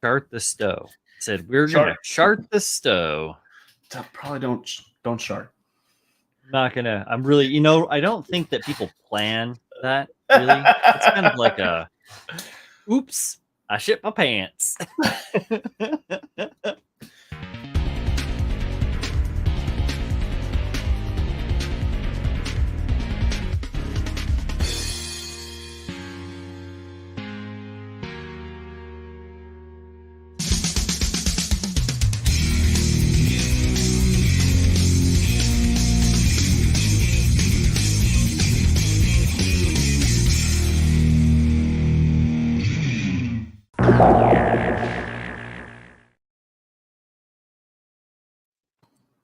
chart the stow. Said we're Chart. gonna chart the stow. Probably don't chart. I'm not gonna. I'm really. I don't think that people plan that. Really, it's kind of like a. Oops! I shit my pants.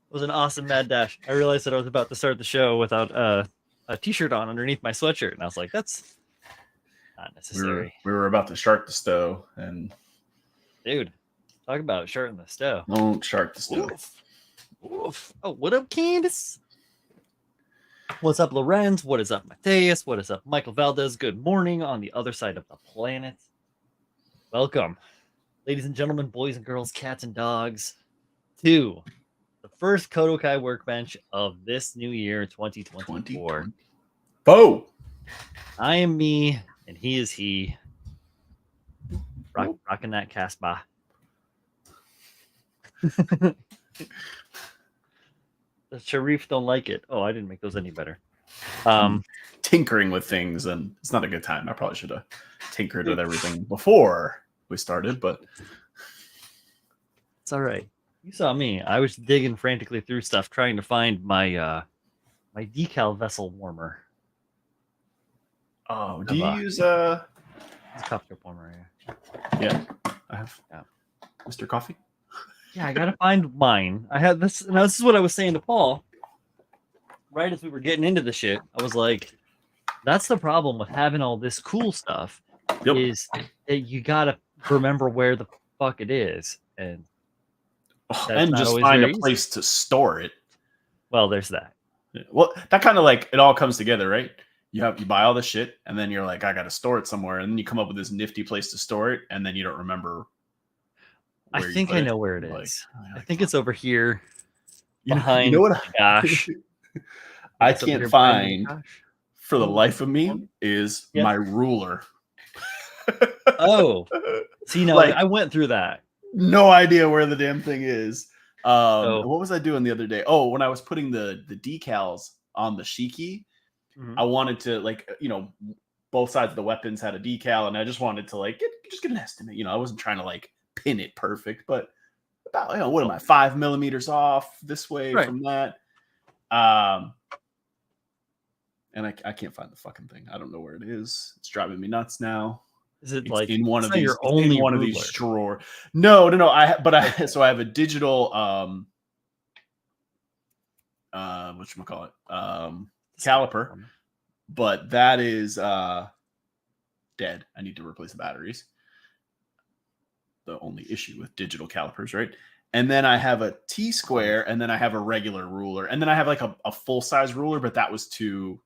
It was an awesome mad dash. I realized that I was about to start the show without a t-shirt on underneath my sweatshirt, and I was like, "That's not necessary." We were about to chart the stow, and dude, talk about charting the stow. Don't chart the stow. Oof. Oof. Oh, what up, Candace? What's up, Lorenz? What is up, Mateus? What is up, Michael Valdez? Good morning on the other side of the planet. Welcome, ladies and gentlemen, boys and girls, cats and dogs, to the first KotoKai Workbench of this new year, 2024. Bo! I am me, and he is he. Rocking that Casbah. The Sharif don't like it. Oh, I didn't make those any better. Tinkering with things, and it's not a good time. I probably should have tinkered with everything before we started, but it's all right. You saw me. I was digging frantically through stuff, trying to find my my decal vessel warmer. Oh, do you use a coffee cup warmer? Yeah, I have. Yeah. Mr. Coffee. Yeah, I gotta find mine. I had this. Now this is what I was saying to Paul. Right as we were getting into the shit, I was like, "That's the problem with having all this cool stuff. Yep. Is that you gotta remember where the fuck it is, and just find a place to store it." Well, there's that. Yeah. Well, that kind of like it all comes together, right? You buy all the shit, and then you're like, I got to store it somewhere, and then you come up with this nifty place to store it, and then you don't remember. I think I know where it is. I think it's over here behind. You know what? Gosh, I can't find for the life of me is my ruler. Oh, see, now I went through that. No idea where the damn thing is. What was I doing the other day? Oh, when I was putting the decals on the Shiki, I wanted to both sides of the weapons had a decal, and I just wanted to just get an estimate. I wasn't trying to pin it perfect, but about what am I 5 millimeters off this way from that? And I can't find the fucking thing. I don't know where it is. It's driving me nuts now. Is it in one of these? Your only in one of these drawers? No. So I have a digital whatchamacallit? Caliper, but that is dead. I need to replace the batteries. The only issue with digital calipers, right? And then I have a T-square, and then I have a regular ruler, and then I have a full-size ruler, but that was too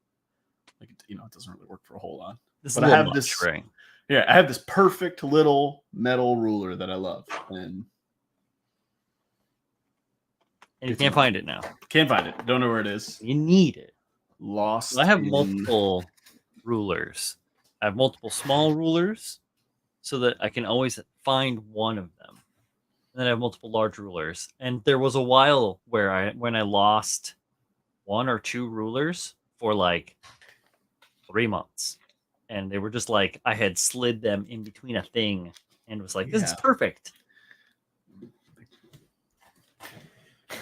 it doesn't really work for a whole lot. But I have this string. Yeah, I have this perfect little metal ruler that I love, and you can't find it now. Can't find it. Don't know where it is. You need it. Lost. I have multiple rulers. I have multiple small rulers, so that I can always find one of them. And then I have multiple large rulers. And there was a while where when I lost one or two rulers for 3 months. And they were just I had slid them in between a thing and was like, this is perfect.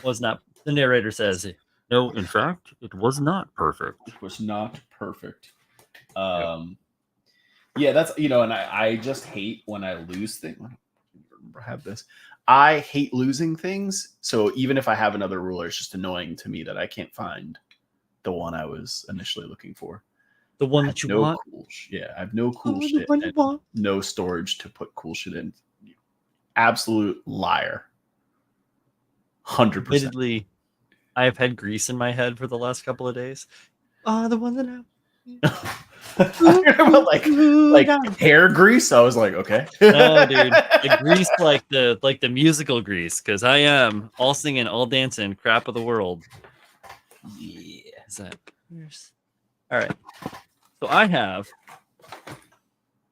Was not. The narrator says, no, in fact, it was not perfect. It was not perfect. Yeah, that's, and I just hate when I lose things. I have this. I hate losing things. So even if I have another ruler, it's just annoying to me that I can't find the one I was initially looking for. The one that you want? I have no cool shit. And no storage to put cool shit in. Absolute liar. 100%. Admittedly, I have had grease in my head for the last couple of days. The one that like hair grease. I was like, okay. No, dude, the grease like the musical grease, because I am all singing, all dancing, crap of the world. Yeah. Is that all right? So I have,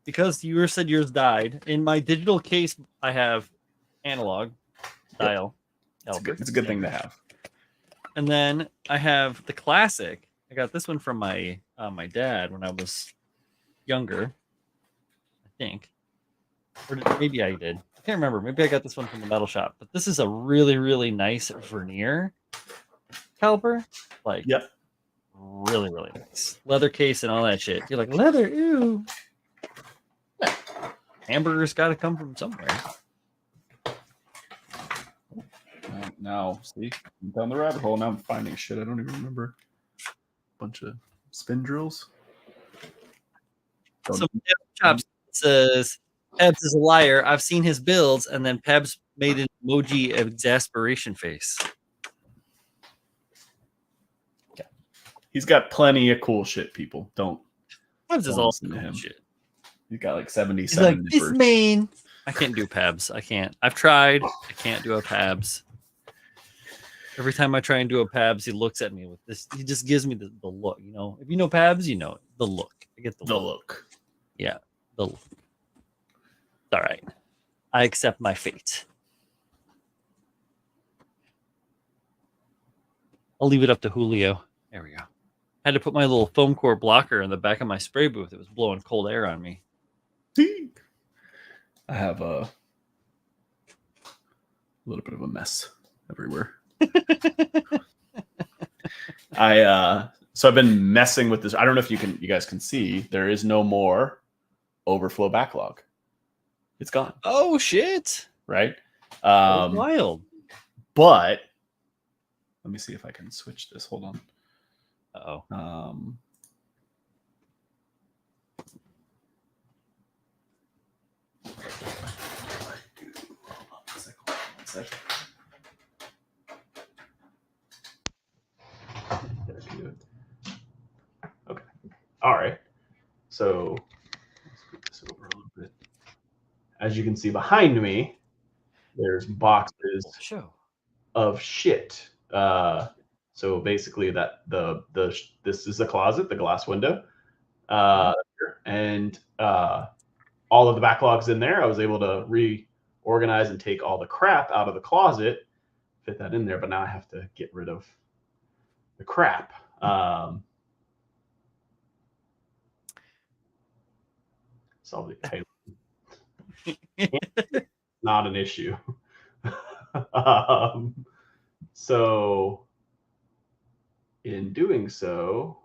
because you said yours died, in my digital case I have analog dial. It's a good thing to have. And then I have the classic. I got this one from my dad when I was younger, I think. Or maybe I did. I can't remember. Maybe I got this one from the metal shop. But this is a really, really nice vernier caliper. Like, yep. Really, really nice. Leather case and all that shit. You're like, leather, ew. Hamburgers got to come from somewhere. Now, see, I'm down the rabbit hole. Now I'm finding shit I don't even remember. Bunch of spin drills. Some chops says Pebs is a liar. I've seen his builds, and then Pebs made an emoji of exasperation face. Okay. He's got plenty of cool shit, people. Pebs is all cool him. Shit. He's got like 77. He's like, this main. I can't do Pabs. I can't. I've tried. I can't do a Pabs. Every time I try and do a Pabs, he looks at me with this. He just gives me the look. You know, if you know Pabs, you know it. The look. I get the look. Yeah, the look. All right. I accept my fate. I'll leave it up to Julio. There we go. I had to put my little foam core blocker in the back of my spray booth. It was blowing cold air on me. I have a little bit of a mess everywhere. So I've been messing with this. I don't know if you guys can see, there is no more overflow backlog. It's gone. Oh shit. Right? Wild. But let me see if I can switch this. Hold on. Uh-oh. One second. Okay. All right. So let's move this over a little bit. As you can see behind me, there's boxes of shit. So basically, this is a closet, the glass window, and all of the backlogs in there. I was able to reorganize and take all the crap out of the closet, fit that in there. But now I have to get rid of the crap. Solve the title. Not an issue. So in doing so,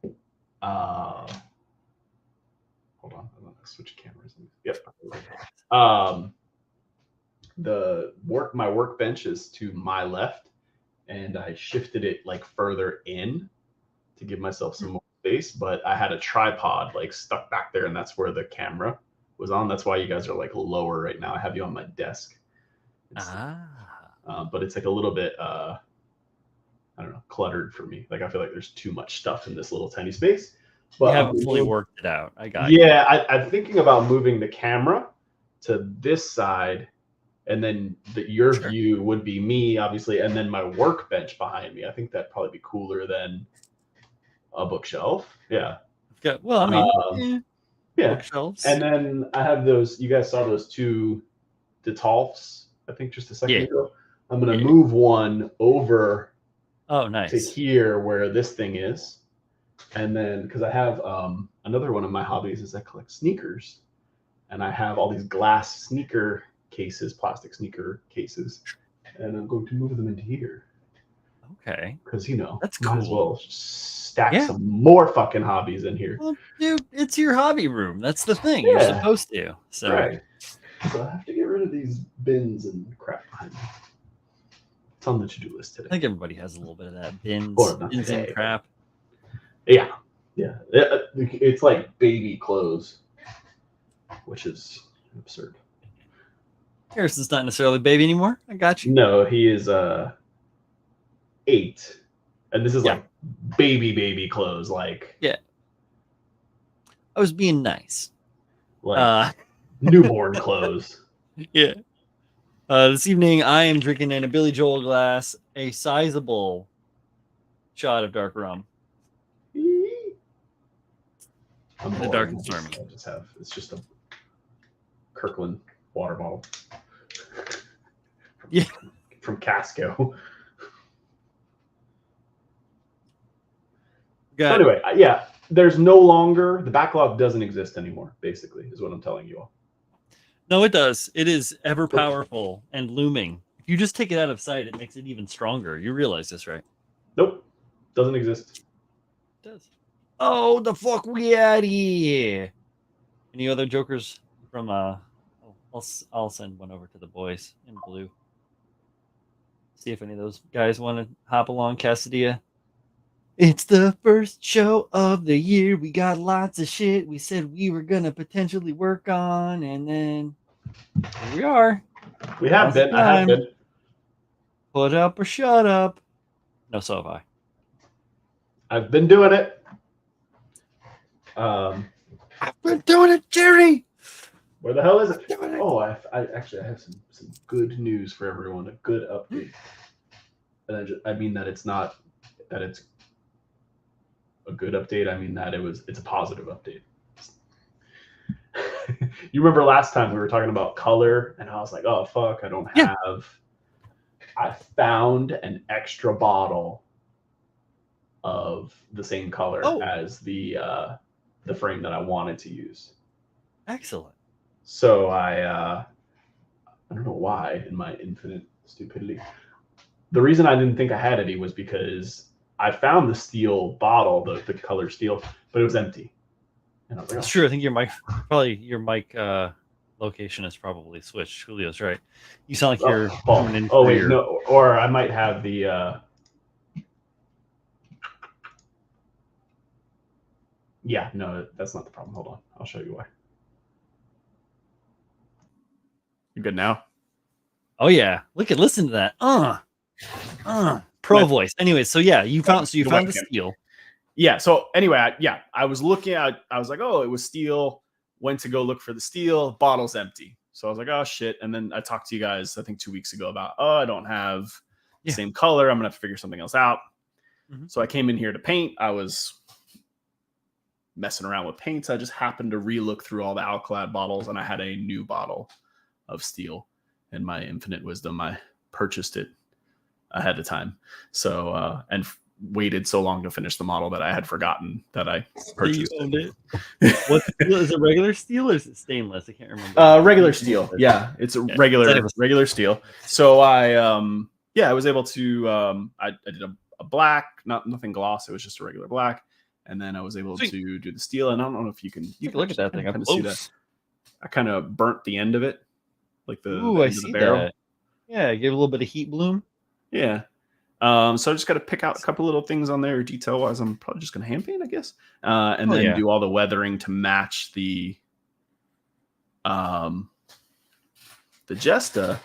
hold on, I'm gonna switch cameras. Yep. My workbench is to my left, and I shifted it like further in to give myself some more space, but I had a tripod like stuck back there, and that's where the camera was on. That's why you guys are like lower right now. I have you on my desk. But it's like a little bit I don't know, cluttered for me. Like I feel like there's too much stuff in this little tiny space. But you haven't fully worked it out. I got you. I'm thinking about moving the camera to this side, and then your view would be me, obviously, and then my workbench behind me. I think that'd probably be cooler than a bookshelf. Yeah. Well, I mean, yeah. Bookshelves. And then I have those. You guys saw those two Detolfs, I think, just a second ago. I'm gonna move one over. Oh, nice. To here where this thing is, and then because I have another one of my hobbies is I collect sneakers, and I have all these glass sneaker cases, plastic sneaker cases, and I'm going to move them into here. Okay. Because that's cool. Might as well stack some more fucking hobbies in here. Well, dude, it's your hobby room. That's the thing. You're supposed to. So. Right. So I have to get rid of these bins and crap behind me. It's on the to-do list today. I think everybody has a little bit of that bins and crap. Yeah. It's like baby clothes, which is absurd. Harrison's not necessarily baby anymore. I got you. No, he is 8, and this is like baby clothes, like Yeah. I was being nice. Newborn clothes. Yeah. This evening, I am drinking in a Billy Joel glass a sizable shot of dark rum. I'm The boring. dark and stormy. It's just a Kirkland water bottle. Yeah. From Casco. So anyway, yeah, there's no longer, the backlog doesn't exist anymore, basically, is what I'm telling you all. No, it does. It is ever powerful and looming. If you just take it out of sight, it makes it even stronger. You realize this, right? Nope. Doesn't exist. It does. Oh, the fuck we out here. Any other jokers from I'll send one over to the boys in blue. See if any of those guys want to hop along, Cassadia. It's the first show of the year. We got lots of shit we said we were gonna potentially work on, and then here we are. We have been. I have been. Put up or shut up. No, so have I. I've been doing it. I've been doing it, Jerry. Where the hell is it? Oh, I actually have some good news for everyone. A good update. And I mean that it's not that it's a good update. I mean that it's a positive update. You remember last time we were talking about color, and I was like, "Oh fuck, I don't have." I found an extra bottle of the same color as the frame that I wanted to use. Excellent. So I don't know why, in my infinite stupidity. The reason I didn't think I had any was because I found the steel bottle, the color steel, but it was empty. And I was like, That's true. I think your mic location is probably switched. Julio's right. You sound like you're coming in. Oh wait, no, or I might have the. Yeah, no, that's not the problem. Hold on, I'll show you why. You good now? Oh yeah, listen to that. Pro voice. Anyway, so yeah, you found the steel. Yeah. So anyway, I was looking at. I was like, oh, it was steel. Went to go look for the steel. Bottle's empty. So I was like, oh shit. And then I talked to you guys, I think 2 weeks ago, about I don't have the same color. I'm gonna have to figure something else out. Mm-hmm. So I came in here to paint. I was messing around with paints. I just happened to re-look through all the Alclad bottles, and I had a new bottle of steel. In my infinite wisdom, I purchased it ahead of time. So and waited so long to finish the model that I had forgotten that I purchased it. What steel is it? Regular steel or is it stainless? I can't remember. Regular steel. Yeah, it's a regular steel. So I was able to I did a black, nothing gloss. It was just a regular black, and then I was able to do the steel. And I don't know if you can look at that thing. I can see that. I kind of burnt the end of it, like the end of the barrel. That. Yeah, give a little bit of heat bloom. Yeah. So I just got to pick out a couple little things on there detail wise. I'm probably just going to hand paint, I guess. And then do all the weathering to match the Jesta,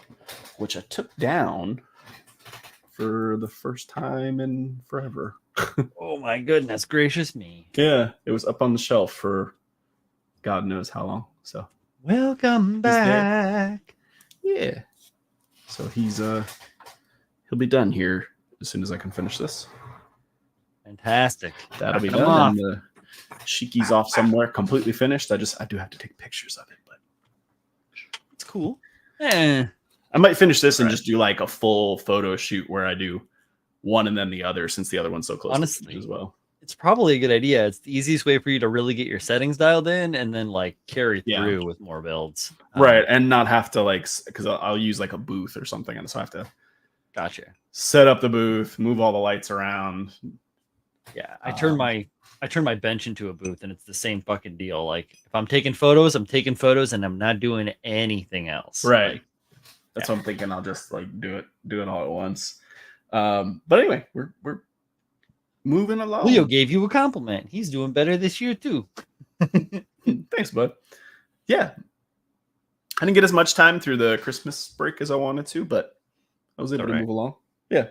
which I took down for the first time in forever. Oh my goodness gracious me. Yeah. It was up on the shelf for God knows how long. So welcome back. Yeah. So he'll be done here as soon as I can finish this. Fantastic. That'll be done. And the Shiki's off somewhere, completely finished. I do have to take pictures of it, but it's cool. I might finish this and just do like a full photo shoot where I do one and then the other, since the other one's so close. Honestly, as well. It's probably a good idea. It's the easiest way for you to really get your settings dialed in and then like carry through with more builds. Right. And not have to because I'll use like a booth or something. And so I have to set up the booth, move all the lights around. Yeah. I turn my bench into a booth, and it's the same fucking deal. Like if I'm taking photos and I'm not doing anything else. Right. Like, that's what I'm thinking. I'll just like do it all at once. But anyway, we're moving along. Leo gave you a compliment. He's doing better this year too. Thanks, bud. Yeah. I didn't get as much time through the Christmas break as I wanted to, but I was able to move along. Yeah.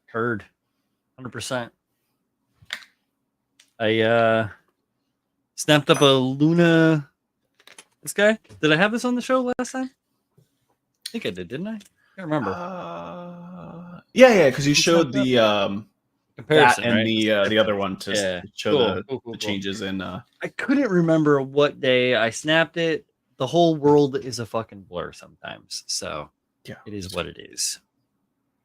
Heard. 100%. I snapped up a Luna. This guy. Did I have this on the show last time? I think I did, didn't I? I can't remember. Yeah, because you showed the Comparison, that and right? the other one to show the changes in. I couldn't remember what day I snapped it. The whole world is a fucking blur sometimes, so yeah, it is what it is.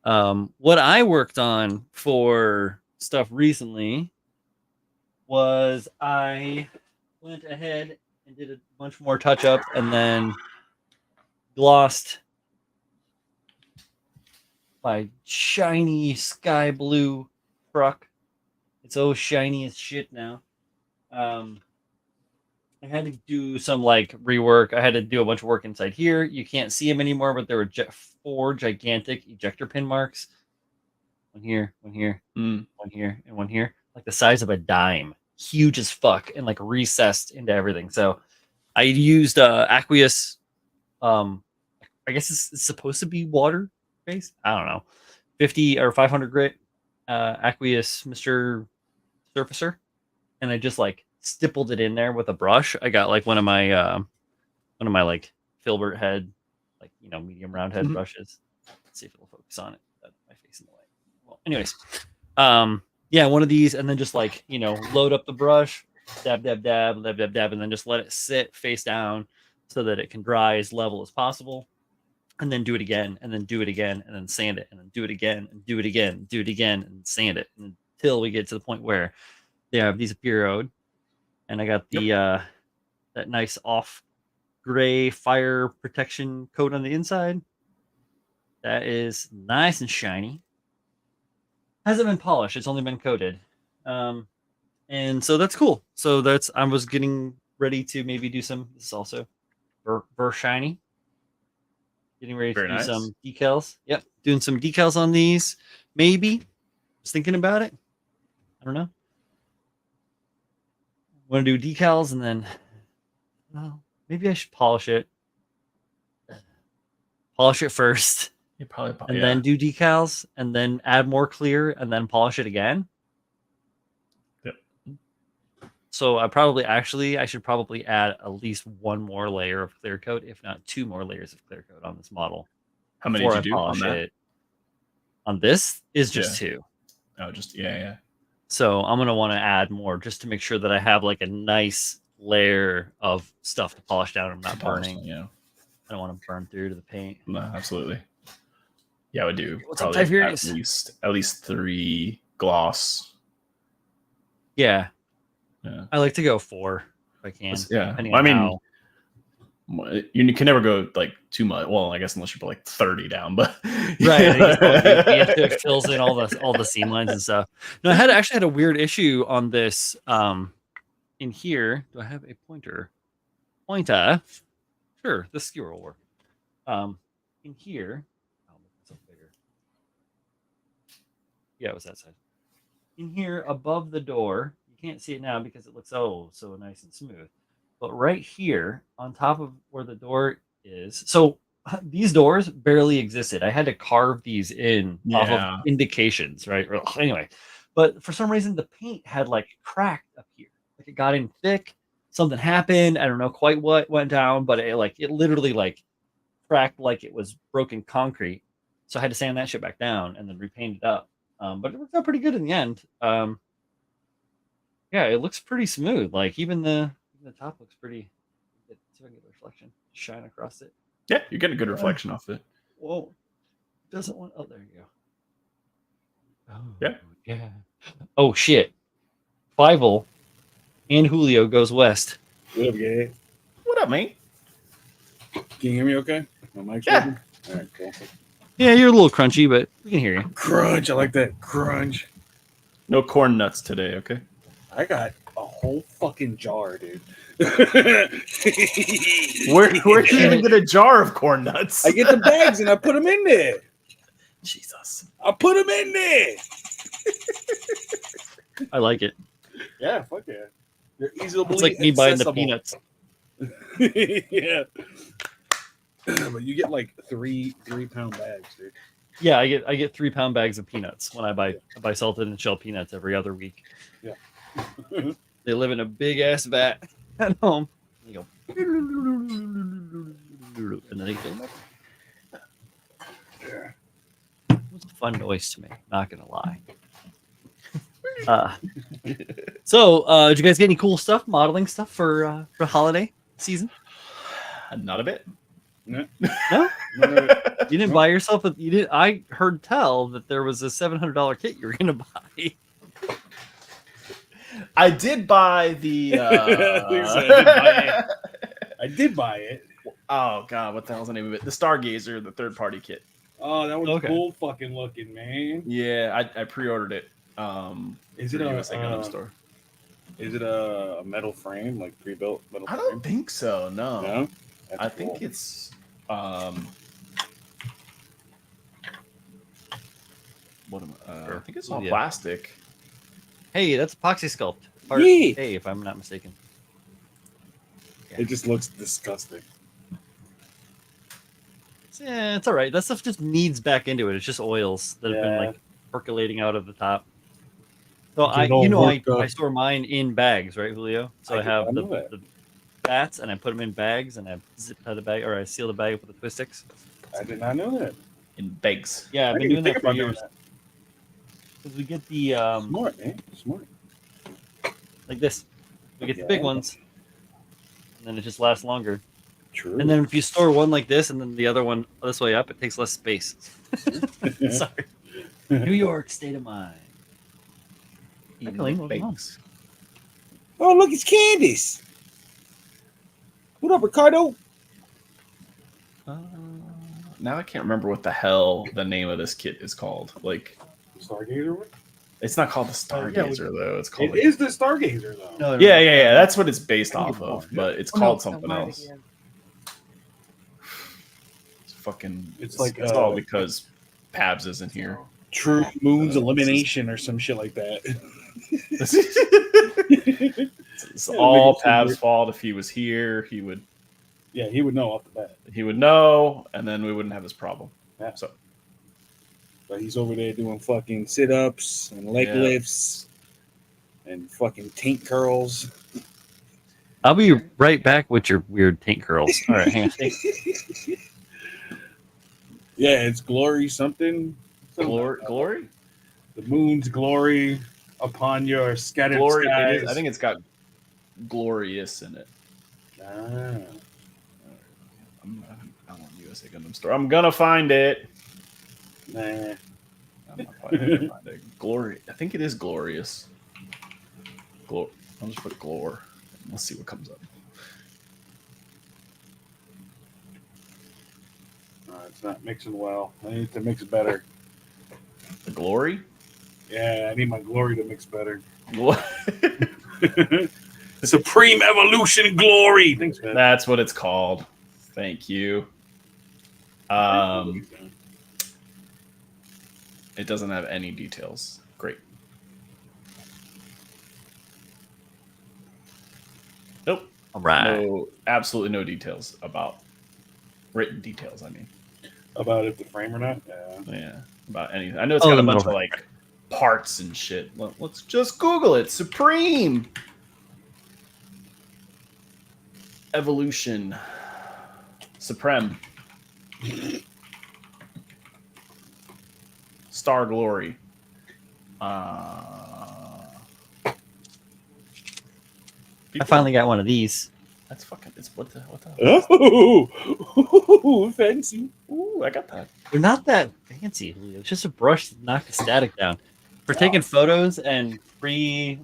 What I worked on for stuff recently was I went ahead and did a bunch more touch up and then glossed my shiny sky blue truck. It's so shiny as shit now. I had to do some like rework. I had to do a bunch of work inside here. You can't see them anymore, but there were 4 gigantic ejector pin marks. One here, one here, one here, and one here. Like the size of a dime. Huge as fuck and like recessed into everything. So I used aqueous. I guess it's supposed to be water based. I don't know. 50 or 500 grit aqueous Mr. Surfacer. And I just like stippled it in there with a brush. I got like one of my like filbert head, like medium round head brushes. Let's see if it'll focus on it. My face in the way. Well, anyways, yeah, one of these, and then just like load up the brush, dab, dab, dab, dab, dab, dab, and then just let it sit face down so that it can dry as level as possible. And then do it again, and then do it again, and then sand it, and then do it again, and do it again, do it again, and sand it until we get to the point where they have these appeared. And I got the that nice off gray fire protection coat on the inside. That is nice and shiny. Hasn't been polished; it's only been coated, and so that's cool. So I was getting ready to maybe do some. This is also Ver shiny. Getting ready to do some decals. Yep, doing some decals on these. Maybe. Was thinking about it. I don't know. Want to do decals and then, well, maybe I should polish it. Polish it first. You probably and then do decals and then add more clear and then polish it again. Yep. So I should probably add at least one more layer of clear coat, if not 2 more layers of clear coat on this model. How many did you do on that? On this is just 2. Oh, just yeah. So I'm gonna want to add more just to make sure that I have like a nice layer of stuff to polish down. I'm not burning. Yeah. I don't want to burn through to the paint. No, absolutely. Yeah, I would do probably at least 3 gloss. Yeah. I like to go 4 if I can. Yeah. Well, I mean, you can never go like too much. Well, I guess unless you put like 30 down, but right. It fills in all the seam lines and stuff. No, I actually had a weird issue on this. In here, do I have a pointer? Sure, the skewer will work. In here, I'll make this up bigger. Yeah, it was that side. In here, above the door, you can't see it now because it looks so nice and smooth. But right here, on top of where the door is, so these doors barely existed. I had to carve these in off of indications, right? Anyway, but for some reason, the paint had like cracked up here. Like it got in thick. Something happened. I don't know quite what went down, but it literally like cracked like it was broken concrete. So I had to sand that shit back down and then repaint it up. But it worked out pretty good in the end. Yeah, it looks pretty smooth. Like even the top looks pretty. See if I can get the reflection shine across it. Yeah, you're getting a good reflection off it. Whoa, doesn't want. Oh, there you go. Oh, yeah. Oh shit, Fievel and Julio goes west. What up, Gabe? What up, mate? Can you hear me okay? My mic's working? All right, cool. Yeah, you're a little crunchy, but we can hear you. Crunch. I like that crunch. No corn nuts today, okay? I got a whole fucking jar, dude. Where do you even get a jar of corn nuts? I get the bags and I put them in there. Jesus. I put them in there. I like it. Yeah, fuck yeah. They're easily It's like me buying the accessible. peanuts. Yeah. But you get like 3 3-pound bags, dude. Yeah, I get 3-pound bags of peanuts when I buy salted and shell peanuts every other week. Yeah. They live in a big ass vat at home. You go, and then they fill them up. Yeah. It was a fun noise to me. Not gonna lie. So, did you guys get any cool stuff, modeling stuff for holiday season? Not a bit. No, No, you didn't buy yourself a. You did. I heard tell that there was a $700 kit you were gonna buy. I did buy the. I did buy it. Oh god, what the hell's the name of it? The Stargazer, the third-party kit. Oh, that was Okay. cool fucking looking, man. Yeah, I pre-ordered it. Is through it a USA Gundam store? Is it a metal frame, like pre-built metal I frame? don't think so. No, No? That's I think cool. it's what am I? I think it's all Yeah. plastic. Hey, that's epoxy sculpt. Part Yeah. A, if I'm not mistaken. It just looks disgusting. Yeah, it's all right. That stuff just needs back into it. It's just oils that have been Yeah. like percolating out of the top. So Get all worked up. I store mine in bags, right, Julio? So I I have know that. the bats and I put them in bags and I zip tie the bag or I seal the bag with the twist sticks. I did not know that. In bags. Yeah, I've I been didn't doing even that for think about years. doing Because we get the that. Smart, man. Smart. like this. We get the Yeah. big ones, and then it just lasts longer. True. And then if you store one like this and then the other one this way up, it takes less space. Sorry. New York state of mind. Eating Colleen, with what's going on? bags. Oh, look, it's Candace. What up, Ricardo? Now I can't remember what the hell the name of this kit is called. Like, Stargazer one? it's not called the yeah, Stargazer though. It's called. It is the Stargazer, though. No, Yeah. That's what it's based off more, of, yeah. but it's Oh, called no, something mine else. again. It's fucking. It's like, it's all because Pabs isn't here. True Moon's Elimination or some shit like that. It's all Yeah, Pab's fault. If he was here, he would Yeah, he would know off the bat. know, and then we wouldn't have this problem. Yeah. So But he's over there doing fucking sit-ups and leg Yeah. lifts and fucking taint curls. I'll be right back with your weird taint curls. All right, hang on. Yeah, it's glory something. glory, The moon's glory upon your scattered glory. It skies. is, I think it's got glorious in it. Ah. I want USA Gundam store. I'm gonna find it. Nah. I'm not probably not gonna find it. Glory. I think it is glorious. I'll just put glore. Let's see what comes up. It's not mixing well. I need to mix better. The glory. Yeah, I need my glory to mix better. What? Supreme Evolution Glory. Thanks, man. That's what it's called. Thank you. It doesn't have any details. Great. Nope. All right. No, absolutely no details about written details. I mean, About if the frame or not? Yeah. yeah, about anything. I know it's Oh, got a the bunch of middle. like parts and shit. Let's just Google it. Supreme Evolution. Supreme. Star Glory. I finally got one of these. That's fucking. It's what the. Oh, fancy. Ooh, I got that. They're not that fancy, Julio. It's just a brush to knock the static down. For taking photos and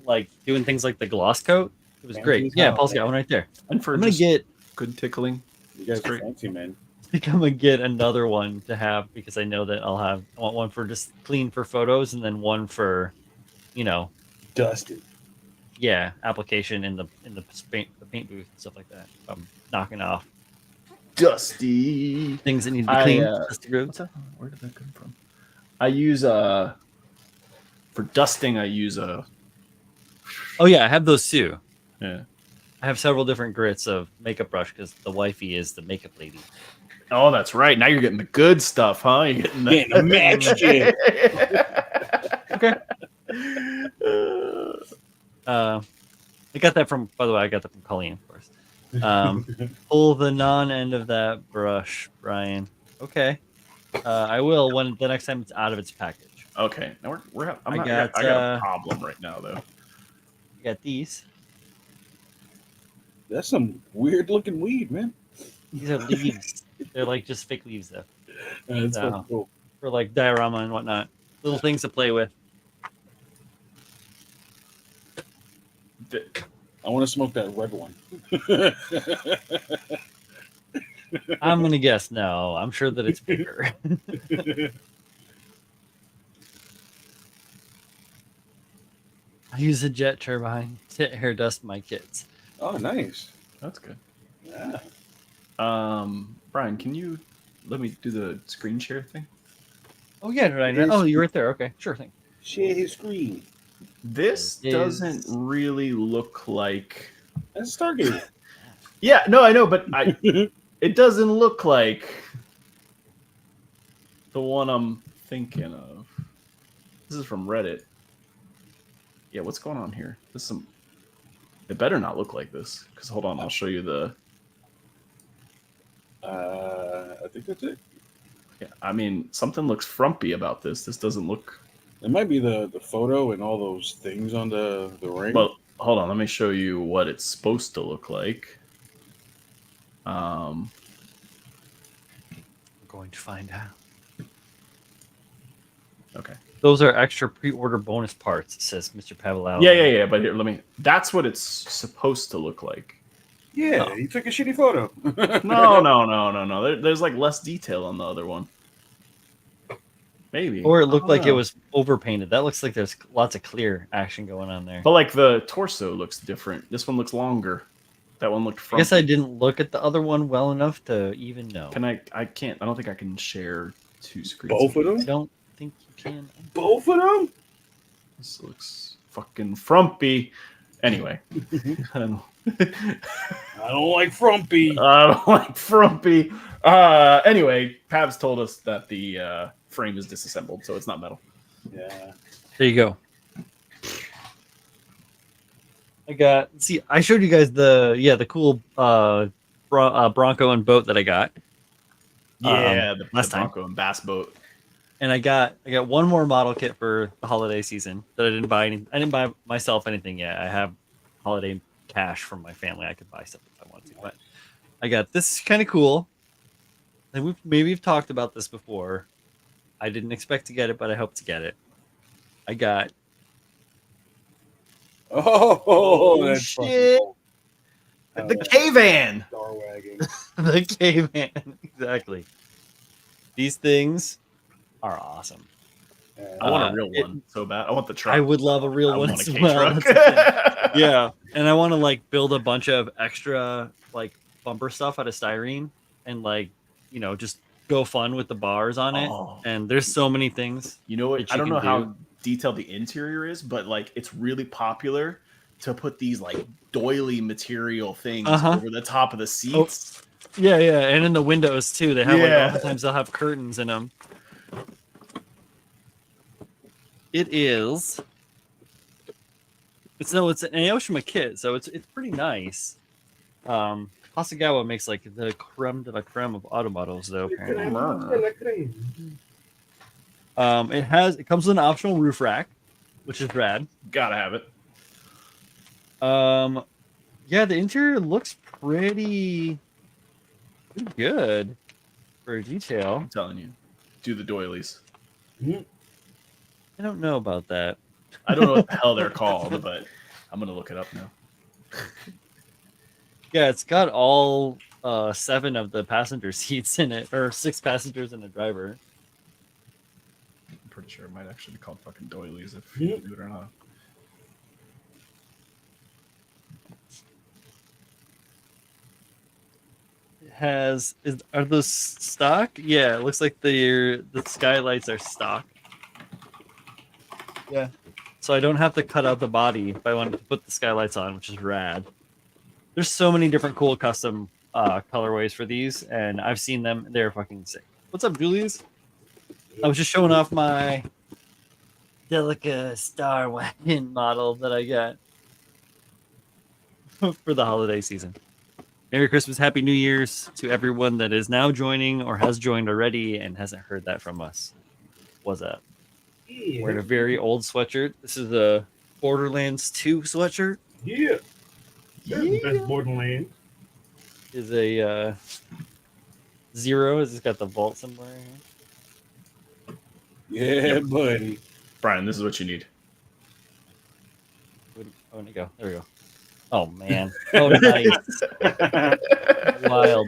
like doing things like the gloss coat, it was Fancy great. as Yeah, hell. Paul's got one right there. And for I'm gonna just get good tickling. You guys are Great. fancy, man. I'm gonna get another one to have because I know that I want one for just clean for photos and then one for, Dusted. yeah, application in the paint booth and stuff like that. I'm knocking off Dusty. things that need to be clean. I, Dusty grooves. What's that? Where did that come from? I use for dusting. I use Oh yeah, I have those too. yeah. I have several different grits of makeup brush because the wifey is the makeup lady. Oh, that's right. Now you're getting the good stuff, huh? You're getting the, Getting the match shit. Okay. I got that from, by the way, I got that from Colleen, of course. Pull the non-end of that brush, Brian. Okay. I will when the next time it's out of its package. Okay. Now I I got got, a problem right now, though. I got these. That's some weird looking weed, man. These are leaves. They're like just fake leaves, though. That's So, fucking cool. for like diorama and whatnot. Little things to play with. I want to smoke that red one. I'm going to guess no. I'm sure that it's bigger. I use a jet turbine to air dust my kids. Oh, nice. That's good. Yeah. Brian, can you let me do the screen share thing? Oh, yeah. Did I know? Oh, you're right there. Okay. Sure thing. Share his screen. This It doesn't is- really look like. That's Stargate. Yeah, no, I know, but it doesn't look like the one I'm thinking of. This is from Reddit. Yeah, what's going on here? This is some. It better not look like this. Because hold on, I'll show you the. I think that's it. Yeah, I mean, something looks frumpy about this. This doesn't look. It might be the photo and all those things on the ring. Well, hold on. Let me show you what it's supposed to look like. We're going to find out. Okay. Those are extra pre-order bonus parts, says Mr. Pavelal. Yeah. But here, let me. That's what it's supposed to look like. yeah, Oh. he took a shitty photo. No. There's like less detail on the other one. Maybe. Or it I looked don't like know. it was overpainted. That looks like there's lots of clear action going on there. But like the torso looks different. This one looks longer. That one looked I frumpy. guess I didn't look at the other one well enough to even know. Can I can't. I don't think I can share two screens. Both of I them? don't think you can. Both of them? This looks fucking frumpy. Anyway. I don't know. I don't like frumpy. I don't like frumpy. Anyway, Pabs told us that the frame is disassembled, so it's not metal. Yeah. There you go. I showed you guys the cool Bronco and boat that I got. Yeah, the last time. Bronco and Bass boat. And I got one more model kit for the holiday season that I didn't buy. I didn't buy myself anything yet. I have holiday cash from my family. I could buy stuff if I wanted to. But I got this kind of cool. And we've talked about this before. I didn't expect to get it, but I hope to get it. I got Oh, that's shit. fucking cool. The K-Van. Star wagon. the caveman. Exactly. These things are awesome. I want a Uh, real it- one so bad. I want the truck. I would love a real I one want as a well. K-truck. That's the thing. Yeah, and I want to like build a bunch of extra like bumper stuff out of styrene and like just go fun with the bars on it. Oh. And there's so many things. You know what? that I you don't can know how do. detailed the interior is, but like it's really popular to put these like doily material things over the top of the seats. Yeah, and in the windows too. They have Yeah. like oftentimes they'll have curtains in them. It is. It's an Aoshima kit, so it's pretty nice. Hasegawa makes like the creme de la creme of auto models, though. Apparently. It comes with an optional roof rack, which is rad. Gotta have it. Yeah, the interior looks pretty good for detail. I'm telling you. Do the doilies. I don't know about that. I don't know what the hell they're called, but I'm gonna look it up now. Yeah, it's got all 7 of the passenger seats in it, or 6 passengers and a driver. I'm pretty sure it might actually be called fucking doilies if you do it or not. Are those stock? Yeah, it looks like the skylights are stock. Yeah. So I don't have to cut out the body if I want to put the skylights on, which is rad. There's so many different cool custom colorways for these, and I've seen them. They're fucking sick. What's up, Julius? I was just showing off my Delica Star Wagon model that I got for the holiday season. Merry Christmas, Happy New Year's to everyone that is now joining or has joined already and hasn't heard that from us. What's up? Yeah. Wearing a very old sweatshirt. This is the Borderlands 2 sweatshirt. Yeah. That's the best Borderlands. Is a 0. It's got the vault somewhere. Yeah, buddy. Brian, this is what you need. Where'd it go? There we go. Oh man! Oh nice, wild.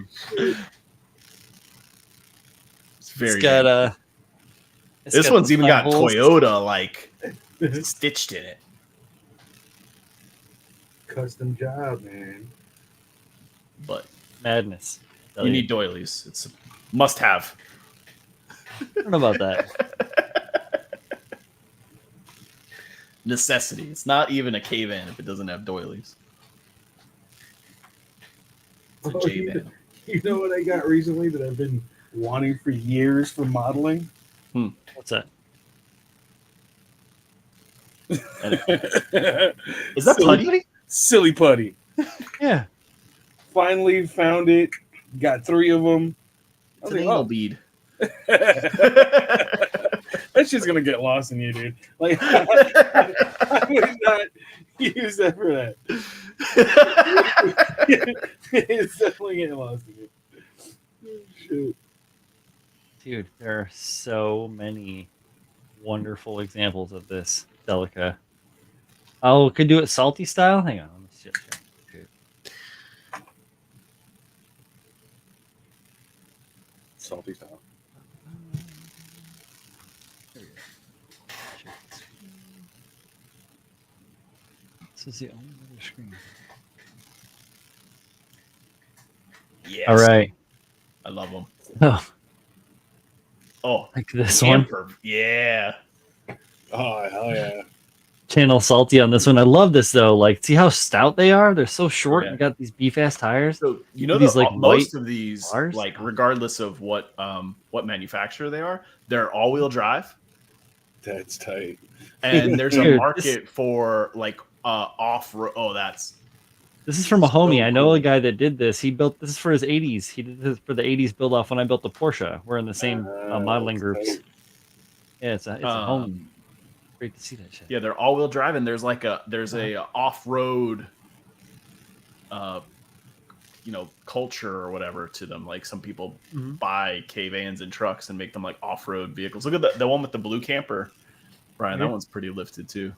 It's very. It's got good. it's This got one's the even got holes. Toyota like stitched in it. Custom job, man. But Madness. Tell you need doilies. It's a must-have. I don't know about that. Necessity. It's not even a cave-in if it doesn't have doilies. It's a Oh, J-van. You know what I got recently that I've been wanting for years for modeling? What's that? Is that putty? Silly putty. Yeah. Finally found it. Got 3 of them. I It's was an like, anal oh, bead. that shit's gonna get lost in you, dude. Like, I would not use that for that. It's definitely getting lost in you. Shoot. Dude, there are so many wonderful examples of this Delica. Oh, could do it salty style? Hang on. Let me see. Dude. Salty style. There we go. This is the only other screen. Yes. All right. I love them. Oh, Oh, like this one. camper. Yeah. Oh, hell yeah. Channel salty on this one. I love this though. Like, see how stout they are? They're so short Yeah. and got these beef ass tires. So you know These, these like, most white of these, bars? like regardless of what manufacturer they are, they're all-wheel drive, That's tight. and there's a Dude, market for like off-road. Oh, that's This is from a So homie. I know cool. a guy that did this. He built this is for his 80s. He did this for the 80s build off when I built the Porsche. We're in the same modeling that's groups. tight. Yeah, it's a homie. Great to see that shit. yeah, they're all-wheel drive, and there's a off-road, culture or whatever to them. Like some people Mhm. buy K-vans and trucks and make them like off-road vehicles. Look at the one with the blue camper, Brian. That Mhm. one's pretty lifted too.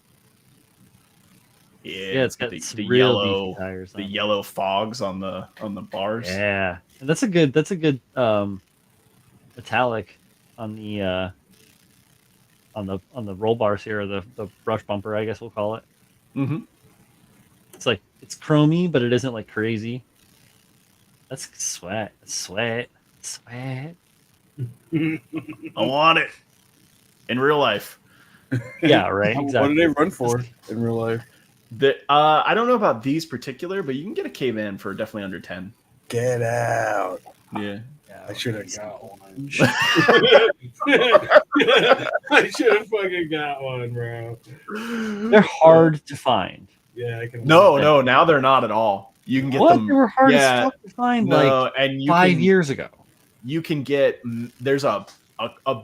Yeah, it's got the some real yellow beefy tires. the on it. yellow fogs on the bars. Yeah, and that's a good metallic on the roll bars here, or the brush bumper, I guess we'll call it. Mm-hmm. It's like it's chromy, but it isn't like crazy. That's sweat. Sweat. I want it in real life. Yeah, right. What Exactly. do they run for in real life? I don't know about these particular, but you can get a K-van for definitely under 10. Get out. Yeah. I should have got one. I should have fucking got one, bro. They're hard to find. Yeah, I can. No, now they're not at all. You can get What? them. They were hard yeah, as fuck to find no, like and you 5 can, years ago. You can get. There's a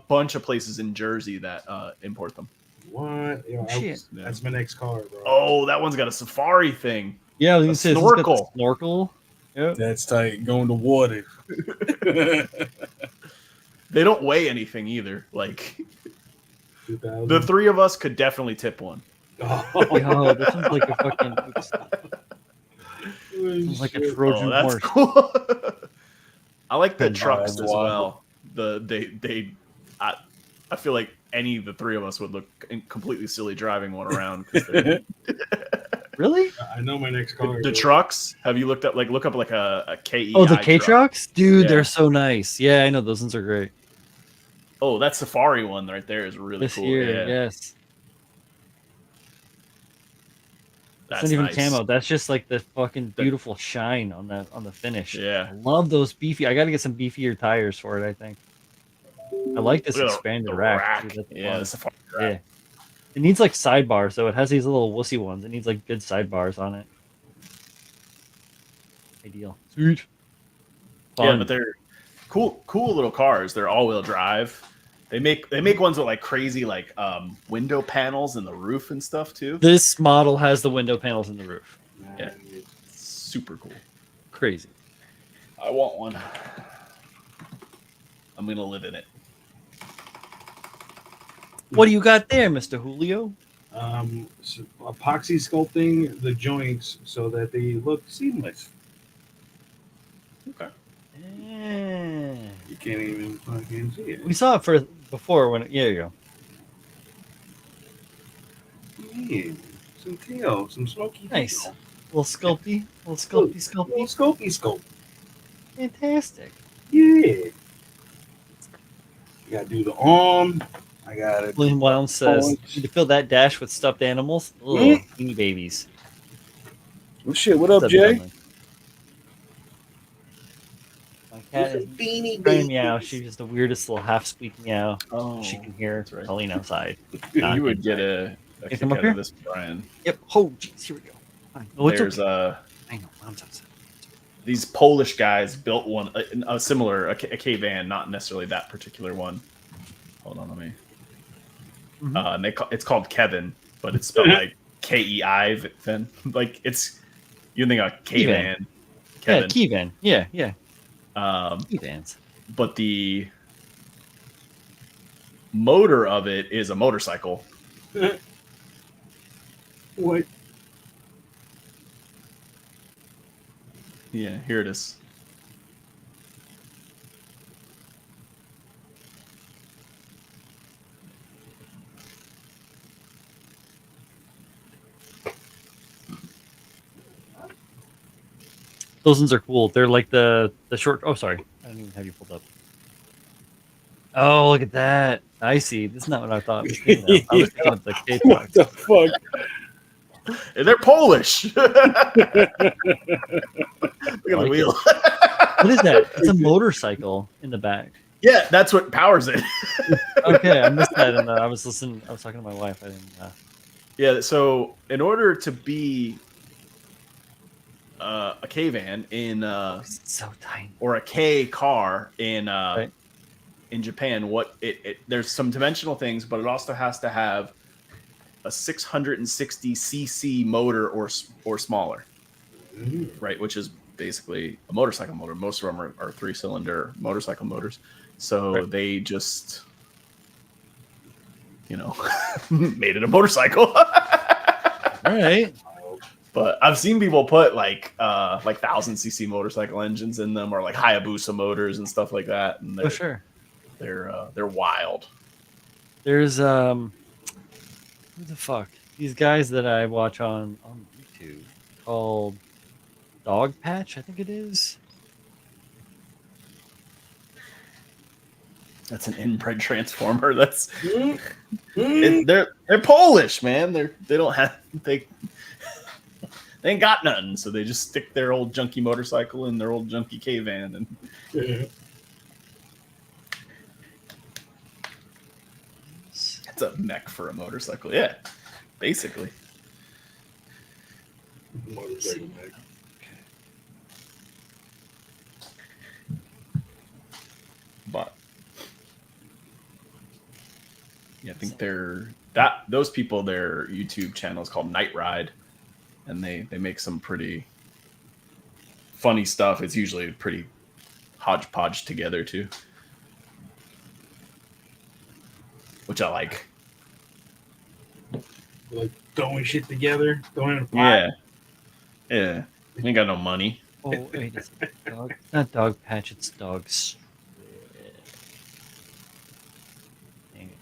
bunch of places in Jersey that import them. What? Yo, Shit. that's my next car, bro. Oh, that one's got a safari thing. Yeah, I was A gonna say, this has got the snorkel. Snorkel. Yep. That's tight. Going to water. They don't weigh anything either. Like 2000. the 3 of us could definitely tip one. Oh, Yo, this one's like a fucking. This one's like a shit. Trojan Oh, that's horse. cool. I like the And trucks Bob as Waddle. well. I feel like any of the 3 of us would look completely silly driving one around. 'Cause Really? I know my next car. the bro. trucks. Have you look up like a KEI? Oh, the K truck? trucks, dude, Yeah. they're so nice. Yeah, I know those ones are great. Oh, that Safari one right there is really This cool. year, Yeah. yes. That's That's not even nice. camo. That's just like the fucking beautiful shine on the finish. Yeah. I love those beefy. I got to get some beefier tires for it. I think. I like this Look at expanded the rack. Dude, that's yeah, fun. that's a fun Yeah. rack. It needs like sidebars, so it has these little wussy ones. It needs like good sidebars on it. Ideal. Sweet. Fun. Yeah, but they're cool little cars. They're all-wheel drive. They make ones with like crazy like window panels in the roof and stuff too. This model has the window panels in the roof. Yeah. Super cool. Crazy. I want one. I'm gonna live in it. What do you got there, Mr. Julio? Epoxy sculpting the joints so that they look seamless. Okay. You can't even fucking see it. We saw it for before when there you go. Yeah, some tail, some smoky. Nice. tail. Little sculpty. Little Little sculpty. sculpty. Fantastic. Yeah. You gotta do the arm. I gotta. William Wild says, punch. "Need to fill that dash with stuffed animals? Ugh, Mm. beanie babies." Well, shit. What up, What's Jay? gentlemen? My cat is Beanie trying to meow. She's just the weirdest little half squeak meow. Oh, She can hear that's right. Colleen outside. You would get a kick come up out here? of this, Brian. Yep. Oh, jeez. Here we go. Fine. Oh, it's There's okay. I know. Mom's outside. these Polish guys built one a similar a K-van, not necessarily that particular one. Hold on, let me. Mhm. And it's called Kevin, but it's spelled like Kei. Then like it's you think a K-van. Yeah, Kevin. Keyvan. Yeah. Um, Keyvans. but the motor of it is a motorcycle. What? Yeah, here it is. Those ones are cool. They're like the short. Oh, sorry. I didn't even have you pulled up. Oh, look at that. I see. This is not what I thought. I was thinking of. I was thinking of the K What the fuck? They're Polish. Look at the like wheel. What is that? It's a motorcycle in the back. Yeah, that's what powers it. Okay, I missed that. And I was listening. I was talking to my wife. I didn't. Yeah, so in order to be a K-van in It's so tiny. or a K car in Right. in Japan, what there's some dimensional things, but it also has to have a 660 cc motor or smaller, right? Which is basically a motorcycle motor. Most of them are 3-cylinder motorcycle motors, so Right. they just made it a motorcycle. All right. But I've seen people put like 1,000 cc motorcycle engines in them, or like Hayabusa motors and stuff like that. And Oh, sure. they're wild. There's who the fuck? These guys that I watch on YouTube called Dog Patch, I think it is. That's an inbred transformer. That's Mm-hmm. they're Polish, man. They don't have they ain't got nothing, so they just stick their old junky motorcycle in their old junky K-van and. It's a mech for a motorcycle. Yeah, basically. Motorcycle back. But yeah, I think those people, their YouTube channel is called Night Ride, and they make some pretty funny stuff. It's usually pretty hodgepodge together too, which I like. Like throwing shit together, throwing in a pot. Yeah. You ain't got no money. Oh wait, it's dog. It's not Dog Patch. It's Dog Strip. Dang it.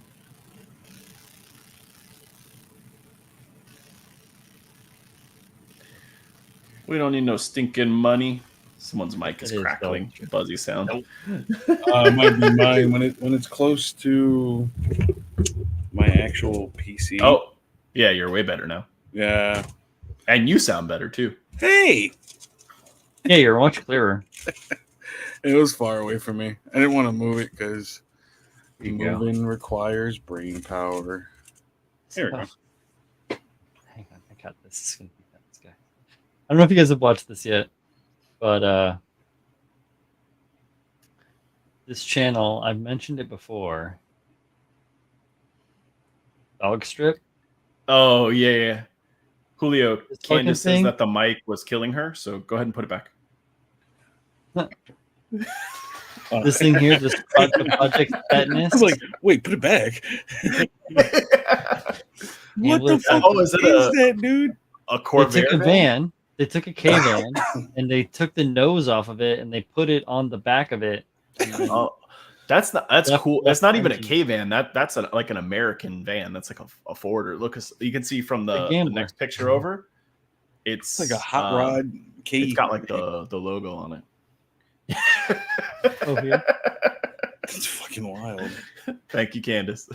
We don't need no stinking money. Someone's mic is It is crackling, dog. buzzy sound. It might be mine when it's close to my actual PC. Oh, yeah, you're way better now. Yeah. And you sound better too. Hey, Yeah, you're much clearer. it was far away from me. I didn't want to move it because There you go. moving requires brain power. There we go. Hang on, I got this. It's gonna be this guy. I don't know if you guys have watched this yet, but this channel, I've mentioned it before. Dog strip. Oh yeah. Julio, This fucking Candace says thing? that the mic was killing her, so go ahead and put it back. This thing here, this Project Fatness. I was like, wait, put it back. What the Ambulance- fuck Oh, is is it that, dude? a They Corvair took a van? van. They took a K van, and they took the nose off of it, and they put it on the back of it. And then Oh, that's Left- cool. left That's not even a engine. K van. That's like an American van. That's like a Forwarder. Look, you can see from the Gambler. next picture over. It's It's like a hot rod. K. It's got like the logo on it. Oh, here? It's fucking wild. Thank you, Candace.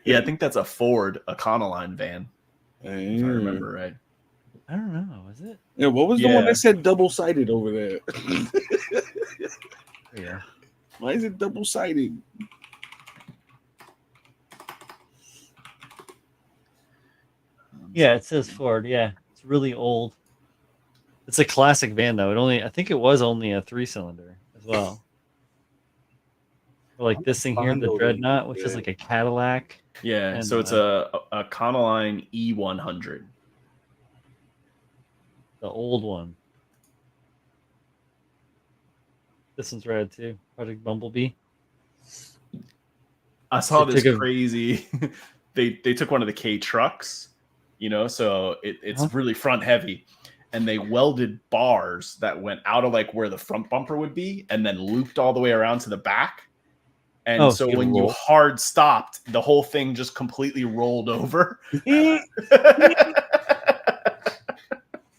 Yeah, I think that's a Ford Econoline van, if I remember right. I don't know. Is it? Yeah, what was the one Yeah. that said double sided over there? Yeah. Why is it double sided? Yeah, it says Ford. Yeah, it's really old. It's a classic van though. I think it was only a 3-cylinder as well. Or like this thing here, the Fondled. Dreadnought, which is Yeah. like a Cadillac. Yeah, And, so it's a Econoline E100. The old one. This one's rad too. Project Bumblebee. I saw They this took a- crazy. They took one of the K trucks, so it's Uh-huh. really front heavy, and they welded bars that went out of like where the front bumper would be, and then looped all the way around to the back. And Oh, so so you when you roll. hard stopped, the whole thing just completely rolled over. There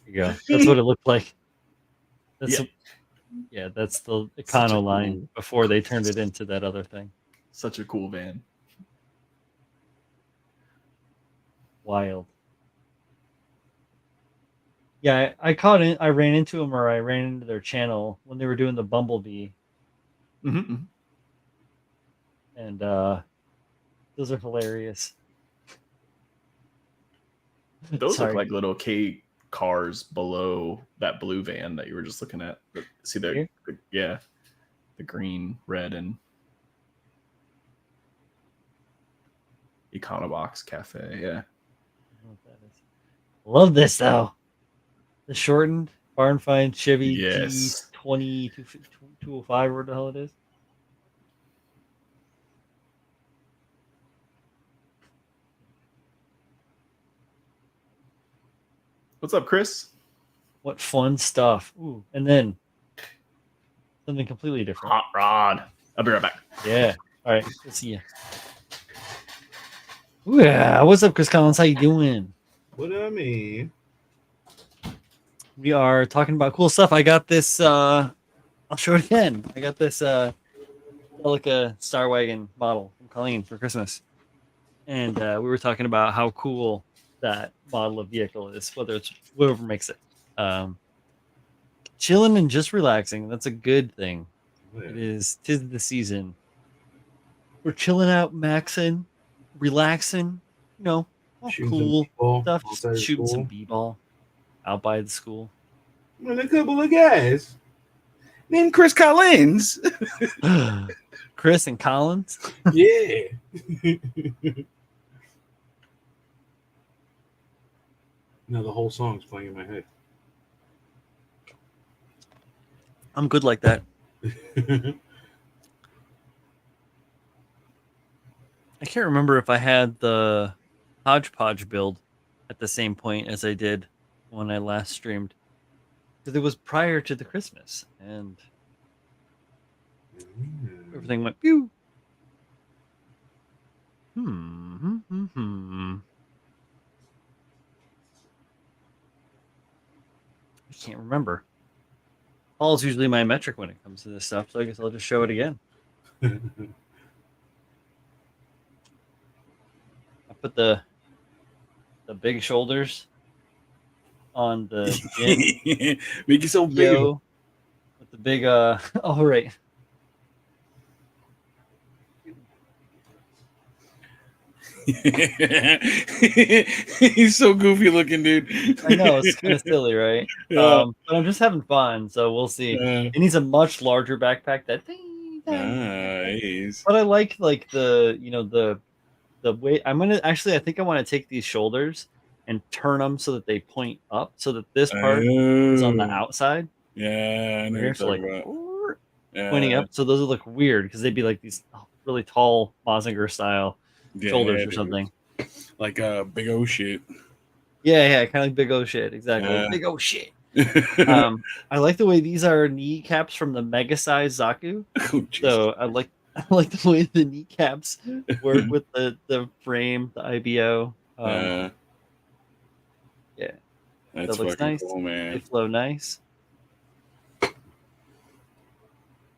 you go. That's what it looked like. That's that's the Such a Econoline cool- before they turned it into that other thing. Such a cool van. Wild. Yeah, I caught it. I ran into them, or I ran into their channel when they were doing the Bumblebee, Mhm. and those are hilarious. Those Sorry. look like little K cars below that blue van that you were just looking at. See Here? the green, red, and Econobox Cafe. Yeah. I don't know what that is. Love this though. The shortened barn find Chevy Yes. T20 205, where the hell it is. What's up, Chris? What fun stuff. Ooh, and then something completely different. Hot rod. I'll be right back. Yeah. All right. We'll see you. Yeah. What's up, Chris Collins? How you doing? What I mean? We are talking about cool stuff. I got this. I'll show it again. I got this Delica Star Wagon model from Colleen for Christmas, and we were talking about how cool that model of vehicle is. Whether it's whoever makes it, chilling and just relaxing. That's a good thing. It is. 'Tis the season. We're chilling out, maxing, relaxing. All cool stuff. Just shooting some b-ball out by the school. With a couple of guys named Chris Collins. Chris and Collins. Yeah. Now the whole song's playing in my head. I'm good like that. I can't remember if I had the hodgepodge build at the same point as I did when I last streamed, because it was prior to the Christmas, and everything went pew. I can't remember. Paul's usually my metric when it comes to this stuff, so I guess I'll just show it again. I put the big shoulders on the Jin Make it so big. Yo with the big oh right. He's so goofy looking, dude. I know it's kind of silly, right? Yeah. But I'm just having fun, so we'll see. Yeah. It needs a much larger backpack. That thing. Nice. But I like the the way I'm gonna actually. I think I want to take these shoulders and turn them so that they point up, so that this part is on the Oh. outside. Yeah, I know what Here, you're so like talking about. pointing Yeah. up. So those would look weird because they'd be like these really tall Mazinger style shoulders or dude. something. Like big old shit. Yeah, kind of like big O shit. Exactly, Yeah. big O shit. I like the way these are kneecaps from the mega size Zaku. Oh, Jesus. So I like the way the kneecaps work with the frame, the IBO. Yeah. That's that looks fucking nice. cool, They man. flow nice.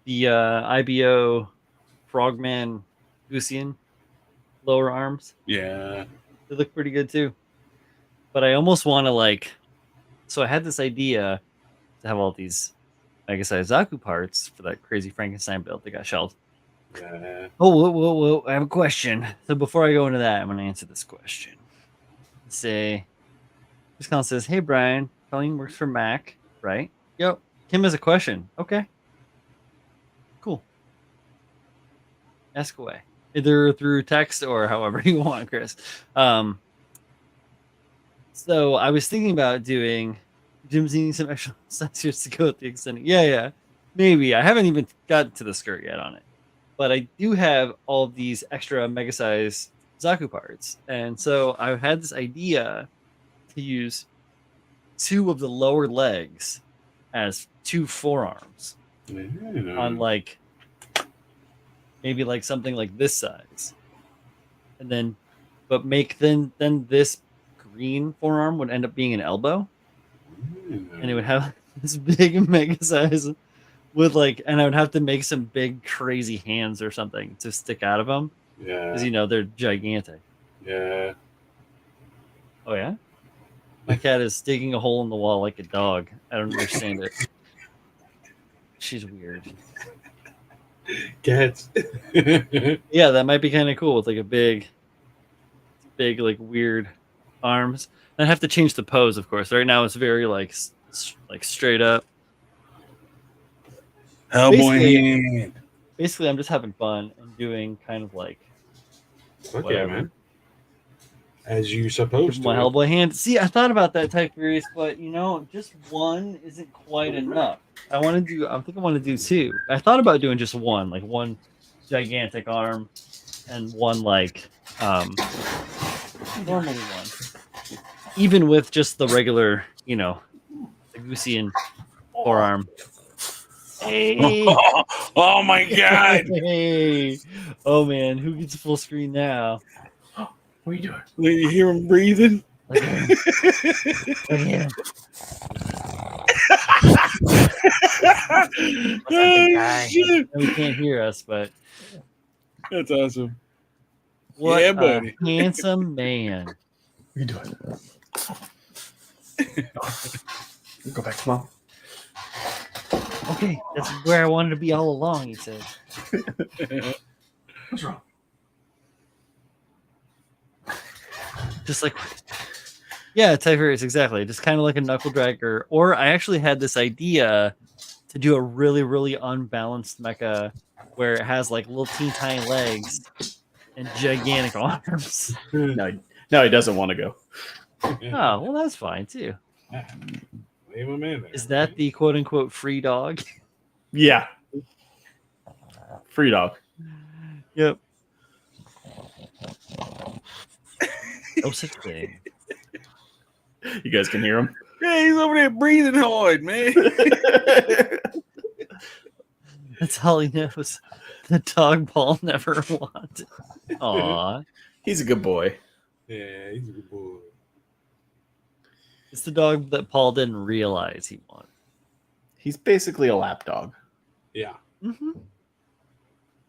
The IBO Frogman Gusian lower arms, Yeah. they look pretty good too. But I almost want to so I had this idea to have all these Mega Size Zaku parts for that crazy Frankenstein build that got shelved. Yeah. Oh, whoa! I have a question. So before I go into that, I'm going to answer this question. Say, this Colin says, "Hey Brian, Colleen works for Mac, right?" Yep. Kim has a question. Okay. Cool. Ask away, either through text or however you want, Chris. So I was thinking about doing. Jim's needing some extra sensors to go with the extending. Yeah. Maybe I haven't even got to the skirt yet on it. But I do have all of these extra mega size Zaku parts. And so I had this idea to use 2 of the lower legs as 2 forearms on maybe something like this size. And then then this green forearm would end up being an elbow. And it would have this big mega size with and I would have to make some big crazy hands or something to stick out of them Yeah. because they're gigantic. Yeah. Oh yeah, my cat is digging a hole in the wall like a dog. I don't understand it. She's weird. Cats. Yeah, that might be kind of cool with a big weird arms. I have to change the pose, of course. Right now it's very straight up. Hellboy. Basically, I'm just having fun and doing kind of Okay, whatever. man. As you supposed to. My Hellboy hand. See, I thought about that type furious, but just one isn't quite enough. I think I want to do 2. I thought about doing just one, one gigantic arm and one normally one. Even with just the regular, the Gusian forearm. Hey! Oh my god! Hey! Oh man, who gets full screen now? What are you doing? You hear him breathing? Look at him. Oh, shit. We can't hear us, but That's awesome. what Yeah, a buddy. handsome man. What are you doing? Go back to mom. Okay, that's where I wanted to be all along, he said. What's wrong? Just yeah, Tigers, exactly. Just kind of like a knuckle dragger. Or I actually had this idea to do a really, really unbalanced mecha where it has little teeny tiny legs and gigantic arms. No, he doesn't want to go. Oh, well, that's fine too. Leave him in there. Is that the quote unquote free dog? Yeah. Free dog. Yep. No such thing. You guys can hear him. Yeah, he's over there breathing hard, man. That's all he knows. The dog Paul never wanted. Aw. He's a good boy. Yeah, he's a good boy. It's the dog that Paul didn't realize he wanted. He's basically a lap dog. Yeah. Mm-hmm.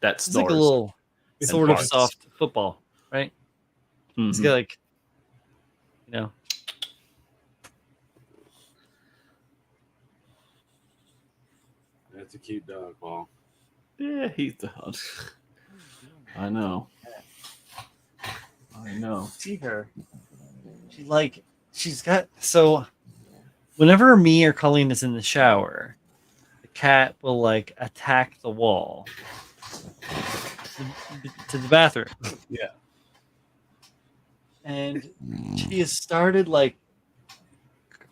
That It's snores. like a little and sort of farts. soft football, right? Mhm. He's got You know, That's a cute dog, Paul. Yeah, he's done. I know. I know. see her. She's got so. Whenever me or Colleen is in the shower, the cat will like attack the wall to the bathroom. Yeah. And she has started like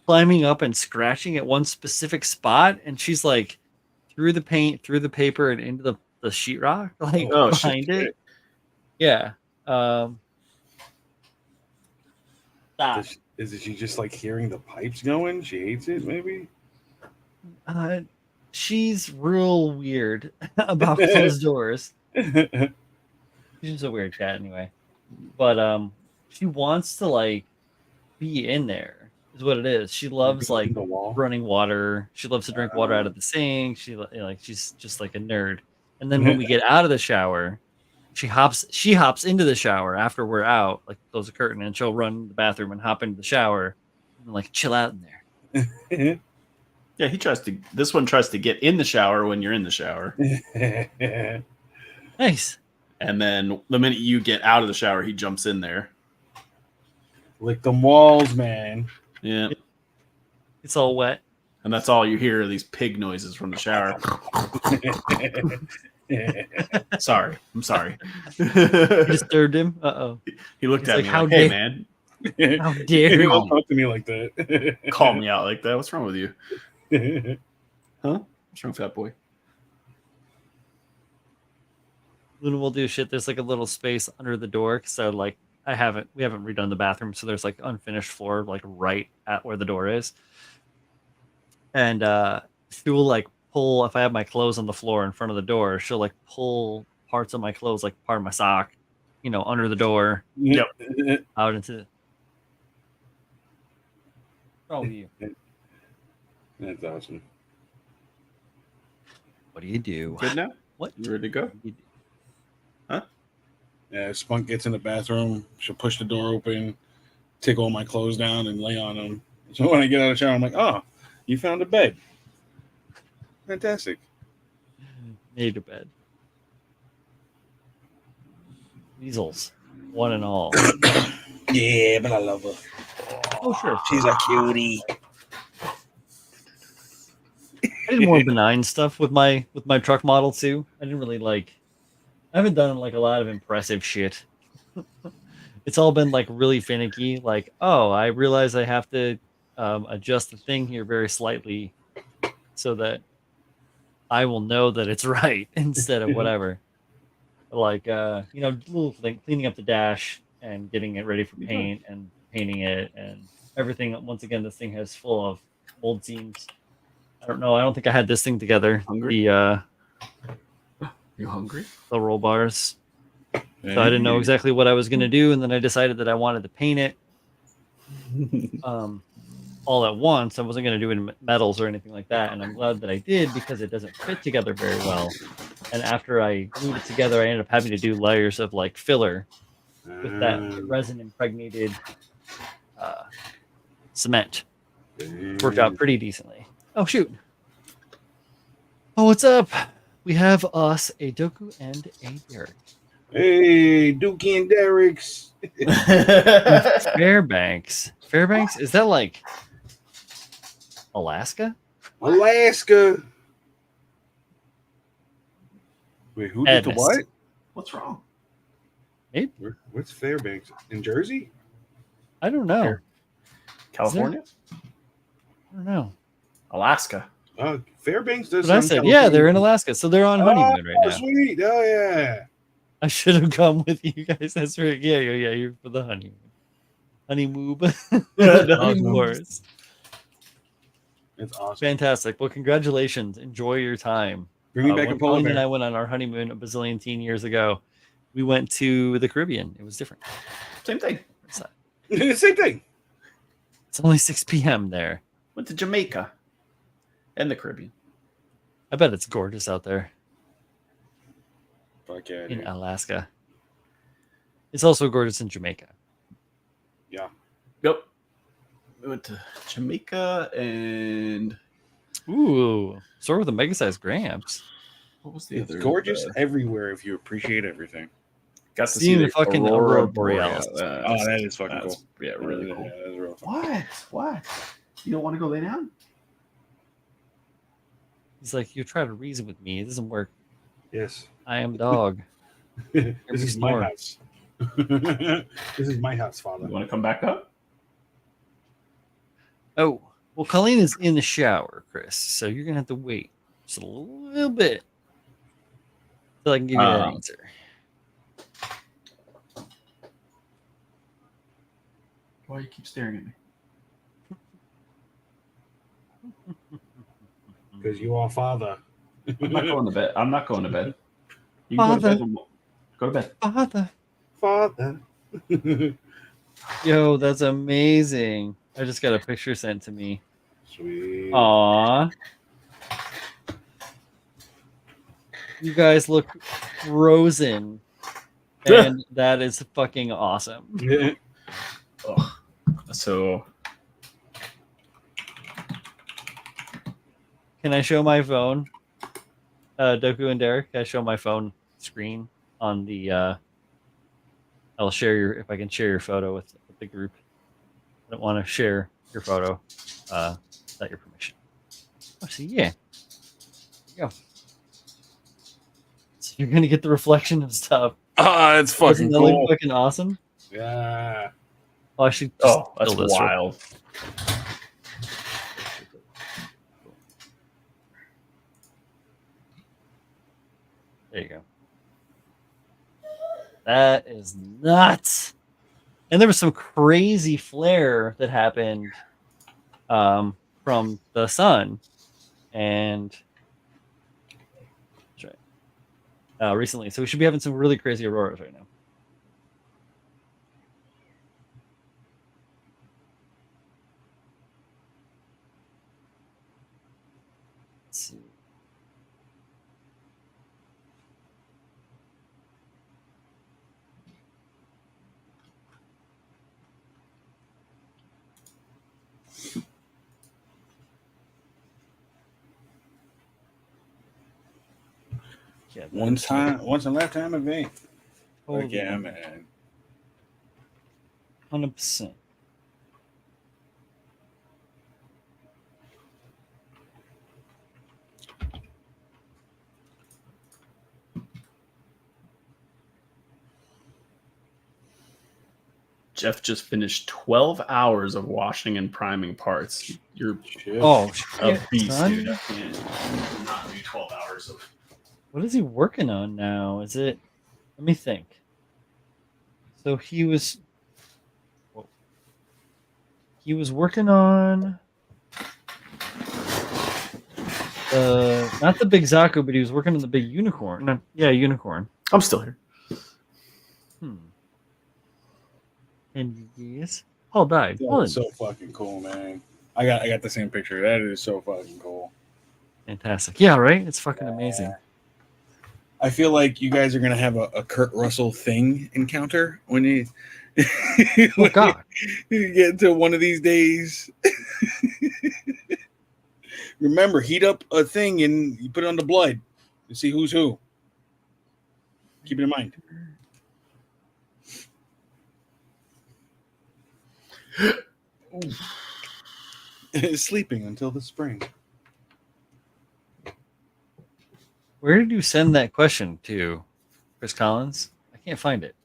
climbing up and scratching at one specific spot, and she's like through the paint, through the paper, and into the sheetrock, like Oh, behind shit. it. Yeah. Stop. Is she just like hearing the pipes going? She hates it, maybe? She's real weird about closed doors. She's just a weird cat anyway. But she wants to like be in there is what it is. She loves like the wall. running water. She loves to drink water out of the sink. She's just like a nerd. And then when we get out of the shower, she hops into the shower after we're out, like close the curtain, and she'll run to the bathroom and hop into the shower and like chill out in there. Yeah, this one tries to get in the shower when you're in the shower. Nice. And then the minute you get out of the shower, he jumps in there. Lick them walls, man. Yeah. It's all wet. And that's all you hear are these pig noises from the shower. Sorry. I'm sorry. You disturbed him. Uh-oh. He looked He's at like, me "How like, hey, dare- man, How dare You you? don't talk to me like that. call me out like that. What's wrong with you? Huh? What's wrong with that boy? Luna will do shit. There's like a little space under the door. So like we haven't redone the bathroom. So there's like unfinished floor, like right at where the door is. And she will like pull, if I have my clothes on the floor in front of the door, she'll like pull parts of my clothes, like part of my sock, under the door, Yep. out into. Oh, you. That's awesome. What do you do? Good now? What? You ready to go? do you do? Yeah, Spunk gets in the bathroom. She'll push the door open, take all my clothes down, and lay on them. So when I get out of the shower, I'm like, "Oh, you found a bed. Fantastic." Made to bed. Weasels, one and all. Yeah, but I love her. Oh, sure. She's a cutie. I did more benign stuff with my truck model too. I didn't really I haven't done like a lot of impressive shit. It's all been like really finicky. Like, oh, I realize I have to adjust the thing here very slightly so that I will know that it's right instead of whatever. Like, little thing, cleaning up the dash and getting it ready for paint and painting it and everything. Once again, this thing has full of mold seams. I don't know. I don't think I had this thing together. Hungry? You hungry? The roll bars. So I didn't know exactly what I was going to do, and then I decided that I wanted to paint it all at once. I wasn't going to do it in metals or anything like that, and I'm glad that I did because it doesn't fit together very well. And after I glued it together, I ended up having to do layers of like filler with that resin impregnated cement. Worked out pretty decently. Oh shoot! Oh, what's up? We have us a Doku and a Derek. Hey, Dookie and Derek's. Fairbanks. Fairbanks? Is that like Alaska? Alaska. Wait, who did the Edmist. what? What's wrong? What's Fairbanks? In Jersey? I don't know. California? I don't know. Alaska. Fairbanks does. But I sound said, California. yeah, they're in Alaska, so they're on honeymoon right now. Sweet. Oh, yeah. I should have come with you guys. That's right. Yeah, you're for the honeymoon. Honeymoon. The Honeymoons. That's awesome. Fantastic. Well, congratulations. Enjoy your time. Bring me back When a polar Colleen and I bear. went on our honeymoon a bazillion teen years ago. We went to the Caribbean. It was different. Same thing. Same thing. It's only 6 p.m. there. Went to Jamaica and the Caribbean. I bet it's gorgeous out there Fuck yeah. in Dude. Alaska. It's also gorgeous in Jamaica. Yeah. Yep. We went to Jamaica and Ooh, start with a mega-sized Gramps. what was the It's other? gorgeous everywhere if you appreciate everything. Got to see Seeing the the fucking Aurora Borealis. Oh, that is fucking cool. Yeah, really Yeah, cool. that is real fun. What? You don't want to go lay down? He's like, you try to reason with me. It doesn't work. Yes. I am dog. This is my snore. house. This is my house, You Father. want to come back up? Oh, well, Colleen is in the shower, Chris. So you're going to have to wait just a little bit till I can give you that answer. Why do you keep staring at me? Because you are Father. I'm not going to bed. I'm not going to bed. You can Father. go to bed. Father. Father. Yo, that's amazing. I just got a picture sent to me. Sweet. Aw. You guys look frozen. And that is fucking awesome. Yeah. Ugh. So Can I show my phone? Doku and Derek, can I show my phone screen on the I'll share your if I can share your photo with the group. I don't want to share your photo without your permission. Oh, see, yeah. There you go. So you're gonna get the reflection of stuff. Ah, it's Doesn't fucking that look cool. fucking awesome? Yeah. Oh, I should just that's fill this real- wild. There you go. That is nuts. And there was some crazy flare that happened from the sun, and that's right, recently. So we should be having some really crazy auroras right now. Let's see. Yeah, Once in a lifetime event. totally, Like, yeah, man. 100%. Jeff just finished 12 hours of washing and priming parts. You're Shit. Oh, a shit, beast, son. dude. I can't not do 12 hours of. What is he working on now? Is it? Let me think. So he was working on not the big Zaku, but he was working on the big unicorn. No, yeah, unicorn. I'm still here. And yes, Paul died. That is so fucking cool, man. I got the same picture. That is so fucking cool. Fantastic. Yeah, right? It's fucking amazing. I feel like you guys are gonna have a Kurt Russell thing encounter when you Oh god. you get into one of these days. Remember, heat up a thing and you put it on the blood and see who's who. Keep it in mind. Sleeping until the spring. Where did you send that question to, Chris Collins? I can't find it.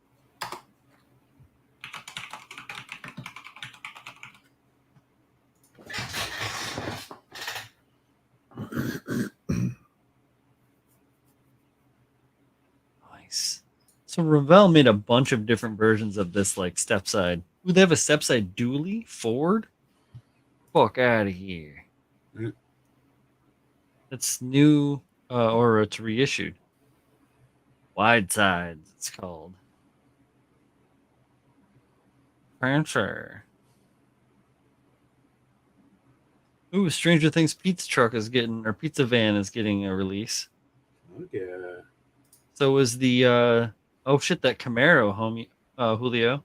Nice. So Ravel made a bunch of different versions of this, like stepside. Ooh, they have a stepside dually Ford. Fuck out of here. Yeah. It's new, or it's reissued. Wide sides, it's called. Transfer. Ooh, Stranger Things pizza truck is getting, or pizza van is getting a release. Okay. So is the oh shit, that Camaro, homie, Julio.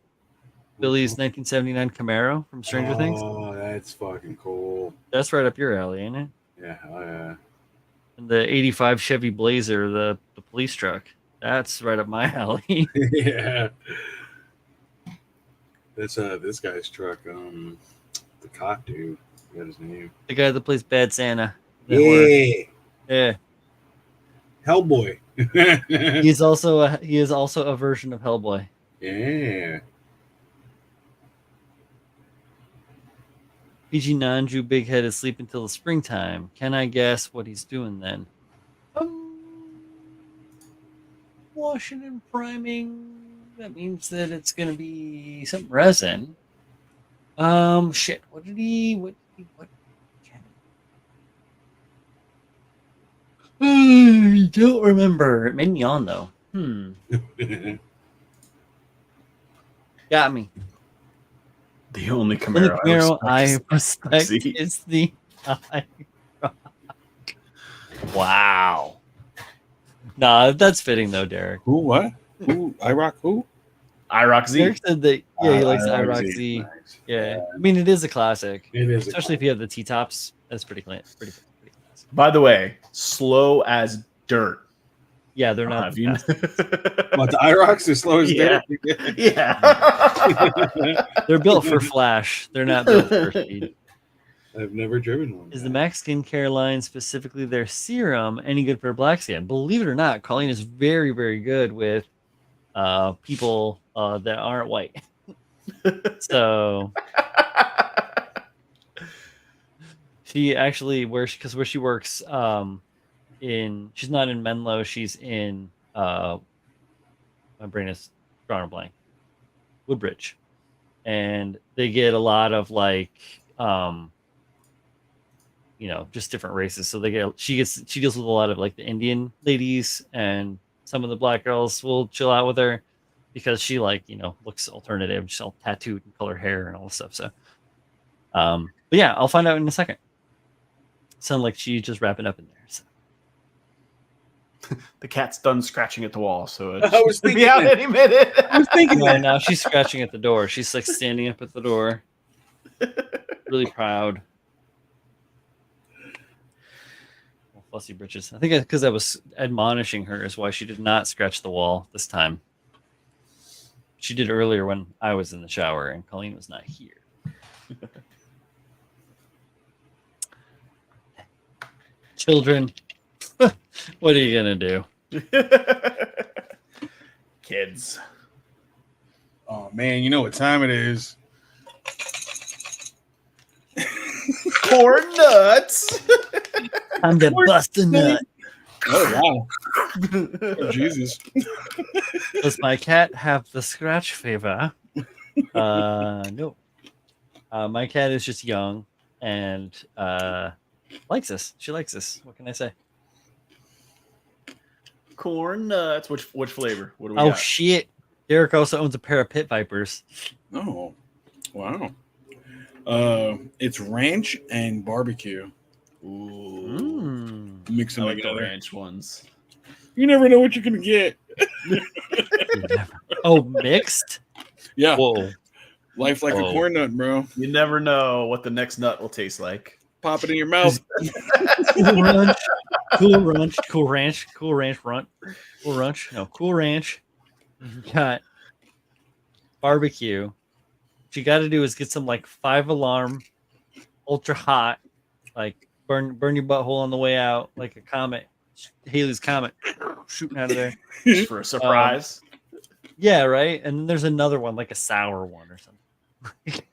Billy's 1979 Camaro from Stranger Things. Oh, That's fucking cool. That's right up your alley, ain't it? Yeah, oh yeah. And the '85 Chevy Blazer, the police truck. That's right up my alley. Yeah. That's this guy's truck. The cop dude. I forgot his name. The guy that plays Bad Santa. The horror. Yeah. Yeah. Hellboy. He is also a version of Hellboy. Yeah. PG Nanju Big Head is sleeping till the springtime. Can I guess what he's doing then? Washing and priming. That means that it's gonna be some resin. Shit. What? I don't remember. It made me on though. Got me. The only The Camaro, I respect is the IROC. Wow. Nah, that's fitting though, Derek. Who? What? Who? IROC? Who? IROC Z. Derek said that. Yeah, he likes IROC IROC Z. Z. Nice. Yeah, I mean it is a classic, It is. especially if you have the T tops. That's pretty clean. Pretty classic. By the way, slow as dirt. Yeah, they're not. Have you? What, the IROCs are slow as Yeah. dirt? Yeah. They're built for flash. They're not built for speed. I've never driven one. Is the Max Skincare line, specifically their serum, any good for black skin? Believe it or not, Colleen is very, very good with people that aren't white. So she actually where she works she's not in Menlo, she's in my brain is drawing a blank. Woodbridge. And they get a lot of like just different races. So she deals with a lot of like the Indian ladies, and some of the black girls will chill out with her because she looks alternative. She's all tattooed and color hair and all this stuff. So but yeah, I'll find out in a second. Sound like she's just wrapping up in there. So. The cat's done scratching at the wall, so I was be thinking out that. any minute. I was thinking Yeah, that. now she's scratching at the door. She's like standing up at the door, really proud. Well, fussy britches. I think because I was admonishing her is why she did not scratch the wall this time. She did earlier when I was in the shower and Colleen was not here. Children, what are you gonna do? Kids. Oh man, you know what time it is? Corn nuts. I'm the bust a nut. Oh wow! Oh, Jesus. Does my cat have the scratch fever? No. My cat is just young and likes us. She likes us. What can I say? Corn nuts. Which flavor? What do we Oh got? shit! Derek also owns a pair of pit vipers. Oh, wow. It's ranch and barbecue. Ooh. Mix I them like the together. ranch ones. You never know what you're gonna get. Oh, mixed? Yeah, Whoa! life like a Oh. corn nut, bro. You never know what the next nut will taste like. Pop it in your mouth. Cool ranch, cool ranch, cool ranch, cool ranch, cool ranch. No, cool ranch. Got barbecue. What you got to do is get some like 5-alarm, ultra hot, like burn your butthole on the way out, like a comet, Haley's comet, shooting out of there. Just for a surprise. Yeah, right. And then there's another one, like a sour one or something.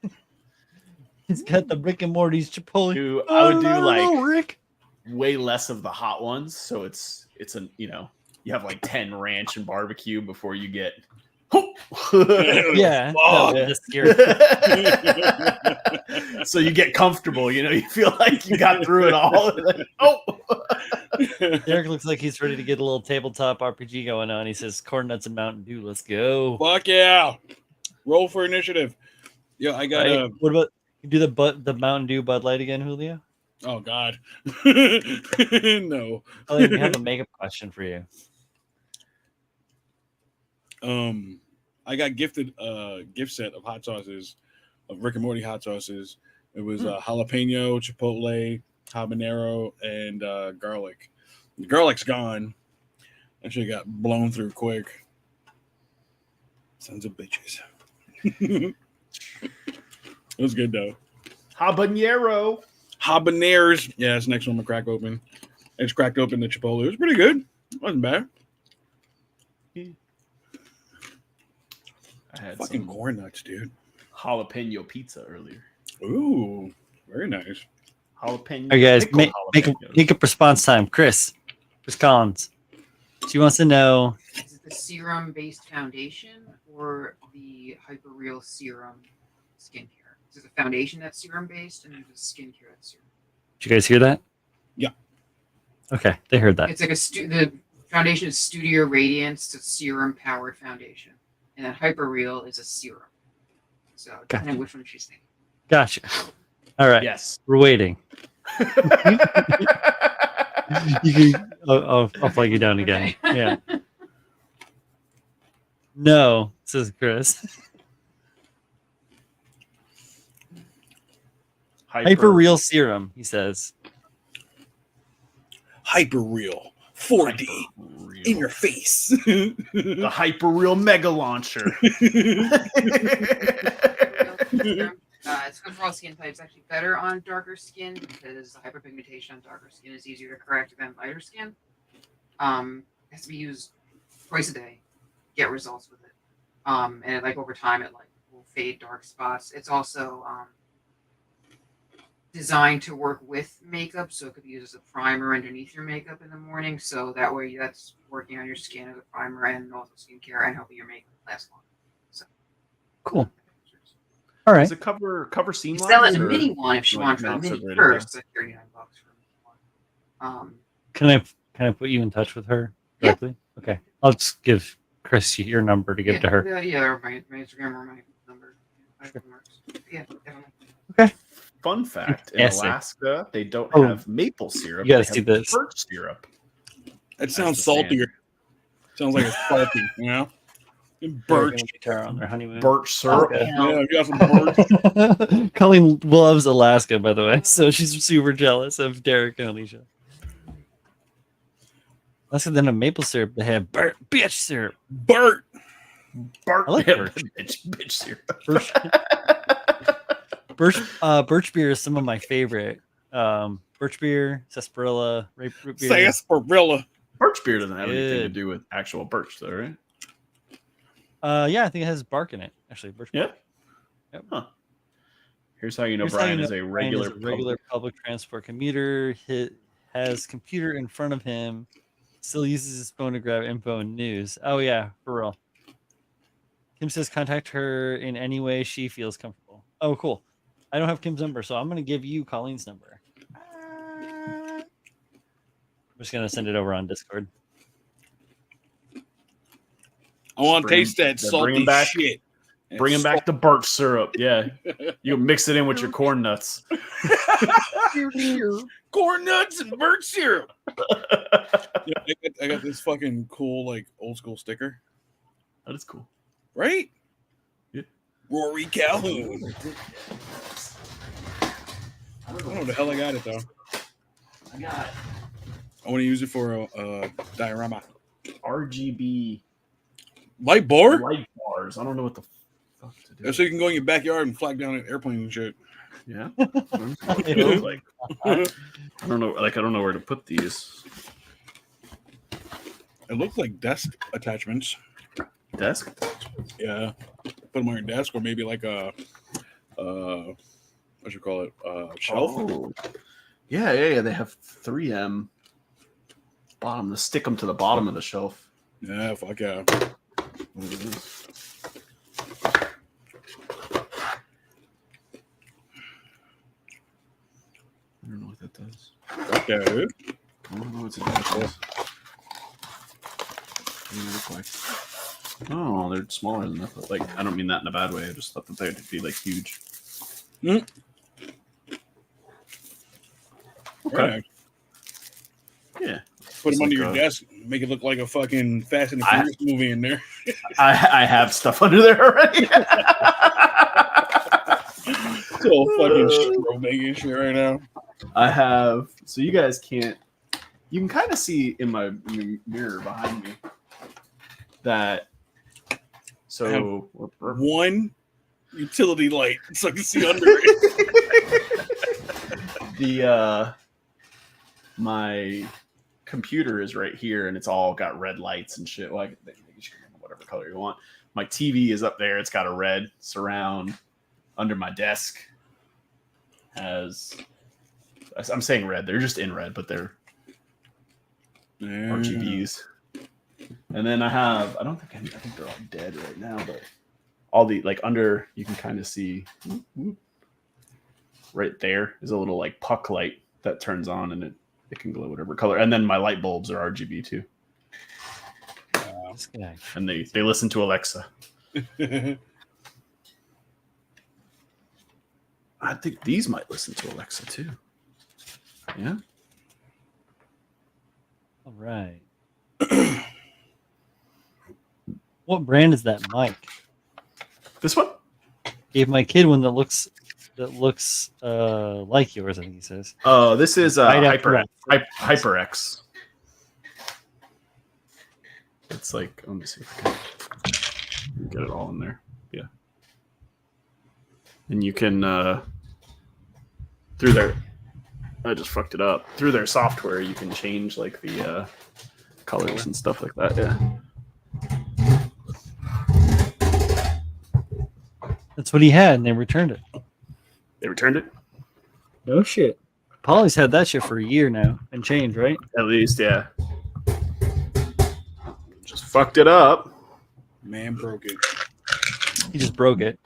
He's got the Rick and Morty's Chipotle. Dude, I would do don't like know, Rick. way less of the hot ones, so it's you have like 10 ranch and barbecue before you get Yeah, Oh, that was scary. so you get comfortable, you feel like you got through it all. Derek looks like he's ready to get a little tabletop RPG going on. He says, "Corn nuts and Mountain Dew, let's go." Fuck yeah! Roll for initiative. Yeah, I got Right? What about you do the Mountain Dew Bud Light again, Julio? Oh God, no. Oh, I have a makeup question for you. I got gifted a gift set of hot sauces, of Rick and Morty hot sauces, It was jalapeno, chipotle, habanero, and garlic. The garlic's gone. That shit got blown through quick. Sons of bitches. It was good though. Habanero. Habaneros. Yeah, that's the next one I'm gonna crack open. I just cracked open the chipotle. It was pretty good. It wasn't bad. I had Fucking some corn nuts, dude. jalapeno pizza earlier. Ooh, very nice. Jalapeno. All right, guys, pickled make jalapenos. up response time. Chris Collins. She wants to know. Is it the serum-based foundation or the Hyperreal serum skincare? There's a foundation that's serum-based, and there's a skincare that's serum. Did you guys hear that? Yeah. Okay, they heard that. It's like the foundation is Studio Radiance. It's a serum-powered foundation, and then Hyperreal is a serum. So depending on which one she's thinking. Gotcha. All right. Yes. We're waiting. You can, I'll flag you down again. Okay. Yeah. No, says Chris. Hyper real serum, he says. Hyper real. 4D Hyper-real. in your face. The hyper real mega launcher. It's good for all skin types. Actually, better on darker skin because the hyperpigmentation on darker skin is easier to correct than lighter skin. It has to be used twice a day. Get results with it. And like over time, it like will fade dark spots. It's also designed to work with makeup, so it could be used as a primer underneath your makeup in the morning. So that way, that's working on your skin as a primer and also skincare and helping your makeup last longer. So Cool. All right. Does it cover seam you lines? sell it in a or- mini one if you like want for the not mini separated first. It's like $39 for one. Can I put you in touch with her directly? Okay. I'll just give Chris your number to give to her. Yeah, or my Instagram or my number. Sure. Yeah, definitely. Fun fact: in Fantastic. Alaska, they don't Oh, have maple syrup. you gotta they see have this. birch syrup. That sounds the sand. saltier. Sounds like it's salty, you know? Birch. Birch. On their honeymoon. Birch syrup. Okay. Yeah, you got some birch. Colleen loves Alaska, by the way, so she's super jealous of Derek and Alicia. Alaska didn't have maple syrup; they had bitch syrup. Bert. Birch, I like birch. bitch syrup. Birch beer is some of my favorite. Birch beer, sarsaparilla, root beer. Sarsaparilla. Birch beer doesn't have anything to Good. do with actual birch, though, right? Yeah, I think it has bark in it. Actually, birch Yeah. bark. Yep. Huh. Here's how you know Here's how Brian you is know a Brian is regular, a regular public transport commuter. He has computer in front of him. Still uses his phone to grab info and news. Oh yeah, for real. Kim says contact her in any way she feels comfortable. Oh, cool. I don't have Kim's number, so I'm gonna give you Colleen's number. I'm just gonna send it over on Discord. I want to Bring- taste that bring salty him back. shit. Bringing back the birch syrup. Yeah. You mix it in with your corn nuts. corn nuts and birch syrup. Yeah, I got this fucking cool, like, old school sticker. That is cool. Right? Yeah. Rory Calhoun. I don't know where the hell I got it, though. I got it. I want to use it for a diorama. RGB Light bar? light bars. I don't know what the fuck to do. So you can go in your backyard and flag down an airplane and shit. Yeah. It looks like. I don't know. Like, I don't know where to put these. It looks like desk attachments. Desk? Yeah. Put them on your desk or maybe like a, what you call it, shelf. Oh. Yeah. They have 3M bottom. To stick them to the bottom of the shelf. Yeah, fuck yeah. I don't know what that does. Fuck yeah, dude. I don't know what it does. What do they look like? Oh, they're smaller than that. Like, I don't mean that in a bad way. I just thought that they'd be like huge. Mm. Okay. Yeah. Put them It's under like your a- desk. Make it look like a fucking Fast and the I- Furious movie in there. I have stuff under there already. So so fucking strobing and shit right now. I have, so you guys can't, you can kind of see in my mirror behind me that, so One utility light so I can see under it. My computer is right here and it's all got red lights and shit. Like, you can whatever color you want. My TV is up there. It's got a red surround. Under my desk has, I'm saying red. They're just in red, but they're RGBs. And then I have, I think they're all dead right now, but all the, like, under, you can kind of see right there is a little like puck light that turns on and it can glow whatever color. And then my light bulbs are RGB too. This guy. And they listen to Alexa. I think these might listen to Alexa too. Yeah. All right. What brand is that mic? This one? Gave my kid one that looks like yours. I think he says. Oh, this is HyperX. It's like, let me see if I can get it all in there. Yeah. And you can through their, I just fucked it up. Through their software, you can change like the colors and stuff like that. Yeah. That's what he had, and they returned it. They returned it? No shit. Polly's had that shit for a year now and change, right? At least, yeah. Just fucked it up. Man broke it. He just broke it.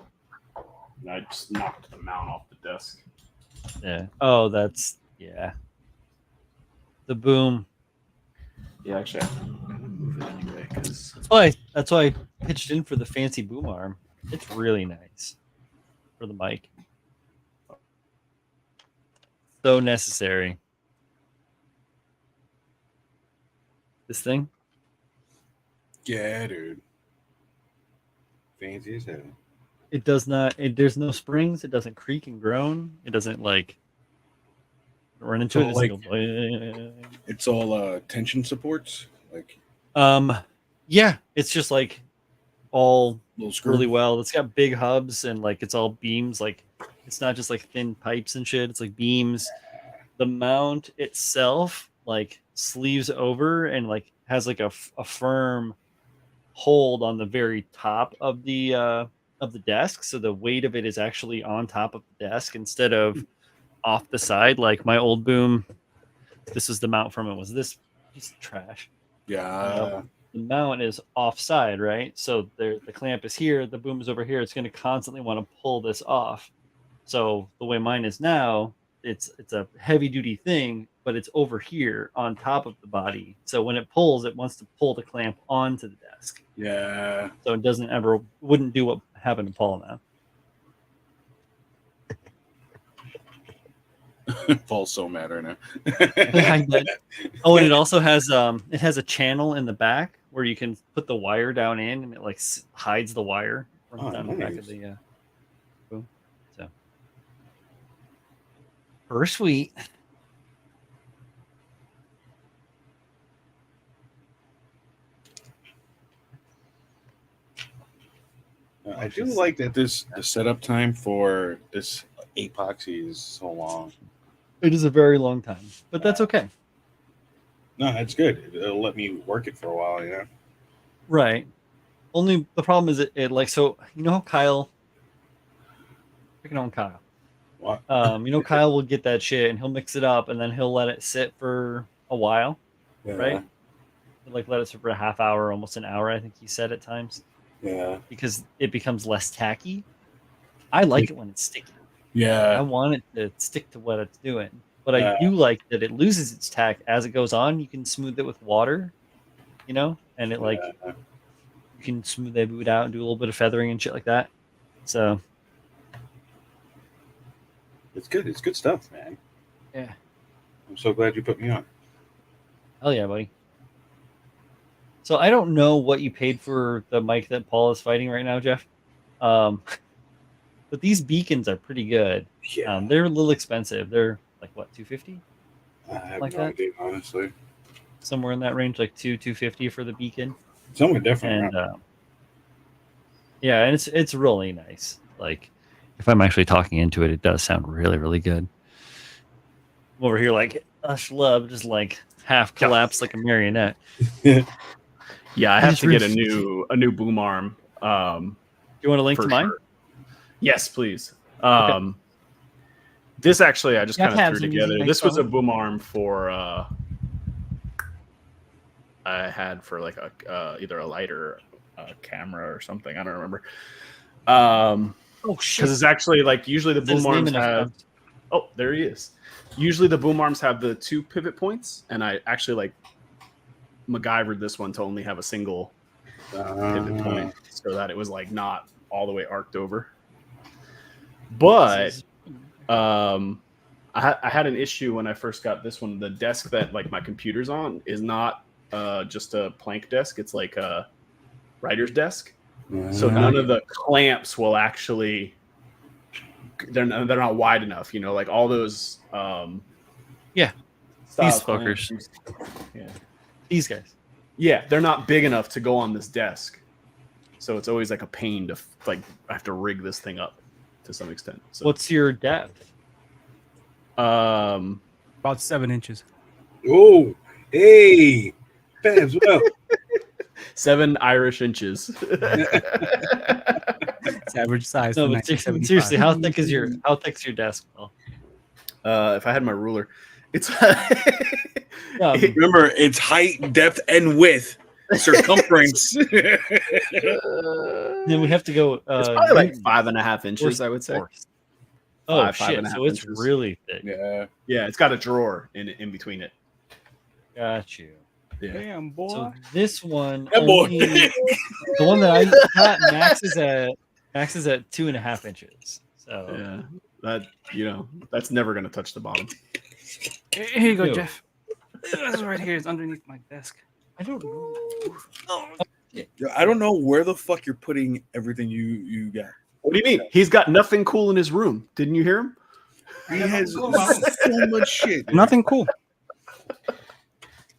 And I just knocked the mount off the desk. Yeah. Oh, that's yeah. The boom. Yeah, actually, I'm gonna move it anyway because That's why I pitched in for the fancy boom arm. It's really nice for the mic. So necessary. This thing? Yeah, dude. Fancy as hell. It does not. There's no springs. It doesn't creak and groan. It doesn't like run into it. So, like, go, it's all tension supports, like yeah. It's just like all little screw. really well. It's got big hubs and like it's all beams. Like it's not just like thin pipes and shit. It's like beams. The mount itself like sleeves over and like has like a firm hold on the very top of the desk, so the weight of it is actually on top of the desk instead of off the side like my old boom. This is the mount from it. Was this piece of trash? Yeah. The mount is offside, right? So the clamp is here, the boom is over here. It's going to constantly want to pull this off. So the way mine is now, it's a heavy duty thing, but it's over here on top of the body. So when it pulls, it wants to pull the clamp onto the desk. Yeah. So it wouldn't do what happened to Paul now. Paul's so mad right now. Oh, and it also has a channel in the back where you can put the wire down in, and it like hides the wire down the back of the boom. So, first sweet. I do like that the setup time for this epoxy is so long. It is a very long time, but that's okay. No, that's good. It'll let me work it for a while, yeah. Right. Only the problem is it like, so you know how Kyle, picking on Kyle. What? Kyle will get that shit and he'll mix it up and then he'll let it sit for a while, Yeah. right? He'll like let it sit for a half hour, almost an hour, I think he said at times. Yeah. Because it becomes less tacky. I like it when it's sticky. I Yeah. want it to stick to what it's doing. But I do like that it loses its tack as it goes on. You can smooth it with water, and it like you can smooth it out and do a little bit of feathering and shit like that. So It's good. It's good stuff, man. yeah. I'm so glad you put me on. Hell yeah, buddy. So I don't know what you paid for the mic that Paul is fighting right now, Jeff. But these beacons are pretty good. Yeah, They're a little expensive. They're like what, 250? I have like no that? idea, honestly. Somewhere in that range, like 250 for the beacon. Somewhere different. And yeah, and it's really nice. Like, if I'm actually talking into it, it does sound really, really good. I'm over here like Love, just like half collapsed like a marionette. Yeah, I I have just to get a really- new boom arm. You want a link for to mine? sure. Yes, please. This actually I just Yeah, kind of tabs threw I'm together. using This was a myself. boom arm for I had for like a either a light or a camera or something. I don't remember. Oh shit! Because it's actually like usually the Said his boom name arms in a have. font. Oh, there he is. Usually the boom arms have the 2 pivot points, and I actually like MacGyvered this one to only have a single pivot point, so that it was like not all the way arced over. But I had an issue when I first got this one. The desk that like my computer's on is not just a plank desk; it's like a writer's desk. So none of the clamps will actually. They're not wide enough, you know, like all those. Yeah, style these clamps. fuckers. Yeah, These guys. yeah, they're not big enough to go on this desk, so it's always like a pain to like I have to rig this thing up to some extent. So What's your depth? About About 7 inches. Oh, hey, Babs, what up? 7 Irish inches. It's average size. No, for but 1975. seriously, how thick's your desk? Phil? If I had my ruler, it's Remember, it's height, depth, and width, circumference. Then we have to go. it's probably like 5.5 inches, I would say. Oh 5.5 shit! So it's inches. really thick. Yeah. Yeah, it's got a drawer in between it. Got you. Yeah. Damn, boy. So this one, That boy. only- the one that I got maxes at 2.5 inches. So Yeah, that that's never gonna touch the bottom. Here you go, No. Jeff. This is right here. It's underneath my desk. I don't know. I don't know where the fuck you're putting everything you got. What do you mean? He's got nothing cool in his room. Didn't you hear him? He has so much shit. dude. Nothing cool.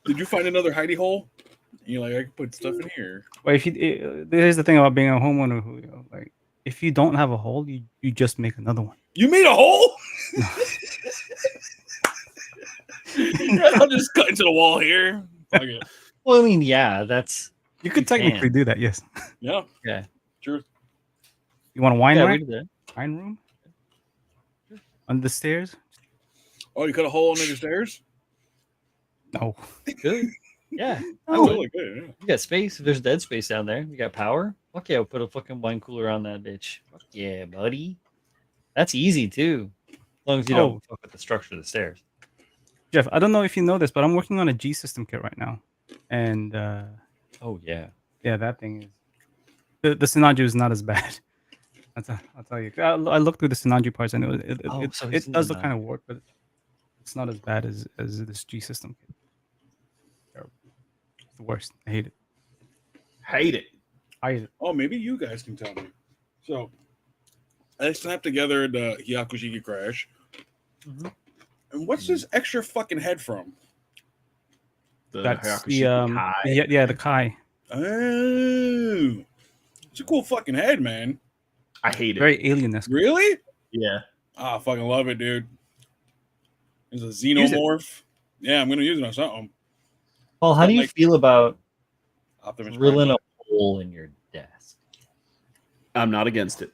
Did you find another hidey hole? And you're like, I can put stuff in here. But if here's the thing about being a homeowner, who, like, if you don't have a hole, you just make another one. You made a hole? I'll just cut into the wall here. Fuck it. Well, I mean, yeah, that's You could You can. technically do that. Yes. Yeah. Yeah. Sure. You want a wine yeah. rack? We did that. Wine room? Under the stairs? Oh, you cut a hole under the stairs? No. Good. Yeah. I Oh, would. totally good. Yeah. You got space. If there's dead space down there, you got power. Fuck yeah, we'll put a fucking wine cooler on that bitch. Fuck yeah, buddy. That's easy too. As long as you Oh. don't fuck with the structure of the stairs. Jeff, I don't know if you know this, but I'm working on a G system kit right now. And Oh yeah. yeah, that thing is the Sinanju is not as bad. I'll tell you. I looked through the Sinanju parts and So he's it does in the kind of work, but it's not as bad as this G system kit. Terrible. It's the worst. I hate it. Hate it. I hate it. Oh, maybe you guys can tell me. So, I snapped together the Hyakushiki crash. Mhm. And what's this extra fucking head from? The That's the Hyakushiki Kai. yeah, the Kai. Oh, it's a cool fucking head, man. I hate it. Very alien-esque. Really? Yeah. Ah, I fucking love it, dude. It's a Use it. xenomorph. Yeah, I'm gonna use it on something. Paul, how do you Like- feel about Optimus drilling Prime. a hole in your desk? I'm not against it.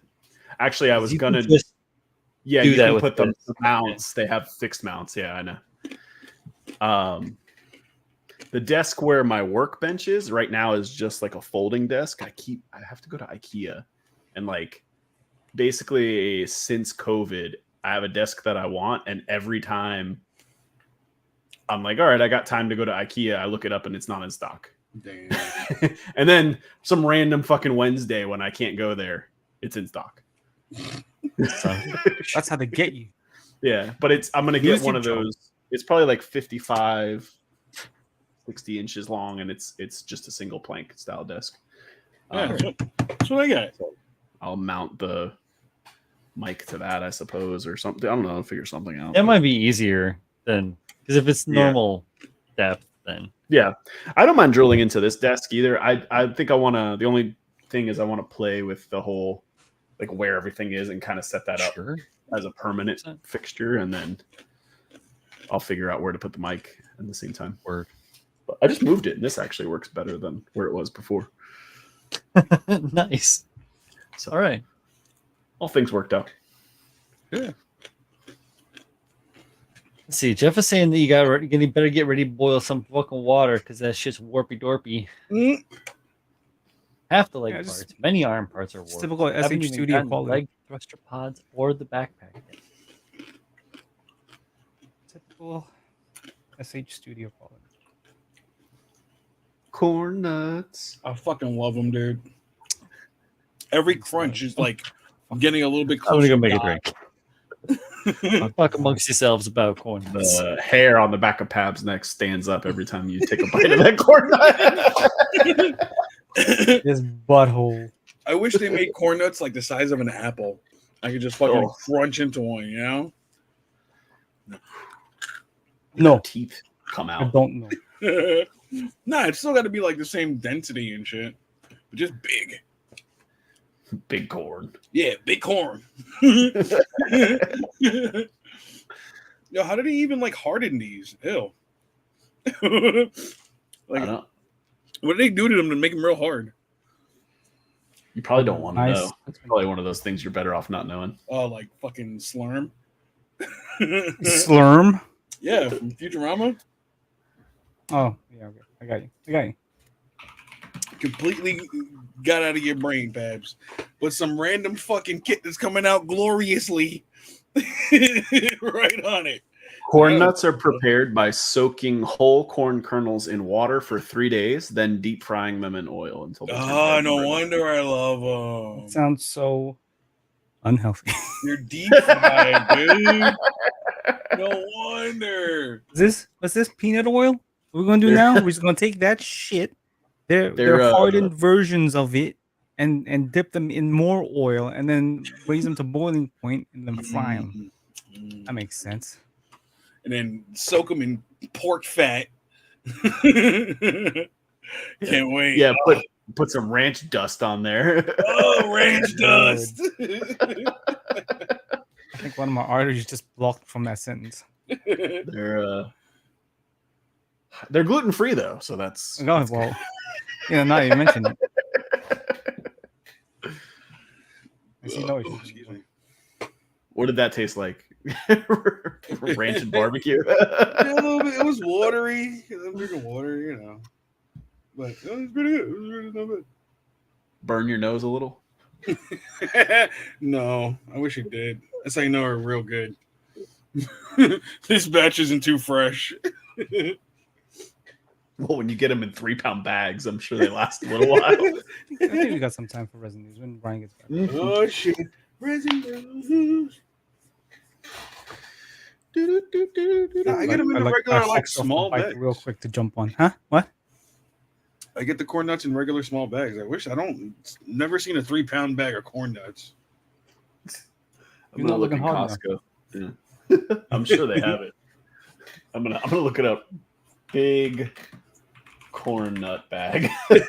Actually, I was You can gonna. just Yeah, do you that can with put the this. mounts. They have fixed mounts. Yeah, I know. The desk where my workbench is right now is just like a folding desk. I have to go to IKEA, and like basically since COVID, I have a desk that I want, and every time I'm like, all right, I got time to go to IKEA, I look it up and it's not in stock. Damn. And then some random fucking Wednesday when I can't go there, it's in stock. That's how they get you. Yeah, but I'm gonna Use get one your of jaw. those. It's probably like 55, 60 inches long, and it's just a single plank style desk. Yeah, that's what I got. I'll mount the mic to that, I suppose, or something. I don't know. Figure something out. That might be easier than because if it's Yeah. normal depth, then Yeah, I don't mind drilling into this desk either. I think I want to. The only thing is I want to play with the whole like where everything is and kind of set that up sure. as a permanent fixture, and then I'll figure out where to put the mic at the same time. Word. But I just moved it, and this actually works better than where it was before. Nice. So All right. all things worked out. Yeah. Let's see. Jeff is saying that you better get ready to boil some fucking water because that shit's warpy dorpy. Mm. Half the leg Yeah, just- parts, many arm parts are warped. It's typical Haven't SH even Studio gotten the quality. leg thruster pods or the backpack yet. Typical SH Studio quality. Corn nuts. I fucking love them, dude. Every crunch is like I'm getting a little bit I'm gonna closer. go make a to drink. Fuck amongst yourselves about corn nuts. The hair on the back of Pab's neck stands up every time you take a bite of that corn nut. This butthole. I wish they made corn nuts like the size of an apple. I could just fucking crunch into one, you know? No, Teeth come I out. don't know. Nah, it's still got to be like the same density and shit, but just big. Big corn. Yeah, big corn. Yo, how did he even like harden these? Ew. I Like, don't. what did they do to them to make them real hard? You probably don't want to Nice. know. It's probably one of those things you're better off not knowing. Oh, like fucking Slurm. Slurm. Yeah, from Futurama. Oh, yeah, okay. I got you. Completely got out of your brain, Babs. But some random fucking kit that's coming out gloriously right on it. Corn Yeah. nuts are prepared by soaking whole corn kernels in water for 3 days, then deep frying them in oil until they turn Oh, hard no and brittle. wonder I love It them. sounds so unhealthy. You're deep fried, dude. No wonder. What's this peanut oil? What we're gonna do now? We're just gonna take that shit. They're They're, hardened versions of it and dip them in more oil and then raise them to boiling point and then fry them. That makes sense. And then soak them in pork fat. Can't wait. Yeah, put some ranch dust on there. Oh, ranch dust. I think one of my arteries just blocked from that sentence. They're gluten free though, so that's Oh, well, now you mentioned it. I see no issues. Excuse me. What did that taste like? Ranch and barbecue. Yeah, a little bit. It was watery. I'm drinking water, you know. But it was pretty good. It was really not bad. Burn your nose a little. No, I wish it did. That's how you know we're real good. This batch isn't too fresh. Well, when you get them in 3-pound bags, I'm sure they last a little while. I think we got some time for resin news when Brian gets back. Oh shit! Resin Bros. I get them in the regular, like small bags. Real quick to jump on, huh? What? I get the corn nuts in regular small bags. I wish I don't. Never seen a 3-pound bag of corn nuts. I'm You're gonna not look in looking hard Costco. Yeah. I'm sure they have it. I'm gonna look it up. Big corn nut bag. You're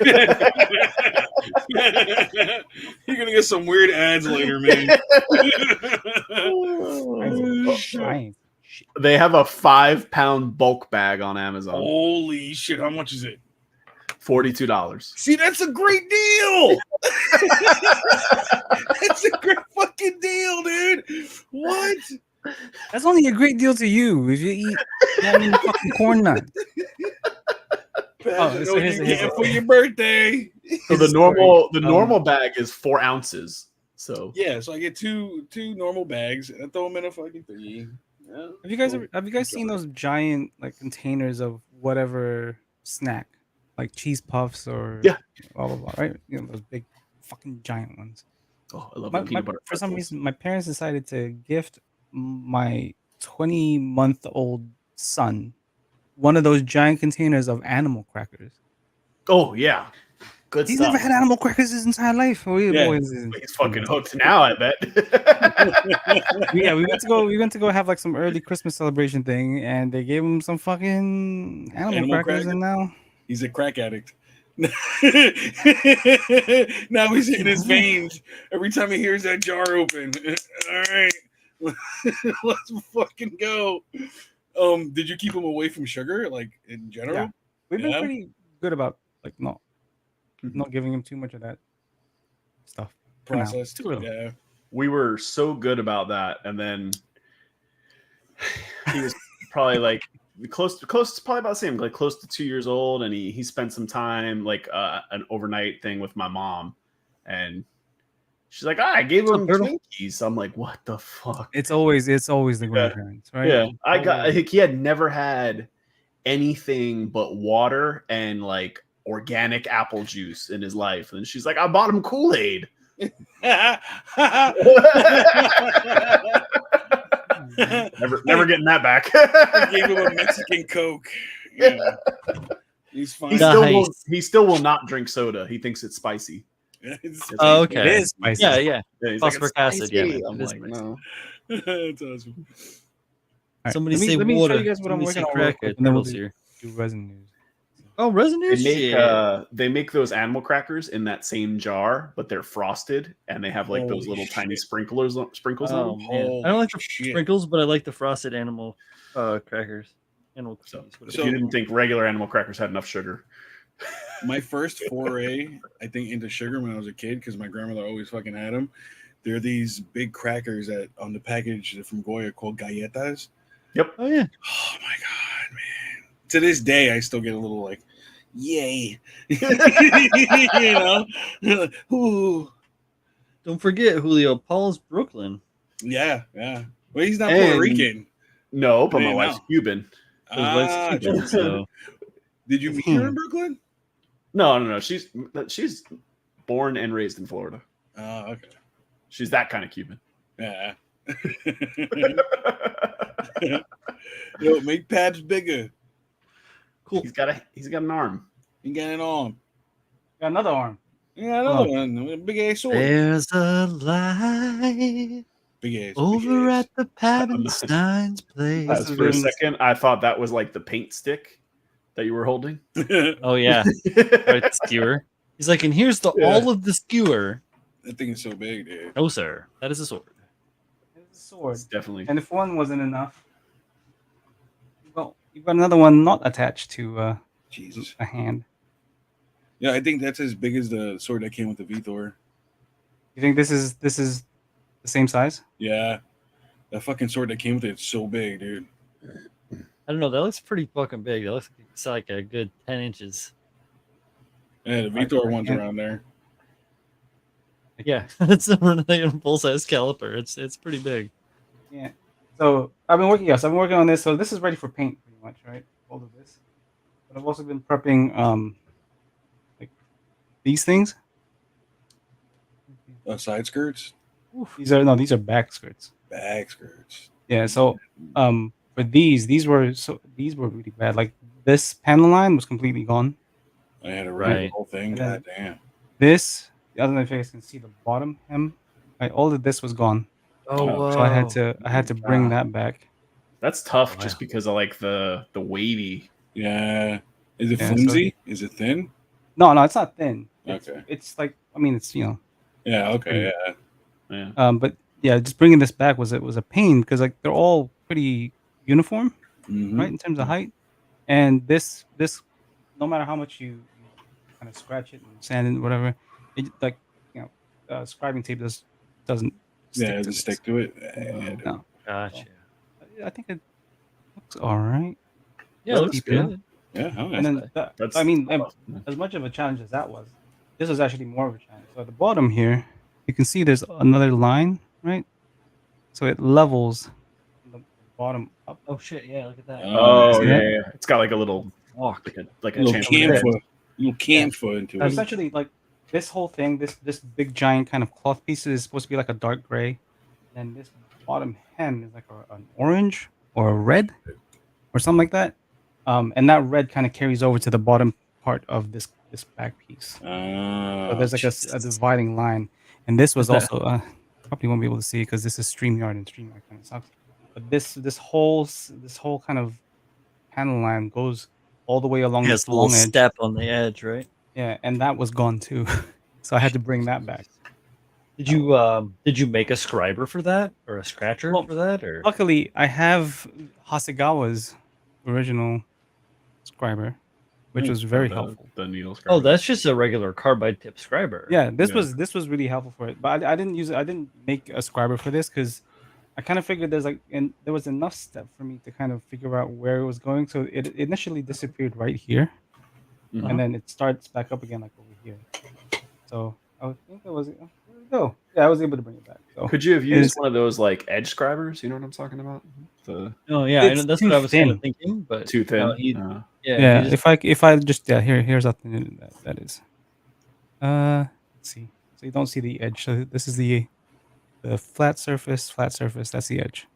gonna get some weird ads later, man. Giant. They have a 5-pound bulk bag on Amazon. Holy shit! How much is it? $42. See, that's a great deal. That's a great fucking deal, dude. What? That's only a great deal to you if you eat that many fucking corn nuts. Oh, so you here's- get it for your birthday. So the normal bag is 4 ounces. So Yeah, so I get two normal bags and I throw them in a fucking thingy. Yeah. Have you guys seen those giant like containers of whatever snack, like cheese puffs or Yeah. blah blah blah, right? You know those big fucking giant ones. oh, I love My- the peanut butter. for some pretzels. reason, my parents decided to gift my 20-month-old son one of those giant containers of animal crackers. Oh yeah, Good He's stuff. never had animal crackers his entire life. Yeah. He's fucking hooked now, I bet. Yeah, we went to go. We went to go have like some early Christmas celebration thing, and they gave him some fucking animal crackers, and now He's a crack addict. Now he's in his veins every time he hears that jar open. All right, let's fucking go. Did you keep him away from sugar, like in general? Yeah. we've been Yeah. pretty good about like not giving him too much of that stuff. for now. Processed. Too early. Yeah. We were so good about that, and then he was probably like close to probably about the same, like close to 2 years old, and he spent some time like an overnight thing with my mom, and she's like, I gave him Twinkies. I'm like, what the fuck? It's always the grandparents, right? Yeah, I think he had never had anything but water and like organic apple juice in his life, and she's like, I bought him Kool-Aid. Never getting that back. I gave him a Mexican Coke. Yeah. He's fine. He still will not drink soda. He thinks it's spicy. Oh, okay. It is spicy. Yeah, yeah. He's Phosphoric acid. Yeah, spicy. man, I'm it is like, spicy. no. That's awesome. All right, Somebody let me- say let me show water. you guys what I'm Somebody say working on real crack. quick, and then we'll Turtles here. do resin news. Oh, resin news. They make those animal crackers in that same jar, but they're frosted and they have like those Holy little tiny shit. sprinkles on Oh them. man, I don't like the Shit. sprinkles, but I like the frosted animal crackers. Animal So, cookies. if whatever. you didn't think regular animal crackers had enough sugar, My first foray, I think, into sugar when I was a kid, because my grandmother always fucking had them. They're these big crackers that on the package from Goya called galletas. Oh yeah. Oh my god, man! To this day, I still get a little like, yay, you know? Ooh. Don't forget Julio. Paul's Brooklyn. Yeah, yeah. Well, he's not And- Puerto Rican. no, but I my didn't wife's know. Cuban. His wife's Ah, Cuban, so did you meet her in Brooklyn? No. She's born and raised in Florida. Oh, okay. She's that kind of Cuban. Yeah. Yo, make Pabs bigger. cool. He's got an arm. You got an arm. Got another arm. Yeah, another one. With a big ass sword. There's a light Big ass. over big ass. at the Pabenstein's place. For a second, I thought that was like the paint stick that you were holding. Oh yeah, right. The skewer. He's like, and here's the Yeah. all of the skewer. That thing is so big, dude. No, sir, that is a sword. It's a sword. It's definitely. And if one wasn't enough, you've got another one not attached to Jesus. a hand. Yeah, I think that's as big as the sword that came with the Vthor. You think this is the same size? Yeah. That fucking sword that came with it's so big, dude. I don't know. That looks pretty fucking big. That looks like it's like a good 10 inches. Yeah, the Vthor one's around there. Yeah, it's a full size caliper. It's pretty big. Yeah. So I've been working on this. So this is ready for paint, pretty much, right? All of this. But I've also been prepping like these things. Side skirts, These are back skirts. back skirts. Yeah. So for these were really bad. Like this panel line was completely gone. I had to Right. write the whole thing. Yeah. God damn. This, I don't know if you guys can see the bottom hem. Right, all of this was gone. Oh, So I had to bring that back. That's tough, Wow. just because of like the wavy. Yeah. Is it Yeah, so- flimsy? Is it thin? No, it's not thin. Okay. It's like, I mean, it's Yeah. Okay. Yeah. Yeah. but yeah, just bringing this back was a pain because like they're all pretty uniform, Mhm. right, in terms of height, and this no matter how much you kind of scratch it and sand it, whatever, it like scribing tape doesn't Yeah. to Does it this. stick to it? Yeah, dude. No, Gotcha. I think it looks all right. Yeah, Let's looks keep good. it. Yeah. Okay. And then That's I mean, tough. as much of a challenge as that was, this was actually more of a challenge. So at the bottom here, you can see there's another line, right? So it levels the bottom up. Oh shit! Yeah, look at that. Oh See yeah, that? yeah. It's got like a little Walk. like a little channel. camphor into it. Essentially, like this whole thing, this big giant kind of cloth piece is supposed to be like a dark gray, and this bottom hem is like an orange or a red or something like that. And that red kind of carries over to the bottom part of this this back piece. Oh, So there's like a Jesus. dividing line, and this was Is that- also probably won't be able to see because this is StreamYard and StreamYard kind of sucks. But this whole kind of panel line goes all the way along Has this a little long edge. step on the edge, right? Yeah, and that was gone too, so I had to bring that back. Did you make a scriber for that or a scratcher Well, for that or? Luckily, I have Hasegawa's original scriber, which was very helpful. The needle scriber. Oh, that's just a regular carbide tip scriber. Yeah, this Yeah. was really helpful for it, but I didn't use it. I didn't make a scriber for this because I kind of figured there was enough step for me to kind of figure out where it was going. So it initially disappeared right here, Mhm. and then it starts back up again like over here. So I think it was where did it go? Yeah, I was able to bring it back. So Could you have It used is- one of those like edge scribers? You know what I'm talking about? The Oh yeah, I It's know, that's too what I was kind of thin. thinking, but too thin. no, yeah, he just, if I just here's something that is. Let's see. So you don't see the edge. So this is the flat surface. That's the edge.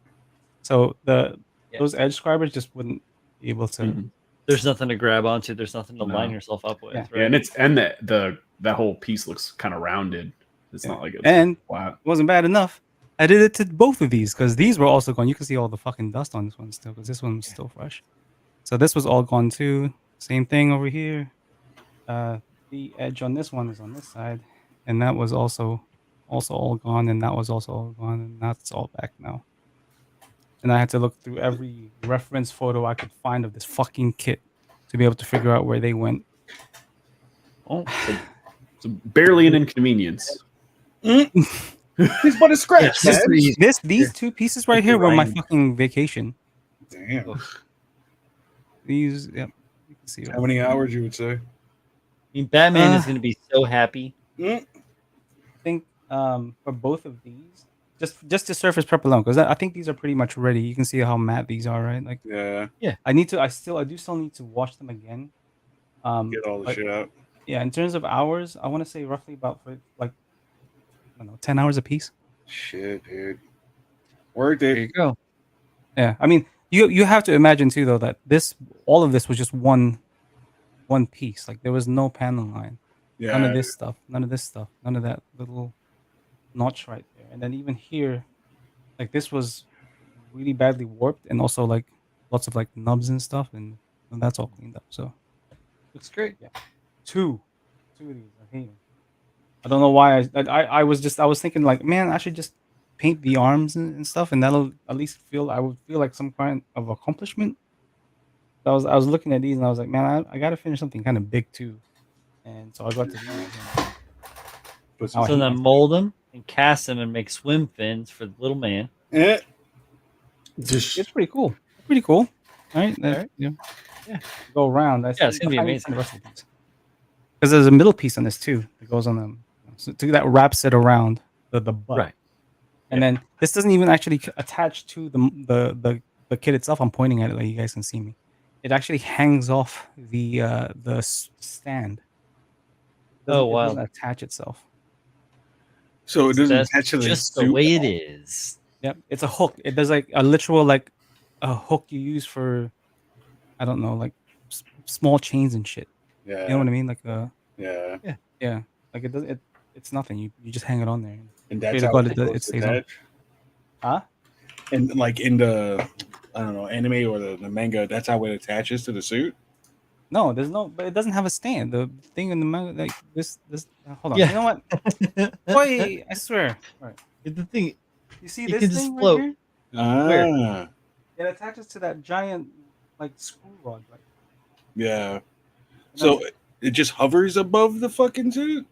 So Yeah. those edge scribers just wouldn't be able to. Mhm. there's nothing to grab onto. There's nothing to line No. yourself up with, Yeah. right? Yeah, and it's and that whole piece looks kind of rounded. It's Yeah. not like it's And flat. it wasn't bad enough. I did it to both of these because these were also gone. You can see all the fucking dust on this one still because this one was still fresh. So this was all gone too. Same thing over here. The edge on this one is on this side, and that was also all gone, and that was also all gone, and that's all back now. And I had to look through every reference photo I could find of this fucking kit to be able to figure out where they went. Oh, It's barely an inconvenience. It's but a scratch, Yes. man. These two pieces right here were my fucking vacation. Damn. These, yep, you can see. How many hours you would say? I mean, Batman is Uh, going to be so happy. I think for both of these, just to surface prep alone, because I think these are pretty much ready. You can see how matte these are, right? Like Yeah. I do still need to wash them again. Get all the but shit out. yeah, in terms of hours, I want to say roughly about for like I don't know, 10 hours a piece. Shit, dude. Worked There it. you go. Yeah, I mean, you have to imagine too though that all of this was just one piece. Like there was no panel line. Yeah. None of this stuff. None of this stuff. None of that little notch right there. And then even here, like this was really badly warped, and also like lots of like nubs and stuff, and that's all cleaned up. So Looks great. yeah, two of these. I hate them. I don't know why. I was thinking like, man, I should just paint the arms and stuff, and that'll at least I would feel like some kind of accomplishment. I was looking at these and I was like, man, I got to finish something kind of big too. And so I got to these. And Put Oh, I So hate then mold them and cast them and make swim fins for the little man. Eh. it's pretty cool. Pretty cool. Right? Alright. Yeah. Yeah. Go around. Yeah, it's gonna be amazing. Because there's a middle piece on this too that goes on them. So that wraps it around the butt. Right. And then this doesn't even actually attach to the kit itself. I'm pointing at it like you guys can see me. It actually hangs off the stand. It doesn't attach itself. So it doesn't That's actually just the suit way at it all? is. Yep, it's a hook. It does like a literal like a hook you use for, I don't know, like small chains and shit. Yeah. You know what I mean? Like Yeah. yeah, like it does it. It's nothing. You just hang it on there. And that's Pray to how God it's it supposed to stays on. attach? Huh? And like in the, I don't know, anime or the manga, that's how it attaches to the suit? No, there's no. But it doesn't have a stand. The thing in the manga, like this. Hold on. Yeah. You know what? Boy, I swear. All right. The thing, You see It this can just thing float. right Ah. here? It attaches to that giant like screw rod. Right. Yeah. So it just hovers above the fucking suit?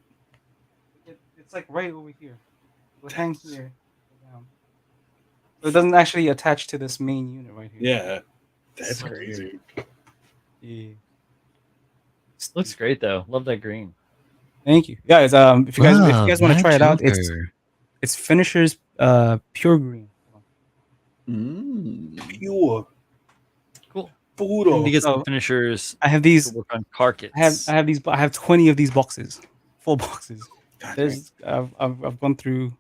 It's like right over here. It hangs here. Down. So it doesn't actually attach to this main unit right here. Yeah. That's So crazy. Yeah. looks great though. Love that green. Thank you, guys. If you guys want to try it out, it's Finisher's pure green. Pure. Cool. Puro. To get some So, finishers I have to these. work on car kits. I have 20 of these boxes, full boxes. God, There's I've gone through two.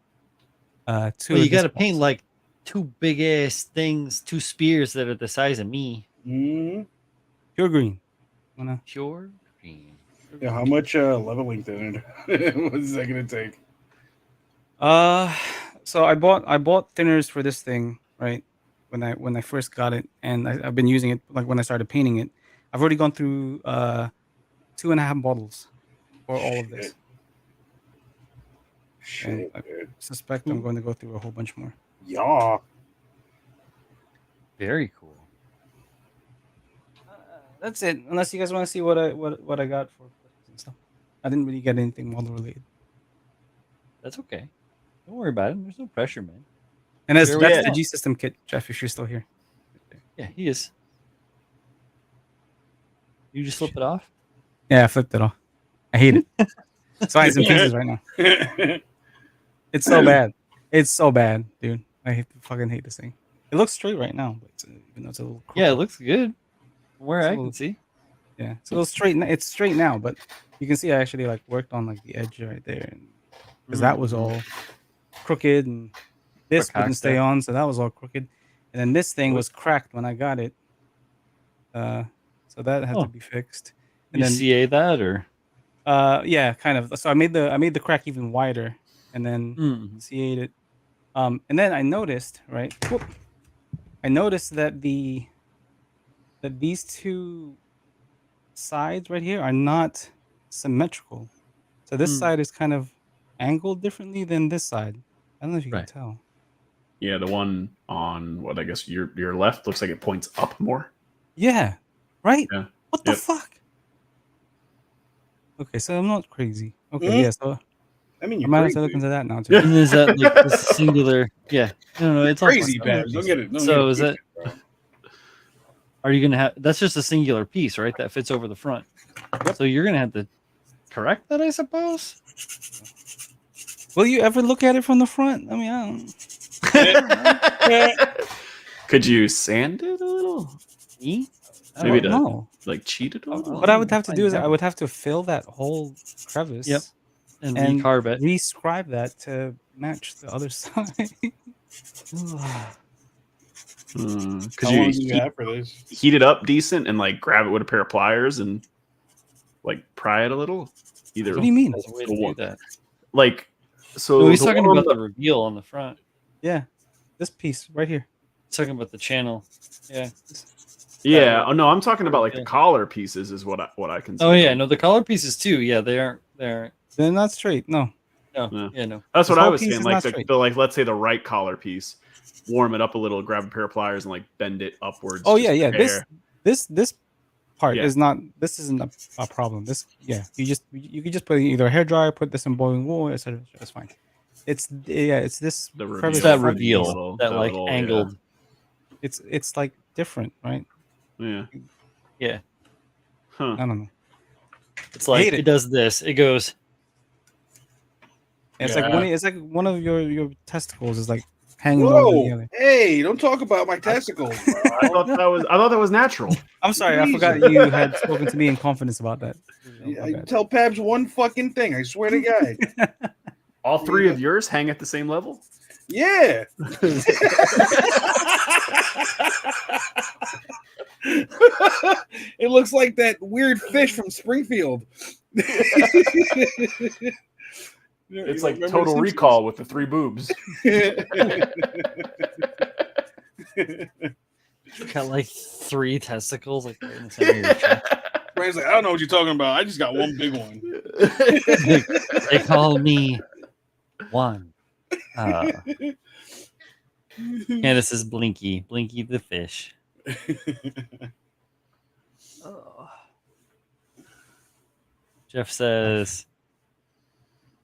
Well, of you this got to box. paint like two big ass things, two spears that are the size of me. Mhm. pure green. Wanna? Pure green. Yeah, how much leveling thinner was that gonna take? So I bought thinners for this thing, right? When I first got it, and I've been using it like when I started painting it. I've already gone through 2.5 bottles for all of this, and Shit, I dude. suspect I'm going to go through a whole bunch more. Yeah. Very cool. That's it. Unless you guys want to see what I got for Christmas and stuff. I didn't really get anything model related. That's okay. Don't worry about it. There's no pressure, man. And that's Here we the go. G system kit, Jeff. If you're still here. Yeah, he is. You just flip it off? Yeah, I flipped it off. I hate it. It's fine. It's in pieces right now. It's so bad. It's so bad, dude. I fucking hate this thing. It looks straight right now, but even though it's a little crooked. Yeah, it looks good. From where It's a I little- can see. Yeah, it's a little straight. It's straight now, but you can see I actually like worked on like the edge right there, because that was all crooked, and this Quick hack wouldn't stay there. on, so that was all crooked, and then this thing was cracked when I got it. So that had Oh. to be fixed. You And then CA that or? yeah, kind of. So I made the crack even wider, and then Mm. CA'd it. And then I noticed, right? Whoop, I noticed that these two sides right here are not symmetrical. So this Mm. side is kind of angled differently than this side. I don't know if you Right. can tell. Yeah, the one on what I guess your left looks like it points up more. Yeah. Right? Yeah. What the Yep. fuck? Okay, so I'm not crazy. Okay, Mhm. yeah, so I mean, I you're might have crazy. to look into that now too. Yeah. And is that like this singular? Yeah. No, it's all Crazy, fine. Babs. Don't get it. Don't So get it is that- twisted, bro. Are you gonna have? That's just a singular piece, right? That fits over the front. Yep. So you're gonna have to correct that, I suppose. Will you ever look at it from the front? I mean, I don't. Could you sand it a little? Me? I Maybe don't to- know. No. Like cheat it a little? What I would have to Fine, do is yeah. I would have to fill that whole crevice. Yep. And And recarb it. rescribe that to match the other side. Could How you long do you have for this? heat it up decent and like grab it with a pair of pliers and like pry it a little? Either What do you mean? There's a way to The do one- that. like so No, he's the talking one on about the reveal on the front. Yeah, this piece right here. He's talking about the channel. Yeah. yeah. Oh no, I'm talking about like the Yeah. collar pieces is what I can see. Oh yeah, no, the collar pieces too. Yeah, they aren't. They're not straight. No. No, Yeah. yeah, no. That's This what I whole was piece saying. is Like not the straight. like let's say the right collar piece, warm it up a little, grab a pair of pliers and like bend it upwards. Oh just yeah, a yeah. hair. This part Yeah. is not. This isn't a problem. This you can just put either a hair dryer, put this in boiling water, etc. That's fine. It's this The reveal. crevice It's that front reveal, piece. little- that the like little, yeah. angled. It's like different, right? Yeah. Yeah, Huh. I don't know. it's like hate it. it. does this. It goes. It's Yeah. like one of your testicles is like hanging over the Whoa! other. Hey, don't talk about my testicles, I bro. thought that was natural. I'm sorry, I forgot Jesus. you had spoken to me in confidence about that. Yeah, My I bad. tell Pabs one fucking thing. I swear to God. All three of yours hang at the same level. Yeah. It looks like that weird fish from Springfield. It's like Total Recall with the three boobs. Got like 3 testicles, like right in the center of your chest. Brian's like, I don't know what you're talking about. I just got one big one. They call me one. This is Blinky the fish. Oh. Jeff says,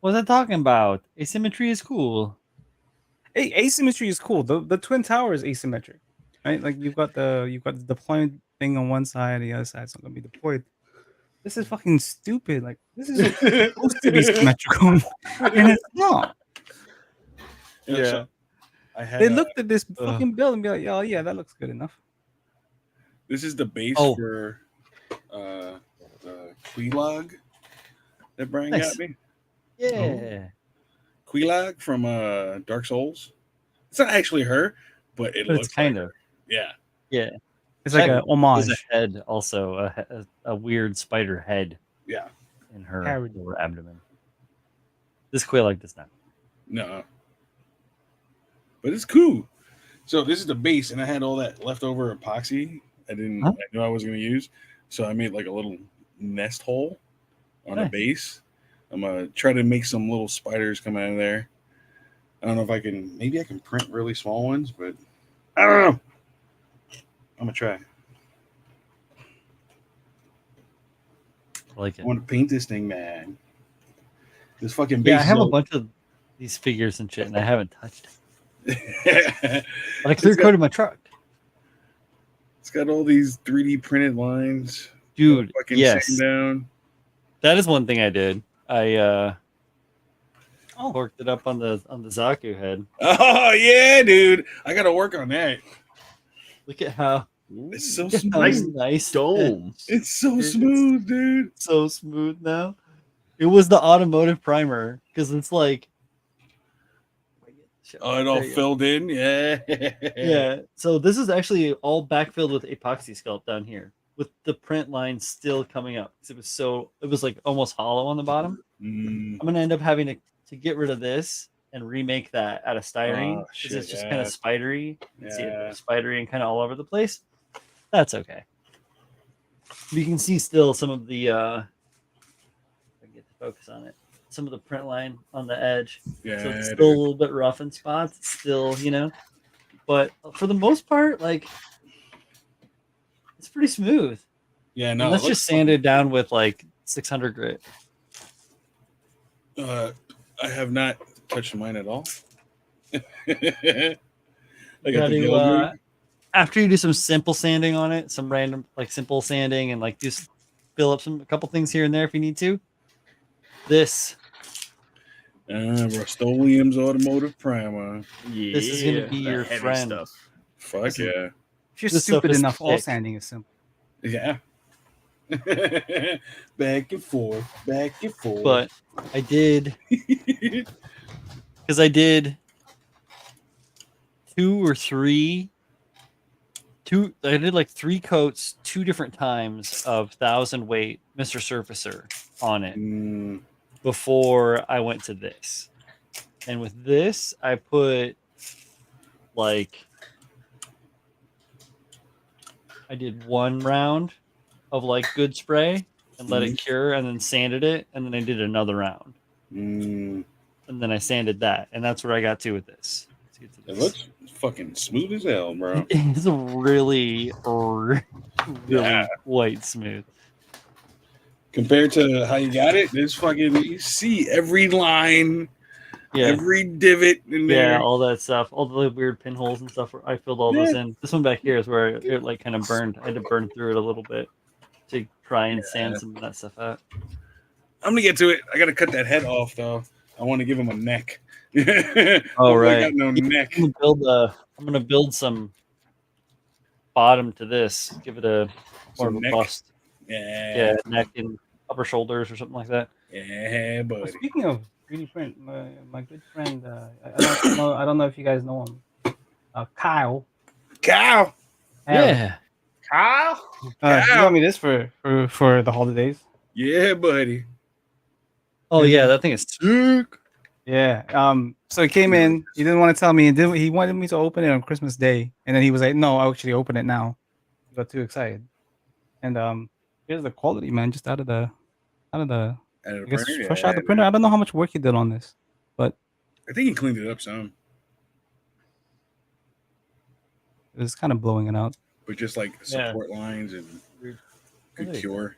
"What's that talking about? Asymmetry is cool." Hey, asymmetry is cool. The twin tower is asymmetric, right? Like you've got the deployment thing on one side, the other side's not gonna be deployed. This is fucking stupid. Like this is supposed to be symmetrical, and it's not. Yeah. I had, They looked at this fucking bill and be like, "Oh yeah, that looks good enough." this is the base Oh. for the Quelaag that Brian Nice. got me. Yeah, Quelaag from Dark Souls. It's not actually her, but it but looks it's kind like of. her. Yeah. It's like That a homage. There's a head, also a weird spider head. Yeah. in her Carried. lower abdomen. This Quelaag does not. No. But it's cool. So this is the base, and I had all that leftover epoxy I Huh? knew I was going to use. So I made like a little nest hole on the Nice. base. I'm going to try to make some little spiders come out of there. I don't know if I can, maybe I can print really small ones, but I don't know. I'm going to try. I like I it. want to paint this thing, man. This fucking base Yeah, I have is a bunch of these figures and shit, and I haven't touched it. all... But I clear coated my truck. It's got all these 3D printed lines. Dude, Fucking yes. sand down. That is one thing I did. I Oh. worked it up on the Zaku head. Oh yeah, dude! I gotta work on that. Look at how It's so look at how smooth. nice Dome. It's so It's- smooth, dude. so smooth now. It was the automotive primer because it's like Oh, it all There you go. filled in. Yeah. Yeah. So this is actually all backfilled with epoxy sculpt down here, with the print line still coming up. 'Cause it was like almost hollow on the bottom. Mm, I'm gonna end up having to get rid of this and remake that out of styrene Oh, because shit, it's just yeah. kind of spidery. You can see Yeah. it spidery and kind of all over the place. That's okay. You can see still some of the if I can get to focus on it. Some of the print line on the edge. yeah. So it's dude. still a little bit rough in spots. It's still, but for the most part, like it's pretty smooth. Yeah, And no. that's it just looks fucking- sanded down with like 600 grit. I have not touched mine at all. I got the Gotta, yellow glue. after you do some simple sanding on it, some random like simple sanding, and like just fill up a couple things here and there if you need to. This Rust-Oleum's automotive primer. Yeah, This is gonna be that your heavy friend. stuff. Fuck This is- yeah. If you're This stuff stupid is enough, all thick. sanding is simple. Yeah. Back and forth, back and forth. but I did because I did I did like 3 coats 2 different times of 1,000 weight Mr. Surfacer on it Mm, before I went to this. And with this, I put like I did 1 round of like good spray and let it cure and then sanded it, and then I did another round. mm. And then I sanded that, and that's where I got to with this. Let's get to It this. looks fucking smooth as hell, bro. It's really, really Yeah. white smooth. Compared to how you got it, there's fucking, you see every line, Yeah, every divot in there. yeah, all that stuff, all the weird pinholes and stuff. I filled all those in. This one back here is where it like kind of burned. I had to burn through it a little bit to try and sand some of that stuff out. I'm gonna get to it. I gotta cut that head off though. I want to give him a neck. Oh, I right. got no neck. I'm gonna build some bottom to this. Give it a more Some of a neck? bust. Yeah, Yeah, neck and upper shoulders or something like that. yeah, Well, buddy. speaking of 3D print, my good friend, I don't know if you guys know him, Kyle. Cow. Kyle? He Kyle. got me this for the holidays. Yeah, buddy. Oh yeah, that thing is sick. Yeah. So he came in. He didn't want to tell me. He wanted me to open it on Christmas Day, and then he was like, "No, I'll actually open it now." He got too excited. And here's the quality, man. Just out of the, Out of the I guess printer? fresh Yeah, out the printer. I don't know how much work he did on this, but I think he cleaned it up some, it's kind of blowing it out. but just like Yeah. support lines and Weird. good Really? cure.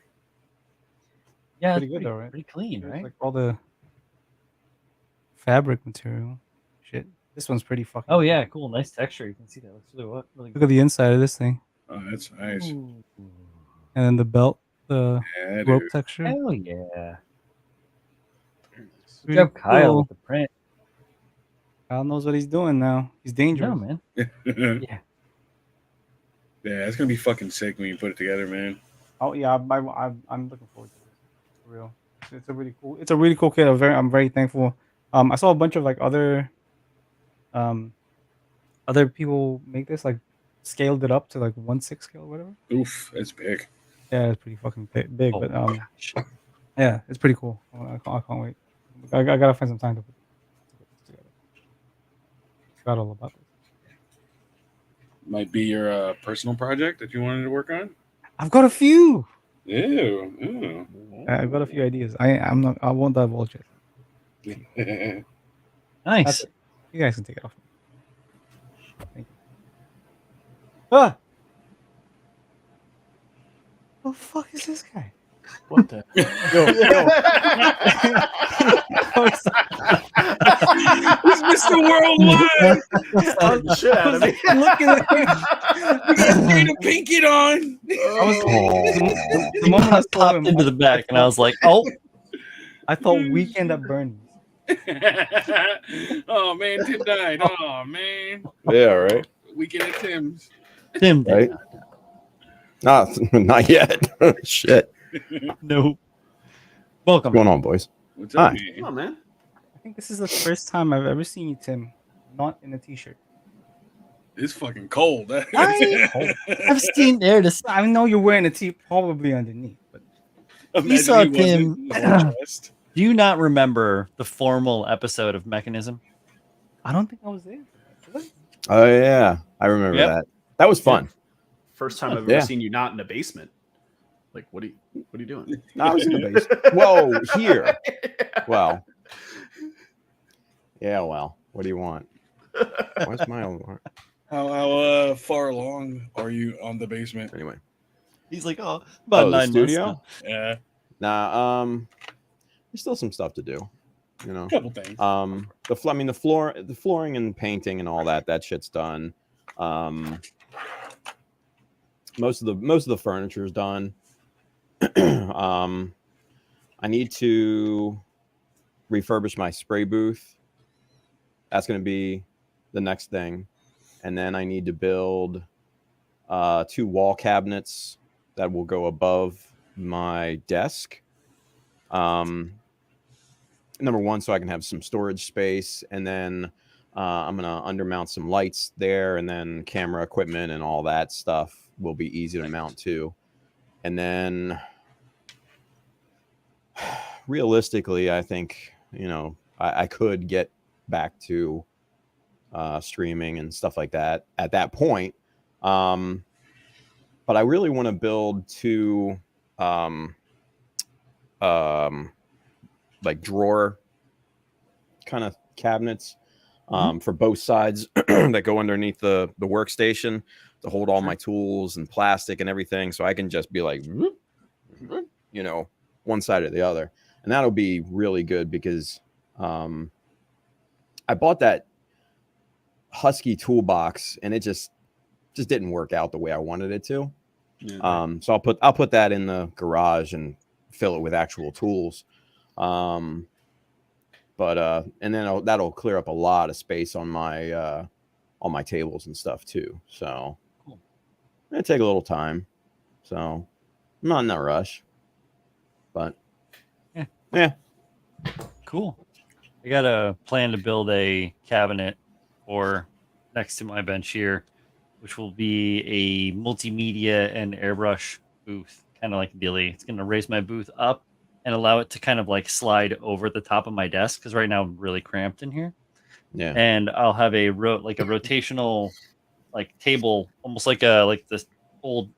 Yeah, Pretty it's good though, right? Pretty clean, There's, right? like all the fabric material. Shit. This one's pretty fucking. Oh yeah, cool, nice texture. You can see that. Looks really Look good. at the inside of this thing, Oh, that's nice. Ooh. and then the belt, the Yeah, rope dude. texture. Hell yeah! Good Pretty job, Kyle, cool. with the print. Kyle knows what he's doing now. He's No, dangerous. man. yeah, Yeah. it's gonna be fucking sick when you put it together, man. Oh yeah, I'm looking forward to it. For real. It's a really cool kit. I'm very thankful. I saw a bunch of like other people make this, like scaled it up to like 1/6 scale or whatever. Oof, that's big. Yeah, it's pretty fucking big. Oh, But gosh. Yeah, it's pretty cool. I can't wait. I gotta find some time to put this together. Forgot all about this. Might be your personal project that you wanted to work on. I've got a few. Ew. I've got a few ideas. I'm not. I won't divulge it. Ew. Nice. That's it. You guys can take it off. Thank you. Ah. What the fuck is this guy? What the? He's Mr. Worldwide. Stunned the shit out of me. Looking at him. We got Jada Pinkett on. The moment I saw popped him, into the back, and I was like, "Oh, I thought Weekend at Bernie's. Oh man, Tim died. Oh man, Yeah, right. Weekend at Tim's. Tim, Right? Not yet. Shit. no." Welcome. What's going on, boys? What's up, Hi. man? Come on, man. I think this is the first time I've ever seen you, Tim, not in a t-shirt. It's fucking cold. I've seen there to. I know you're wearing a tee probably underneath, but Imagine saw he wasn't. Tim- The whole chest. Do you not remember the formal episode of Mechanism? I don't think I was there. Was I? Oh yeah, I remember Yep. that. That was fun. First time I've Yeah. ever seen you not in a basement. Like, what are you doing? No, I was in the basement. Whoa, here. Well, yeah. Well, what do you want? Where's my alarm? How far along are you on the basement? Anyway, He's like, "Oh, about the 9 months studio. now." Yeah, Nah, there's still some stuff to do. You know, a couple things. the flooring and painting and all that shit's done. Most of the furniture is done. I need to refurbish my spray booth. That's going to be the next thing, and then I need to build 2 wall cabinets that will go above my desk. Number one, so I can have some storage space, and then I'm gonna undermount some lights there, and then camera equipment and all that stuff will be easy to mount too. And then realistically, I think, I could get back to streaming and stuff like that at that point. But I really want to build 2 like drawer kind of cabinets for both sides that go underneath the workstation to hold all my tools and plastic and everything, so I can just be like, one side or the other, and that'll be really good because I bought that Husky toolbox and it just didn't work out the way I wanted it to. Yeah. So I'll put that in the garage and fill it with actual tools. And then that'll clear up a lot of space on my tables and stuff too. So it'll take a little time. So I'm not in a rush, but yeah. Cool. I got a plan to build a cabinet for next to my bench here, which will be a multimedia and airbrush booth, kind of like Billy. It's going to raise my booth up and allow it to kind of like slide over the top of my desk, because right now I'm really cramped in here. Yeah. And I'll have a rotational like table, almost like this old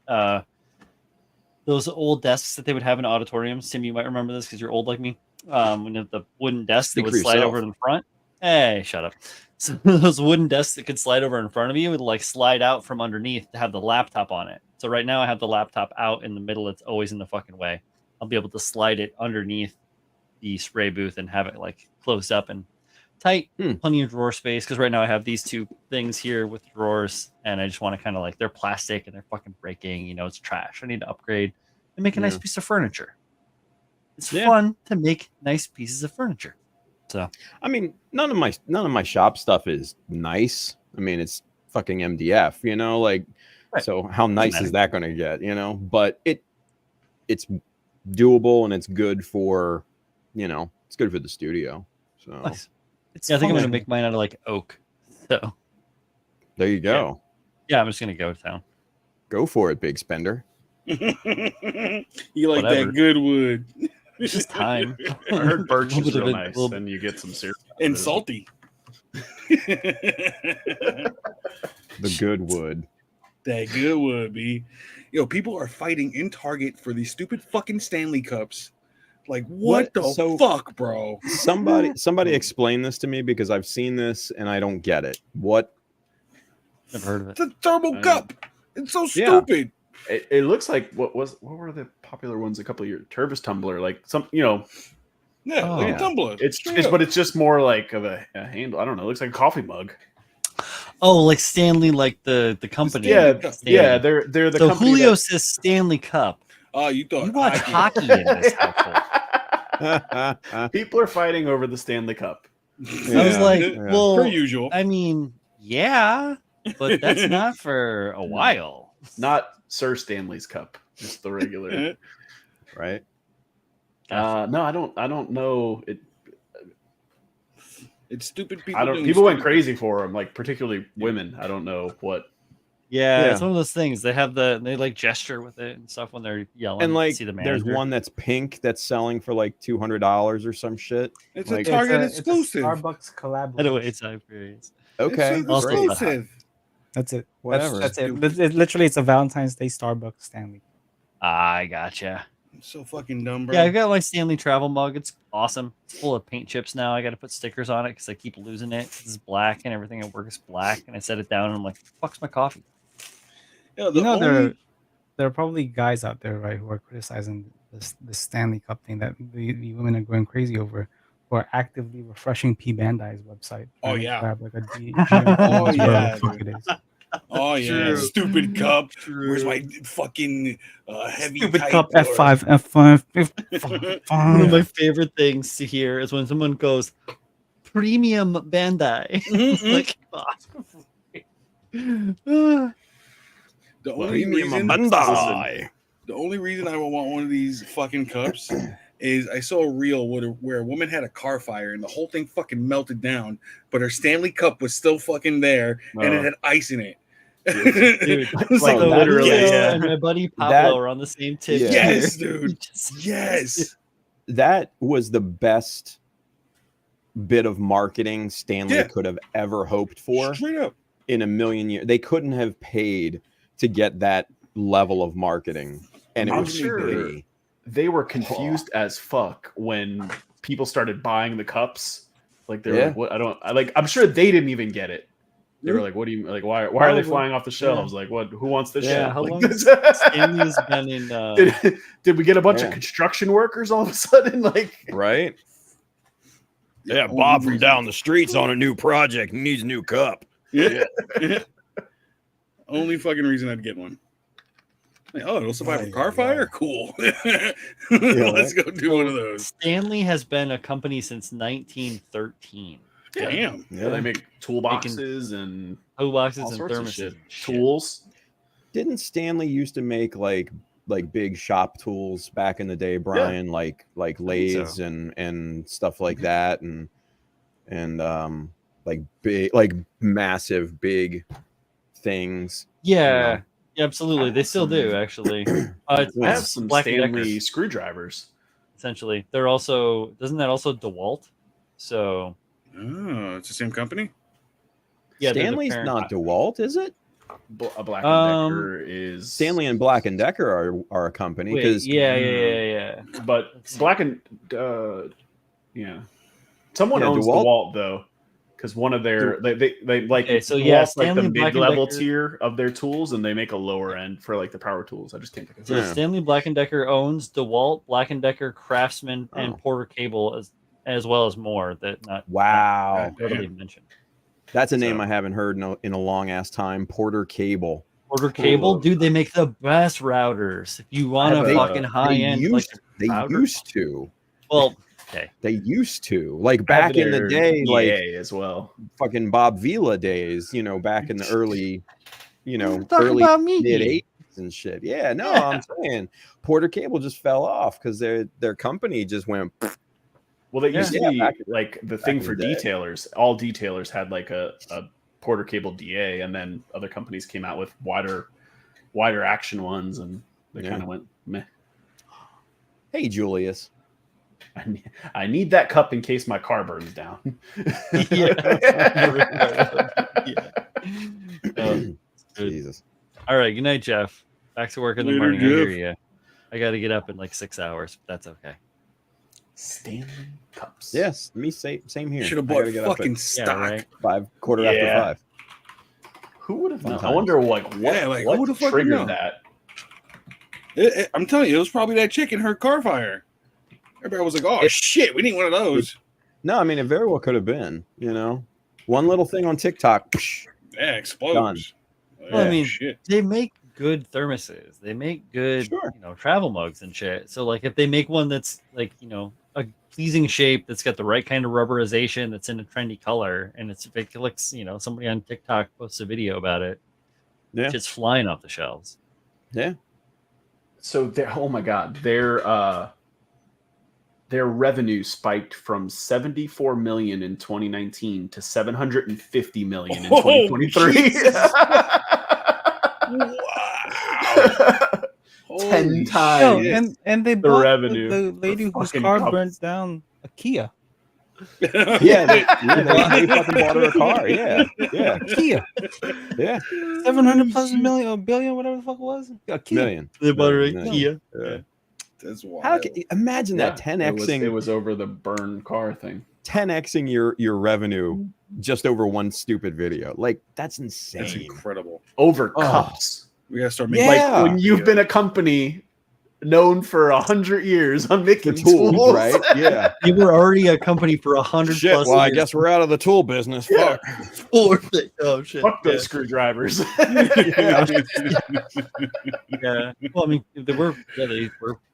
those old desks that they would have in auditoriums. Tim, you might remember this because you're old like me. When the wooden desk that Speak would for slide yourself. over in front. Hey, shut up. So those wooden desks that could slide over in front of you would like slide out from underneath to have the laptop on it. So right now I have the laptop out in the middle. It's always in the fucking way. I'll be able to slide it underneath the spray booth and have it like closed up and tight. Plenty of drawer space, because right now I have these 2 things here with drawers, and I just want to kind of like, they're plastic and they're fucking breaking. It's trash. I need to upgrade and make a nice piece of furniture. It's fun to make nice pieces of furniture. So I mean, none of my shop stuff is nice. I mean, it's fucking MDF, like, right. So how nice is that going to get, but it's doable, and it's good for, it's good for the studio. So nice. I think I'm going to make mine out of like oak. So there you go. Yeah, I'm just going to go to town. Go for it, big spender. You like Whatever. that good wood. It's just time. I heard birch A little is bit real of a nice. little- Then you get some syrup. And salty. The good wood. That good would be. Yo, people are fighting in Target for these stupid fucking Stanley Cups. Like, what the So- fuck, bro? Somebody explain this to me because I've seen this and I don't get it. What? Never heard of it. It's a thermal I cup. It's so Yeah. stupid. It looks like what were the popular ones a couple of years? Turbis tumbler, like some, Yeah, Oh. like a tumbler. but it's just more like of a handle. I don't know. It looks like a coffee mug. Oh, like Stanley, like the company. Stanley Yeah, Cup. Stanley. yeah. They're the So company Julio that- says Stanley Cup. Oh, you thought You watch hockey in this household. People are fighting over the Stanley Cup. I was like, Yeah. well, per usual. I mean, yeah, but that's not for a while. Not Sir Stanley's cup, just the regular. Right? No, I don't know. It's stupid people. I don't. doing People went stupid- crazy for him, like particularly women. I don't know what. Yeah, Yeah. it's one of those things. They have they like gesture with it and stuff when they're yelling. And like, see the there's manager. one that's pink that's selling for like $200 or some shit. It's Like- a Target It's a exclusive. Starbucks collab. Anyway, it's hilarious. Okay, It's Also- an exclusive. That's it. Whatever. That's it. Literally, it's a Valentine's Day Starbucks Stanley. I gotcha. It's so fucking dumb, bro. Yeah, I got my Stanley travel mug. It's awesome. It's full of paint chips now. I got to put stickers on it because I keep losing it. It's black and everything at work is black. And I set it down and I'm like, fuck's my coffee? Yo, the You know, only- there are probably guys out there, right, who are criticizing the Stanley Cup thing that the women are going crazy over, who are actively refreshing P Bandai's website. Oh, trying to yeah. grab, like, a Oh, whatever yeah, the fuck dude. it is. Oh yeah, True. stupid cup. Where's my fucking heavy Stupid type cup or- F5 F5 One of my F5. favorite things to hear is when someone goes, premium Bandai. Mhm. Like, The only reason, Bandai. the only reason I would want one of these fucking cups is I saw a reel where a woman had a car fire and the whole thing fucking melted down, but her Stanley Cup was still fucking there and it Oh. had ice in it. dude, It was like that literally, is- yeah. And my buddy Pablo That- are on the same tip. Yeah. Yes, here. dude. He just- Yes. That was the best bit of marketing Stanley Yeah. could have ever hoped for Straight up. in a million years. They couldn't have paid to get that level of marketing, and it I'm was sure. free. They were confused as fuck when people started buying the cups. Like they're Yeah. like, "What? I'm sure they didn't even get it. They were like, "What do you like? Why are they Probably. flying off the shelves? Like, what? Who wants this Yeah, shit? how Like, long this- Stanley's been in. did we get a bunch Yeah. of construction workers all of a sudden? Like, Right? Yeah, Bob from down the streets on a new project needs a new cup. Yeah. Only fucking reason I'd get one. Like, oh, it'll survive a car fire? Cool. Let's go do one of those. Stanley has been a company since 1913. Damn. yeah, they make toolboxes and Toolboxes all and sorts of thermoses. shit. and shit. Tools. Didn't Stanley used to make like big shop tools back in the day, Brian? Like lathes and stuff like that, and like big, like massive big things. Yeah, yeah, absolutely. They still do, actually. I have It's some Black & Decker, Stanley screwdrivers. essentially. They're also, doesn't that also DeWalt? So, Oh, it's the same company? yeah, they're the Stanley's parent. not DeWalt, is it? A Black & Um, Decker is Stanley and Black and Decker are a company Wait, because yeah. but Let's see. Black and yeah, someone Yeah, owns DeWalt. DeWalt though, because one of their they like Okay, so yeah, DeWalt's like Stanley, the Black & mid-level Decker- tier of their tools, and they make a lower end for like the power tools. I just can't think of So it. Yeah. Stanley Black & Decker owns DeWalt, Black & Decker, Craftsman, and Oh. Porter Cable, as well as more that not wow, totally mentioned. that's a name So- I haven't heard in a long ass time. Porter Cable. Porter Cable, Cool. dude, they make the best routers. If you want have a a- fucking high They end, used like, router. used to. well, okay, They used to. Like I have back in the their day, like EA as well. fucking Bob Vila days, back in the early, Talk early about me. mid 80s and shit. Yeah, no, Yeah. I'm saying Porter Cable just fell off because their company just went. Well, they used Yeah, to be back- like the thing in for the day. detailers. All detailers had like a Porter Cable DA, and then other companies came out with wider action ones, and they Yeah. kind of went meh. Hey, Julius. I need that cup in case my car burns down. Good. Jesus. All right. Good night, Jeff. Back to work in the Later, morning. I hear Jeff. you. I got to get up in like 6 hours. But that's okay. Stanley cups. Yes, me same here. Should have I bought gotta get up fucking at stock. right. 5, quarter after Yeah. 5. Who would have known? I Sometimes. wonder what Yeah, like, who what would've fucking triggered known? that. I'm telling you, it was probably that chick in her car fire. Everybody was like, "Oh shit, we need one of those." No, I mean it very well could have been. You know, one little thing on TikTok. Psh, Yeah, explodes. Well, I mean, shit. they make good thermoses. They make good, Sure. travel mugs and shit. So, like, if they make one that's like, a pleasing shape, that's got the right kind of rubberization, that's in a trendy color, and if it clicks, somebody on TikTok posts a video about it, Yeah. it's flying off the shelves. Yeah. So oh my god, their revenue spiked from 74 million in 2019 to 750 million in Oh, 2023. Jesus. Wow. 10 Holy times. shit. and they The bought revenue the lady for whose fucking car cups. burnt down a Kia. Yeah, they fucking bought her a car. Yeah, yeah, Kia. yeah. 700 plus million or billion, whatever the fuck it was. A Kia. Million. They bought her a Million. Kia. Yeah. That's wild. How can, imagine that 10xing it was over the burn car thing. 10xing your revenue just over one stupid video. Like that's insane. That's incredible. Over Oh. cups. We gotta start making Yeah. Like when you've been a company known for 100 years on making The tools, tools, right? Yeah. They were already a company for 100 Shit. plus Well, I years. guess we're out of the tool business. Yeah. Fuck. Oh shit. Fuck those screwdrivers. Yeah. Yeah. Well, I mean, they were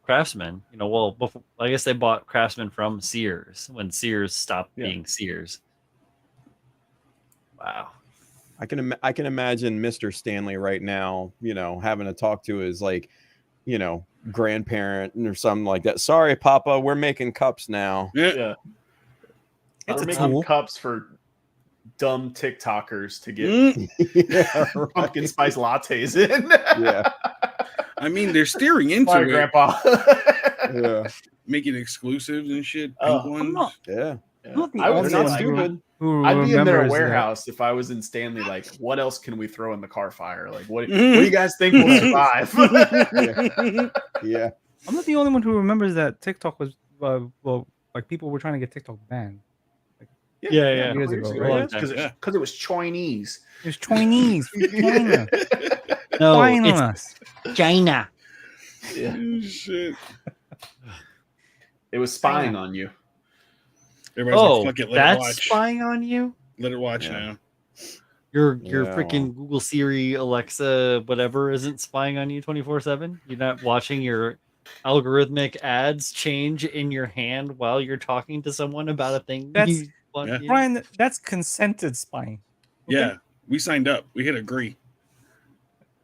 craftsmen. Well, before, I guess they bought craftsmen from Sears when Sears stopped being Sears. Wow. I can imagine Mr. Stanley right now, having to talk to his grandparent or something like that. Sorry, Papa, we're making cups now. Yeah. It's We're a making tool. cups for dumb TikTokers to get Yeah, pumpkin spice lattes in. yeah, I mean, they're steering into Sorry, it, Grandpa. yeah, making exclusives and shit. Oh, Pink I'm ones. not, yeah. not the I would only They're not say, one like, stupid. Who I'd be in their remembers that. warehouse if I was in Stanley. Like, what else can we throw in the car fire? Like, what do you guys think will survive? Yeah. I'm not the only one who remembers that TikTok was like people were trying to get TikTok banned. Yeah. Years ago, A right? long time. Because it was Chinese. It was Chinese from China No, spying on it's us. China. Yeah. Oh, shit. It was spying on you. Everybody's Oh, like, fuck it, let it that's watch. spying on you? Let it watch Yeah. now. Your Yeah, freaking Google Siri, Alexa, whatever isn't spying on you 24/7? You're not watching your algorithmic ads change in your hand while you're talking to someone about a thing That's- you want Yeah. to- Brian, that's consented spying. Okay? Yeah, we signed up. We hit agree.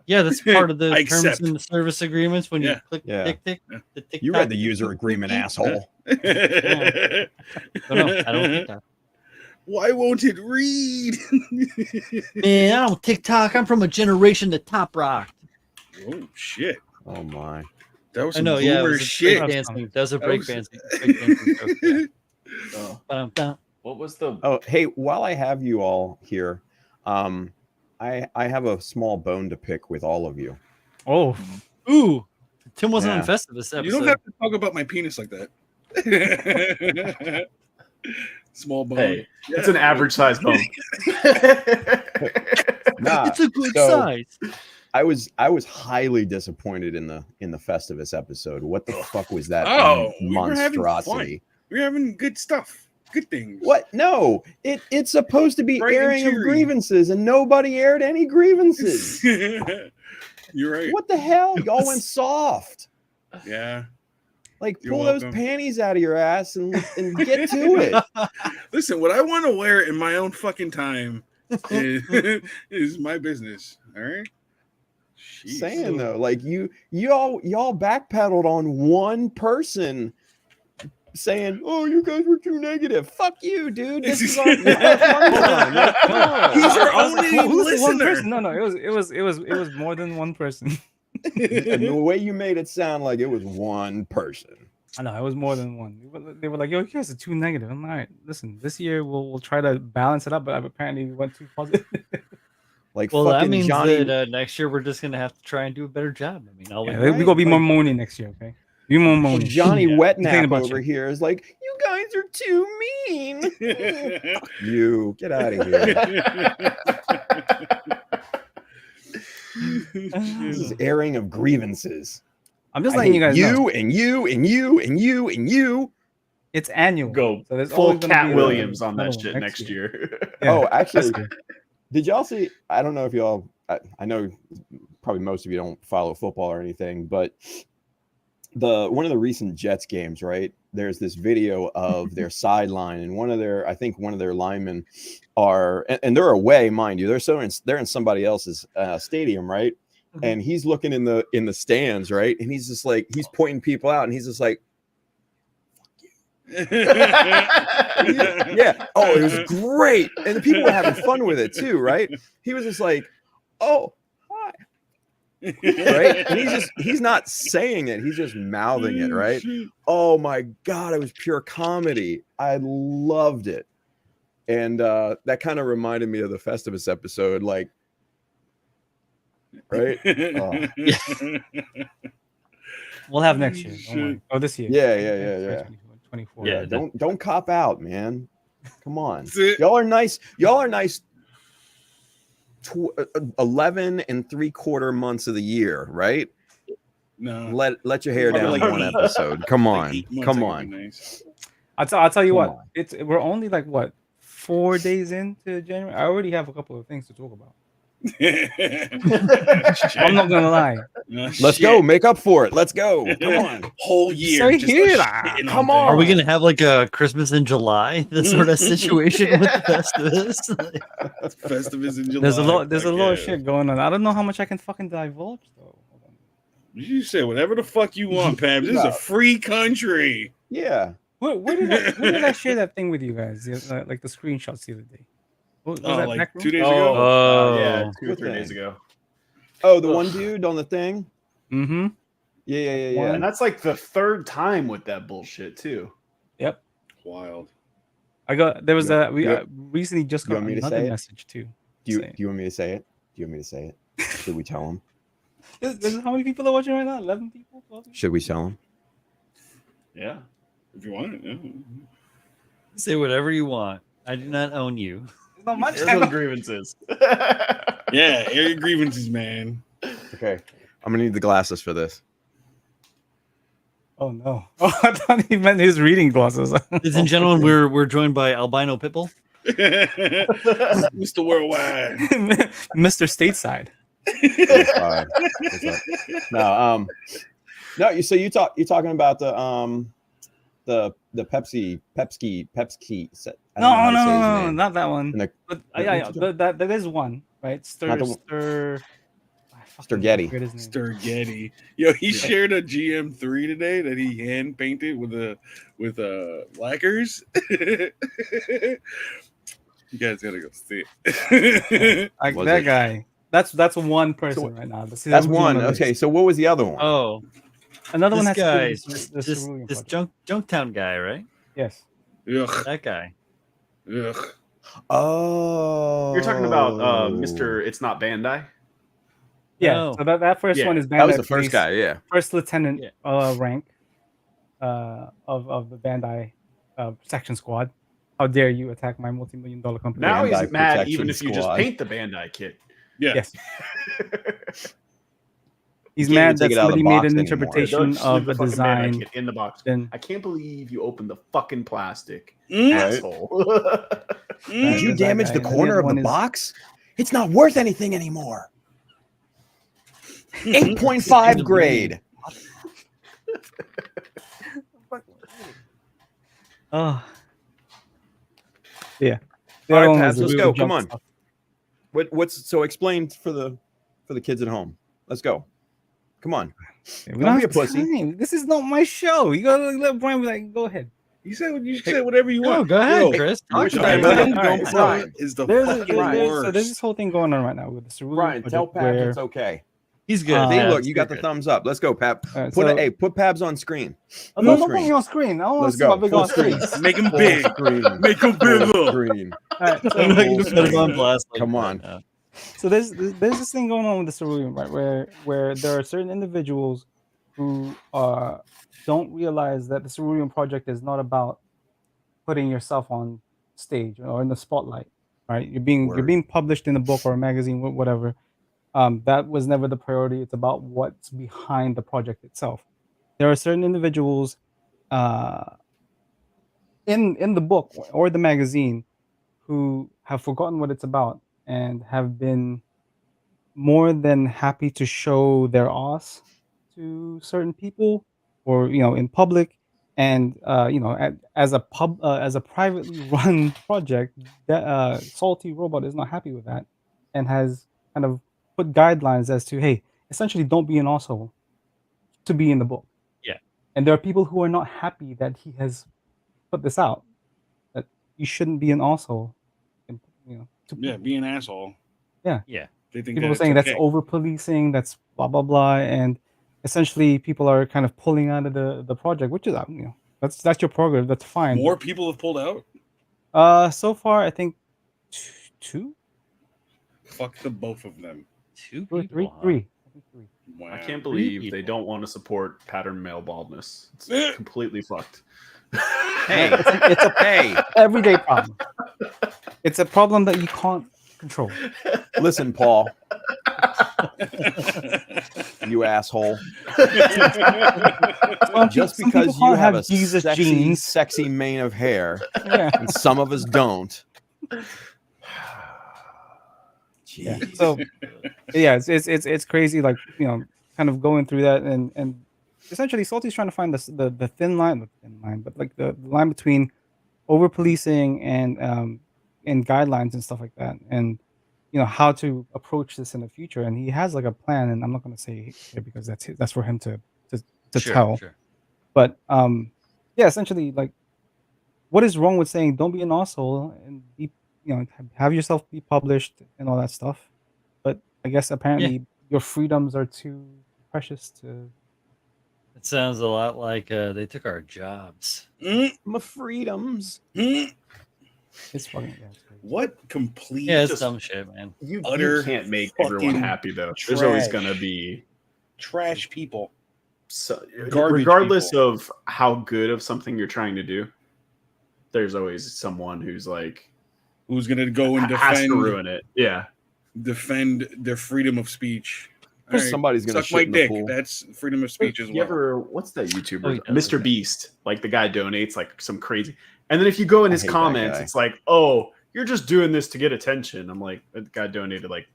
Yeah, that's part of the I terms accept. and service agreements when you Yeah. click Yeah. tick. Yeah. The tick You read the user agreement, asshole. Oh, no, I don't think that. Why won't it read? Man, I don't TikTok. I'm from a generation that top rocked. Oh shit! Oh my. That was I some know, yeah, it boomer was a shit. breakdancing. That was a That was- breakdancing joke. Yeah. Oh, Ba-dum-dum. what was the? Oh, hey, while I have you all here, I have a small bone to pick with all of you. Oh, Ooh, Tim wasn't Yeah. on Festivus episode. You don't have to talk about my penis like that. Small bone. Hey, it's an average size bone. Nah, It's a good so- size. I was highly disappointed in the Festivus episode. What the fuck was that Oh, we were having monstrosity? We're having good stuff. Good things. What? No, it's supposed to be Bright and airing of cheery. grievances, and nobody aired any grievances. You're right. What the hell? Y'all went soft. Yeah. Like, You're pull those welcome. panties out of your ass and get to it. Listen, what I want to wear in my own fucking time is my business. All right. Jeez. Saying though, like y'all backpedaled on one person saying, "Oh, you guys were too negative." Fuck you, dude. This is our fun time. Like, come on. He's our only who's the one listener. person? No, it was more than one person. And the way you made it sound like it was one person. I know it was more than one. They were like, "Yo, you guys are too negative." I'm like, all right, listen, this year we'll try to balance it up, but apparently we went too positive. Like Well, that fucking means Johnny. that next year we're just gonna have to try and do a better job. I mean, I'll Yeah, admit, we gonna be more Like- moany next year, okay? Be more Well, moany. Johnny Yeah. Complain Wetnap about over you. here is like, you guys are too mean. Fuck you, get out of here. This is airing of grievances. I'm just I letting you hate guys know. and you and you and you and you. It's annual. Go So there's full always gonna Cat be Williams on another that one shit next year. Yeah, Oh, actually, next year. did y'all see? I don't know if y'all. I know probably most of you don't follow football or anything, but one of the recent Jets games, right? There's this video of their sideline, and one of their linemen are, and they're away, mind you. They're in somebody else's stadium, right? Mhm. And he's looking in the stands, right? And he's just like he's pointing people out, and he's just like, yeah. Oh, it was great, and the people were having fun with it too, right? He was just like, oh, hi, right? And he's not saying it; he's just mouthing it, right? Oh my god, it was pure comedy. I loved it, and that kind of reminded me of the Festivus episode, like, right? Oh. We'll have next year. Don't worry. Oh, this year. Yeah. 24. Yeah, Don't cop out, man. Come on, That's it. y'all are nice. 11 3/4 months of the year, right? No. Let your hair Probably down like one 8. episode. Come Like on, 8 months, come that'd be on. nice. I'll tell you Come what. on. We're only like what 4 days into January. I already have a couple of things to talk about. I'm not gonna lie. No, Let's shit. go. Make up for it. Let's go. Come on. Whole year. Say just here, shitting come on Are we things. gonna have like a Christmas in July, this sort of situation with Festivus? Festivus in July. There's a lot. There's a lot of Yeah. shit going on. I don't know how much I can fucking divulge though. Hold on. You say whatever the fuck you want, Pam. This is a free country. Yeah. Where did I share that thing with you guys? Like the screenshots the other day. What was Oh, that like back room? 2 days ago. Oh. Yeah, 2 or Good 3 days thing. ago. Oh, the Ugh. one dude on the thing. Mm-hmm. Yeah. And that's like the 3rd time with that bullshit too. Yep. Wild. There was You- we you- recently just you got want me to another say it? message too. Do Say it. you want me to say it? Should we tell him? This is how many people are watching right now? 11 people? 12 people? Should we tell him? Yeah. If you want it. Yeah. Say whatever you want. I do not own you. There's not much. Air those grievances. Yeah, air your grievances, man. Okay. I'm gonna need the glasses for this. Oh no! Oh, I thought he meant his reading glasses. Ladies and gentlemen, we're joined by albino pitbull. Mr. Worldwide. Mr. Stateside. What's up? No. So you're talking about the Pepsi set. I don't know how to say his No, name. not that one. And the- But what yeah, you talking- that is one, right? Not the- Sturgetti. Sturgetti. Yo, he shared a GM3 today that he hand painted with lacquers. You guys gotta go see it. Like Was that it? guy. That's one person So- right now. That's That's one. Okay, so what was the other one? Oh, Another one this has guy, to do with this Cerulean this project. Junktown guy, right? Yes. Ugh. That guy. Ugh. Oh, You're talking about Mr. It's Not Bandai? Yeah. No. So that first Yeah, one is That was the Bandai first Police, guy. Yeah. first lieutenant Yeah. rank of the Bandai section squad. How dare you attack my multi-million-dollar company? Now Bandai he's mad Protection even if you just Squad. paint the Bandai kit. Yeah. Yes. He's You can't mad even take that it out of the somebody made box an anymore. interpretation Just of leave a the fucking Bandai design. kit in the box. Then I can't believe you opened the fucking plastic. Mm. Asshole. Did you that damage guy, the and the corner other of the one is- box? It's not worth anything anymore. 8.5 grade. Oh. Yeah. All right, other one Pabs, was the let's real go. Come jump on. stuff. What's so explain for the kids at home. Let's go. Come on. Yeah, we Don't be have a pussy. time. This is not my show. You gotta let Brian be like, go ahead. You say whatever you No, want. go ahead, Yo, Chris. Talk Talk to about me, it. brother. All right, Don't so- is the There's, fucking so there's worst. this whole thing going on right now with the Cerulean Brian, project tell Pabs where it's okay. He's good. Uh, See, Pabs. look, you got the You're good. thumbs up. Let's go, Pap. All right, Put so- put Pabs on screen. Oh, Full don't put me screen. on screen. I don't want Let's to see my go. big Full ass screen. face. Make him Full big. screen. Make him Full bigger. screen. All right, I'm so, not gonna Full put him screen. on blast. Like Come that on. now. so there's this thing going on with the cerulean, right? Where there are certain individuals who don't realize that the cerulean project is not about putting yourself on stage or in the spotlight, right? You're Word. being published in a book or a magazine, whatever. That was never the priority. It's about what's behind the project itself. There are certain individuals in the book or the magazine who have forgotten what it's about and have been more than happy to show their ass to certain people or in public. And as a privately run project, that Salty Robot is not happy with that and has kind of put guidelines as to, hey, essentially don't be an asshole to be in the book. Yeah. And there are people who are not happy that he has put this out, that you shouldn't be an asshole, and, to Yeah, people. be an asshole. Yeah. They think People are that saying it's that's okay. over policing, that's blah blah blah, and essentially people are kind of pulling out of the project, which is that's your program, that's fine. More people have pulled out. So far I think two Fuck the both of them. Two or people. Huh? three. I think three. Wow. I can't Three believe they people. don't want to support pattern male baldness. It's Eh. completely fucked. Hey, It's a hey, everyday problem. It's a problem that you can't control. listen, Paul, you asshole. Just Some people because you can't have a Jesus sexy, genes. sexy mane of hair, Yeah. and some of us don't. Yeah. Jeez. So yeah, it's crazy, like kind of going through that, and essentially Salty's trying to find the thin line, not thin line, but like the line between over policing and guidelines and stuff like that, and how to approach this in the future. And he has like a plan, and I'm not going to say here because that's for him to Sure, tell. sure. But yeah, essentially, like, what is wrong with saying don't be an asshole and be have yourself be published and all that stuff? But I guess apparently your freedoms are too precious to. It sounds a lot like they took our jobs. My freedoms. It's fucking it's crazy. What complete Yeah, it's Just- dumb shit, man. You Utter can't make everyone fucking happy though. There's always trash. gonna be trash people? so, Garbage regardless people. of how good of something you're trying to do. There's always someone who's like Who's gonna go and has to defend ruin it. Yeah. their freedom of speech? All right, Somebody's gonna suck shit my in the dick. pool. That's freedom of speech as You well. ever what's that Oh, YouTuber? he does, Mr. okay. Beast. Like the guy donates like some crazy. And then if you go in I his hate that comments, guy. it's like, oh, you're just doing this to get attention. I'm like, that guy donated like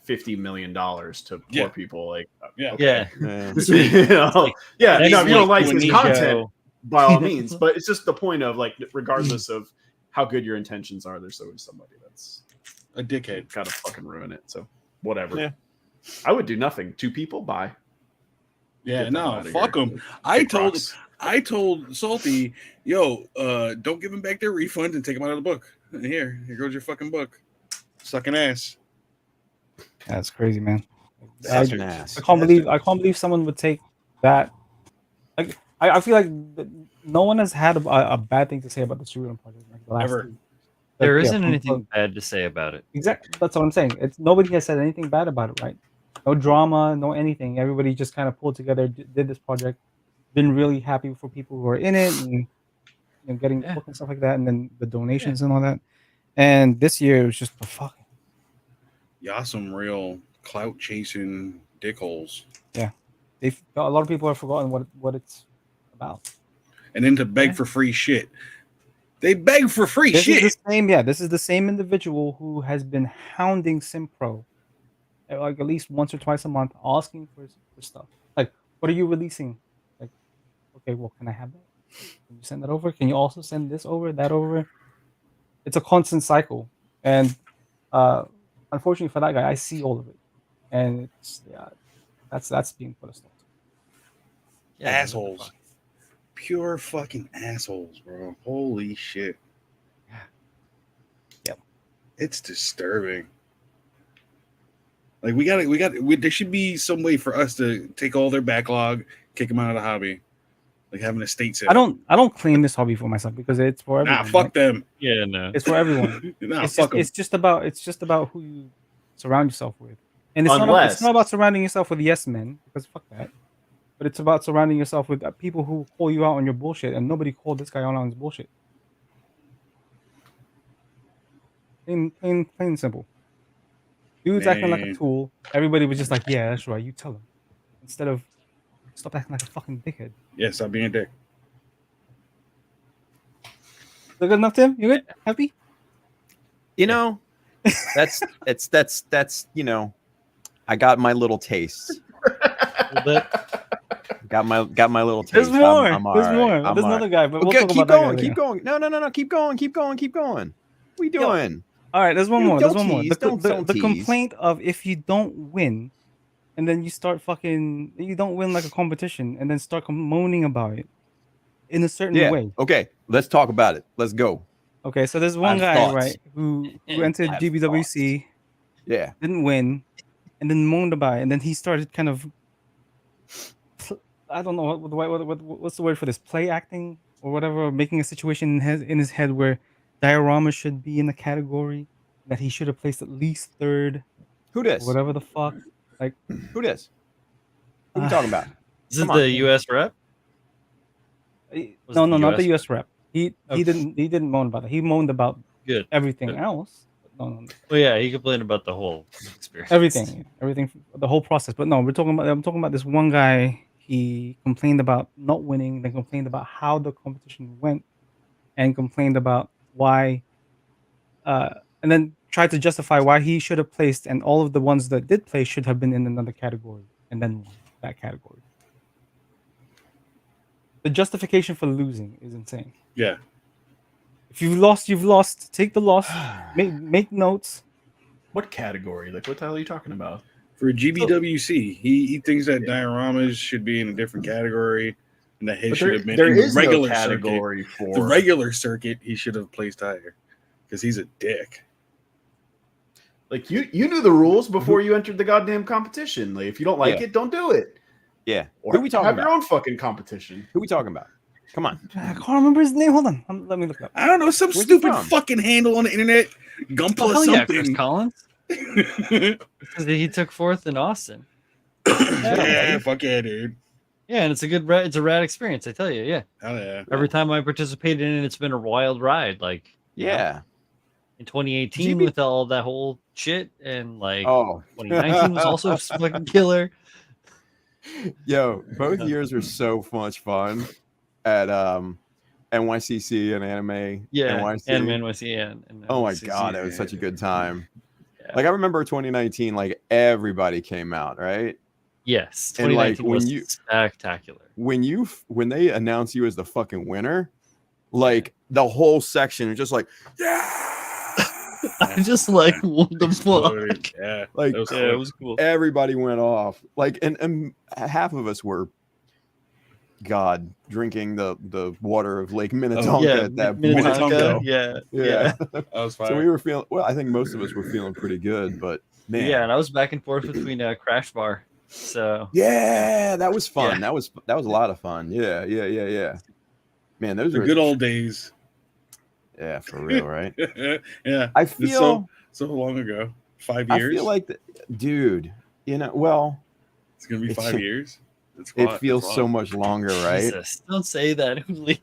$50 million to poor Yeah. people. Like, Yeah. Yeah. Yeah. you know, yeah, That's no, if you don't like like his when content, Nico- by all means. But it's just the point of like, regardless of how good your intentions are, there's always somebody that's A dickhead. gotta fucking ruin it. So whatever. Yeah. I would do nothing. 2 people, bye. Yeah, Get the no, hell outta fuck here. them. Kick I rocks. told Salty, yo, don't give them back their refund and take them out of the book. Here goes your fucking book. Sucking ass. That's crazy, man. Such I an ass. can't believe someone would take that. Like I feel like no one has had a bad thing to say about the Cerulean project like the last Ever. 2 years. There Like, yeah, isn't from- anything bad to say about it. Exactly. That's what I'm saying. It's nobody has said anything bad about it, right? No drama, no anything. Everybody just kind of pulled together, did this project. Been really happy for people who are in it and getting the Yeah. book and stuff like that, and then the donations and all that. And this year it was just for fucking. Y'all some real clout chasing dickholes. A lot of people have forgotten what it's about. And then to beg Yeah. for free shit. They beg for free This shit. is the same. Yeah, this is the same individual who has been hounding Simpro, like at least once or twice a month, asking for stuff. Like, what are you releasing? Like, okay, well, can I have that? Can you send that over? Can you also send this over, that over? It's a constant cycle, and unfortunately for that guy, I see all of it, and that's being put a stop to. Yeah, what the Assholes. fuck? Pure fucking assholes, bro. Holy shit. Yep. It's disturbing. Like there should be some way for us to take all their backlog, kick them out of the hobby, like having a state sale. I don't claim this hobby for myself because it's for everyone. Nah, fuck right? them. Yeah, no. It's for everyone. Nah, it's fuck them. just about who you surround yourself with, and it's Unless- not about surrounding yourself with yes men, because fuck that. But it's about surrounding yourself with people who call you out on your bullshit, and nobody called this guy out on his bullshit. Plain and simple. Dude's acting like a Man. tool. Everybody was just like, yeah, that's right. You tell him. Instead of stop acting like a fucking dickhead. Yeah, stop being a dick. Is that good enough, Tim? You good? Happy? You know, that's you know, I got my little taste. A little bit. Got my little taste. There's more. I'm all There's right. more. I'm There's all another right. guy, but we'll Okay, talk keep about that guy going. later. Keep going. No. Keep going. What are you doing? All right, there's one Dude, more. don't There's one more. tease, don't The tease. complaint of if you don't win, and then you start you don't win like a competition, and then start moaning about it in a certain Yeah. way. Okay. Let's talk about it. Let's go. Okay, so there's one I guy, have thoughts. right, who entered I have GBWC, Yeah. didn't win, and then moaned about it, and then he started kind of, I don't know what's the word for this, play acting or whatever, making a situation in his head where diorama should be in the category that he should have placed at least third, Who or this? whatever the fuck. Like, Who this? Who we talking about? This is Come on. the U.S. rep. Was no, it the not the US US rep. He Okay. didn't moan about it. He moaned about Good. everything Good. else. But no. Well, yeah, he complained about the whole experience. Everything, the whole process. But no, I'm talking about this one guy. He complained about not winning, then complained about how the competition went, and complained about why, and then tried to justify why he should have placed, and all of the ones that did play should have been in another category, and then won that category. The justification for losing is insane. Yeah. If you've lost, you've lost. Take the loss. Make notes. What category? Like, what the hell are you talking about? For GBWC, he thinks that dioramas should be in a different category, and that his But should have been there in the is no regular category circuit. for The regular circuit, he should have placed higher because he's a dick. Like you knew the rules before you entered the goddamn competition. Like if you don't like Yeah. it, don't do it. Yeah. Or Who we talking have about? your own fucking competition. Who we talking about? Come on. I can't remember his name. Hold on. Let me look it up. I don't know, some Where's he stupid from? fucking handle on the internet. Gumpa Oh, hell yeah, Chris something. Collins. Because he took fourth in Austin. Yeah, fuck yeah, dude. Yeah, and it's a rad experience. I tell you, yeah. Hell yeah. Every time I participated in it, it's been a wild ride. Like, you know, Yeah. in 2018 with all that whole shit, and like Oh. 2019 was also fucking killer. Yo, both years were so much fun at NYCC and Anime. Yeah, NYC. and NYC and Oh my NYCC. god, that was such a good time. Yeah. Like I remember 2019, like everybody came out, right? Yes, And, like, 2019 when was you- spectacular. When they announce you as the fucking winner, like the whole section is just like, yeah. I just like, what the Exploded. fuck? Yeah. Like That was Yeah, cool. it was cool. everybody went off. Like and half of us were God drinking the water of Lake Minnetonka Yeah, at that Minnetonka. point. Yeah, Yeah. That was fire. So we were feeling well, I think most of us were feeling pretty good, but man. yeah. And I was back and forth between Crash Bar. So Yeah, that was fun. Yeah. That was a lot of fun. Yeah. Man, those the were good old days. yeah, for real, right? Yeah. I It's feel so long ago. 5 I years. feel like dude, you know, well, it's gonna be it's- 5 years. It's it wild- feels it's so wild. much longer, right? Jesus, don't say that, Julio.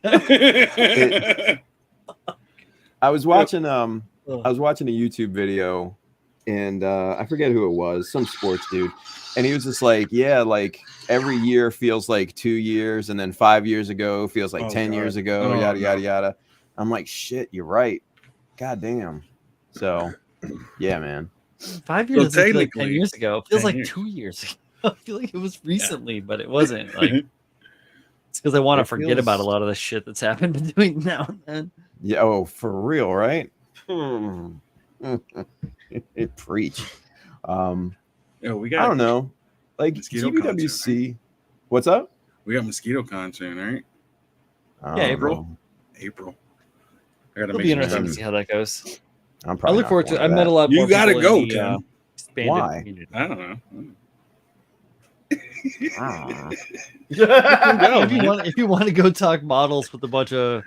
I was watching a YouTube video and I forget who it was, some sports dude. And he was just like, yeah, like every year feels like 2 years, and then 5 years ago feels like Oh, 10 God. years ago, Oh, yada no. yada yada. I'm like, shit, you're right. God damn. So yeah, man. 5 years So ago, like 10 technically, years ago. It feels 10 like years. 2 years ago. I feel like it was recently, but it wasn't. Like it's because I want to It forget about a feels- lot of the shit that's happened between now and then. Yeah, oh, for real, right? Preach. Yo, we I got don't know. Like Mosquito GBWC. What's up? we got mosquito con soon, right? I Yeah, don't April. know. April. I gotta It'll make be some interesting to time. see how that goes. I'm I probably look not forward to. going I met a that. lot more. You gotta people go, in the, Tim. expanded Why? community. I don't know. If you want to go talk models with a bunch of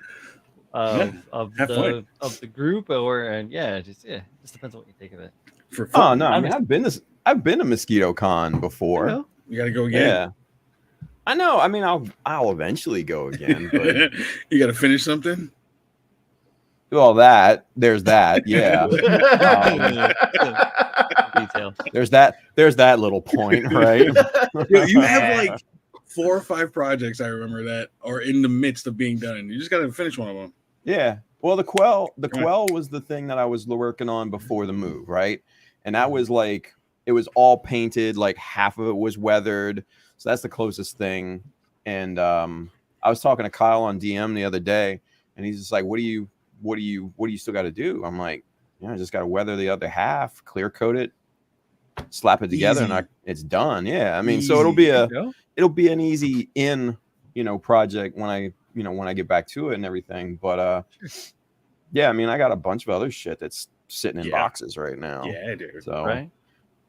Yeah, of have fun. the group, it just depends on what you think of it. For Oh fun. no, I I'm mean just- I've been to Mosquito Con before. You know, You got to go again. Yeah. I know. I mean, I'll eventually go again, but You got to finish something. well, there's that. Yeah. detail. There's that little point, right? You have like 4 or 5 projects. I remember that are in the midst of being done. You just got to finish one of them. Yeah. Well, the quell was the thing that I was working on before the move, right? And that was like it was all painted, like half of it was weathered. So that's the closest thing. And I was talking to Kyle on DM the other day, and he's just like, what do you still got to do? I'm like, I just got to weather the other half, clear coat it, slap it together, Easy. and it's done. Yeah. I mean, Easy. so it'll be Go. an easy project when I get back to it and everything. But yeah, I mean, I got a bunch of other shit that's sitting in boxes right now. Yeah, dude. So Right.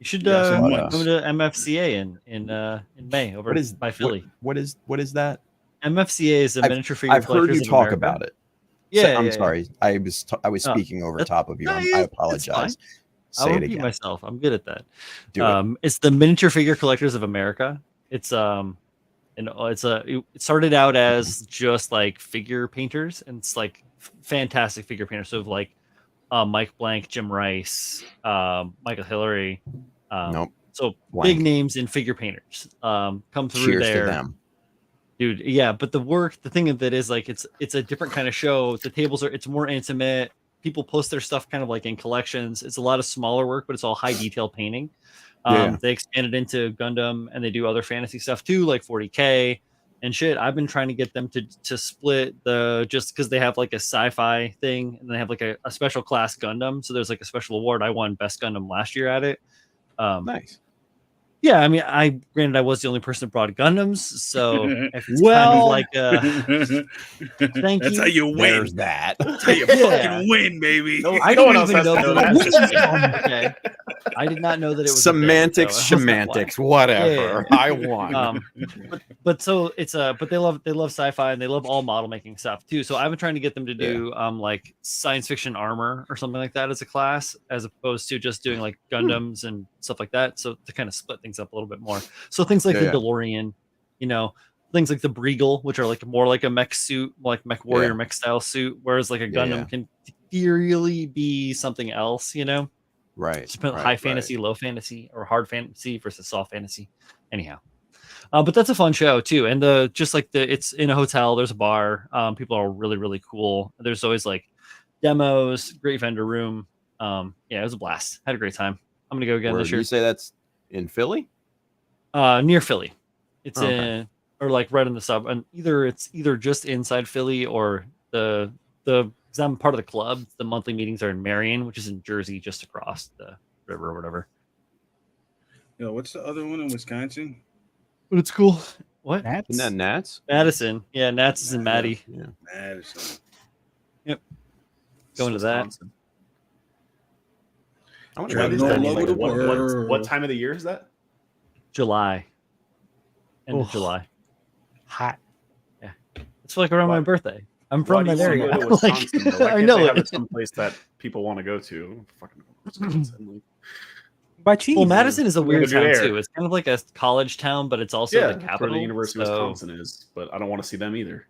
You should Yeah, so come much. to MFCA in May over by Philly. What is that? MFCA is a miniature figure. I've heard you Collectors of talk America. about it. Yeah, I'm yeah, sorry. I was speaking over top of you. No, I it's apologize. I'll Say it repeat again. myself. I'm good at that. Do it. It's the Miniature Figure Collectors of America. It started out as just like figure painters, and it's like fantastic figure painters. So like Mike Blank, Jim Rice, Michael Hillary. Nope. So Blank. big names in figure painters come through Cheers there. to them. Dude, yeah, but the thing of it is like it's a different kind of show. The tables it's more intimate. People post their stuff kind of like in collections. It's a lot of smaller work, but it's all high detail painting. Yeah. They expanded into Gundam, and they do other fantasy stuff too, like 40K and shit. I've been trying to get them to split just because they have like a sci-fi thing, and they have like a special class Gundam. So there's like a special award. I won Best Gundam last year at it. Nice. Yeah, I mean, granted I was the only person that brought Gundams, so it's kind Well, of like thank That's you. how you win. There's that. That's how you Yeah. fucking win, baby. No, I no didn't one else even has know to know that. that. Okay. I did not know that it was Semantics, a thing, so I was like, semantics, whatever. Yeah. I won. but so it's but they love sci-fi, and they love all model making stuff too. So I've been trying to get them to do like science fiction armor or something like that as a class, as opposed to just doing like Gundams and stuff like that. So to kind of split things up a little bit more. So things like the DeLorean, things like the Breagle, which are like more like a mech suit, like mech warrior mech style suit, whereas like a Gundam can theoretically be something else, Right. It's high fantasy, low fantasy, or hard fantasy versus soft fantasy. Anyhow, but that's a fun show too. And it's in a hotel. There's a bar. People are really, really cool. There's always like demos, great vendor room. Yeah, it was a blast. Had a great time. I'm gonna go again this year. You say that's in Philly? Near Philly. It's Okay. or like right in the sub, and it's either just inside Philly or the because I'm part of the club. The monthly meetings are in Marion, which is in Jersey, just across the river or whatever. Yo, what's the other one in Wisconsin? But it's cool. What? Nats? Isn't that Nats? Madison. Yeah, Nats is in Maddie. Yeah. Madison. Going to that. Wisconsin. I want Traveling to all over the world. What time of the year is that? July. End of Oof. July. Hot. It's like around my Why- birthday. I'm Why from do you that wanna area. go to Wisconsin, though? Why I can't know they have it. someplace that people want to go to. Fucking Wisconsin. By cheese. Well, Madison is a What weird do they town do there? too. It's kind of like a college town, but it's also Yeah, the that's where capital. the University of so- Wisconsin is, but I don't want to see them either.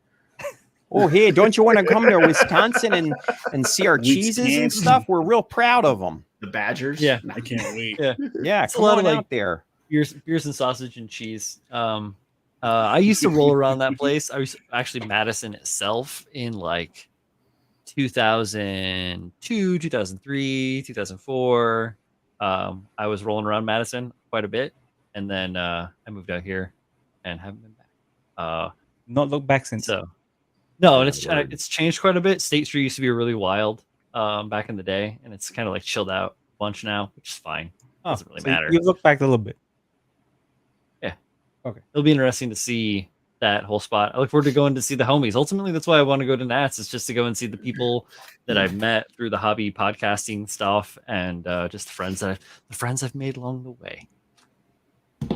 Oh, hey, don't you want to come to Wisconsin and see our cheeses and Wisconsin. stuff? We're real proud of them. The Badgers? Yeah. I can't wait. Yeah. Yeah, It's a come lot on of, out there. beers and sausage and cheese. I used to roll around that place. I was actually Madison itself in like 2002, 2003, 2004. I was rolling around Madison quite a bit, and then I moved out here and haven't been back. Not look back since. So no, and Yeah, word. it's changed quite a bit. State Street used to be really wild back in the day, and it's kind of like chilled out a bunch now, which is fine. Oh, Doesn't really so matter. You look back a little bit. It'll be interesting to see that whole spot. I look forward to going to see the homies. Ultimately, that's why I want to go to Nats. It's just to go and see the people that I've met through the hobby podcasting stuff, and just the friends I've made along the way.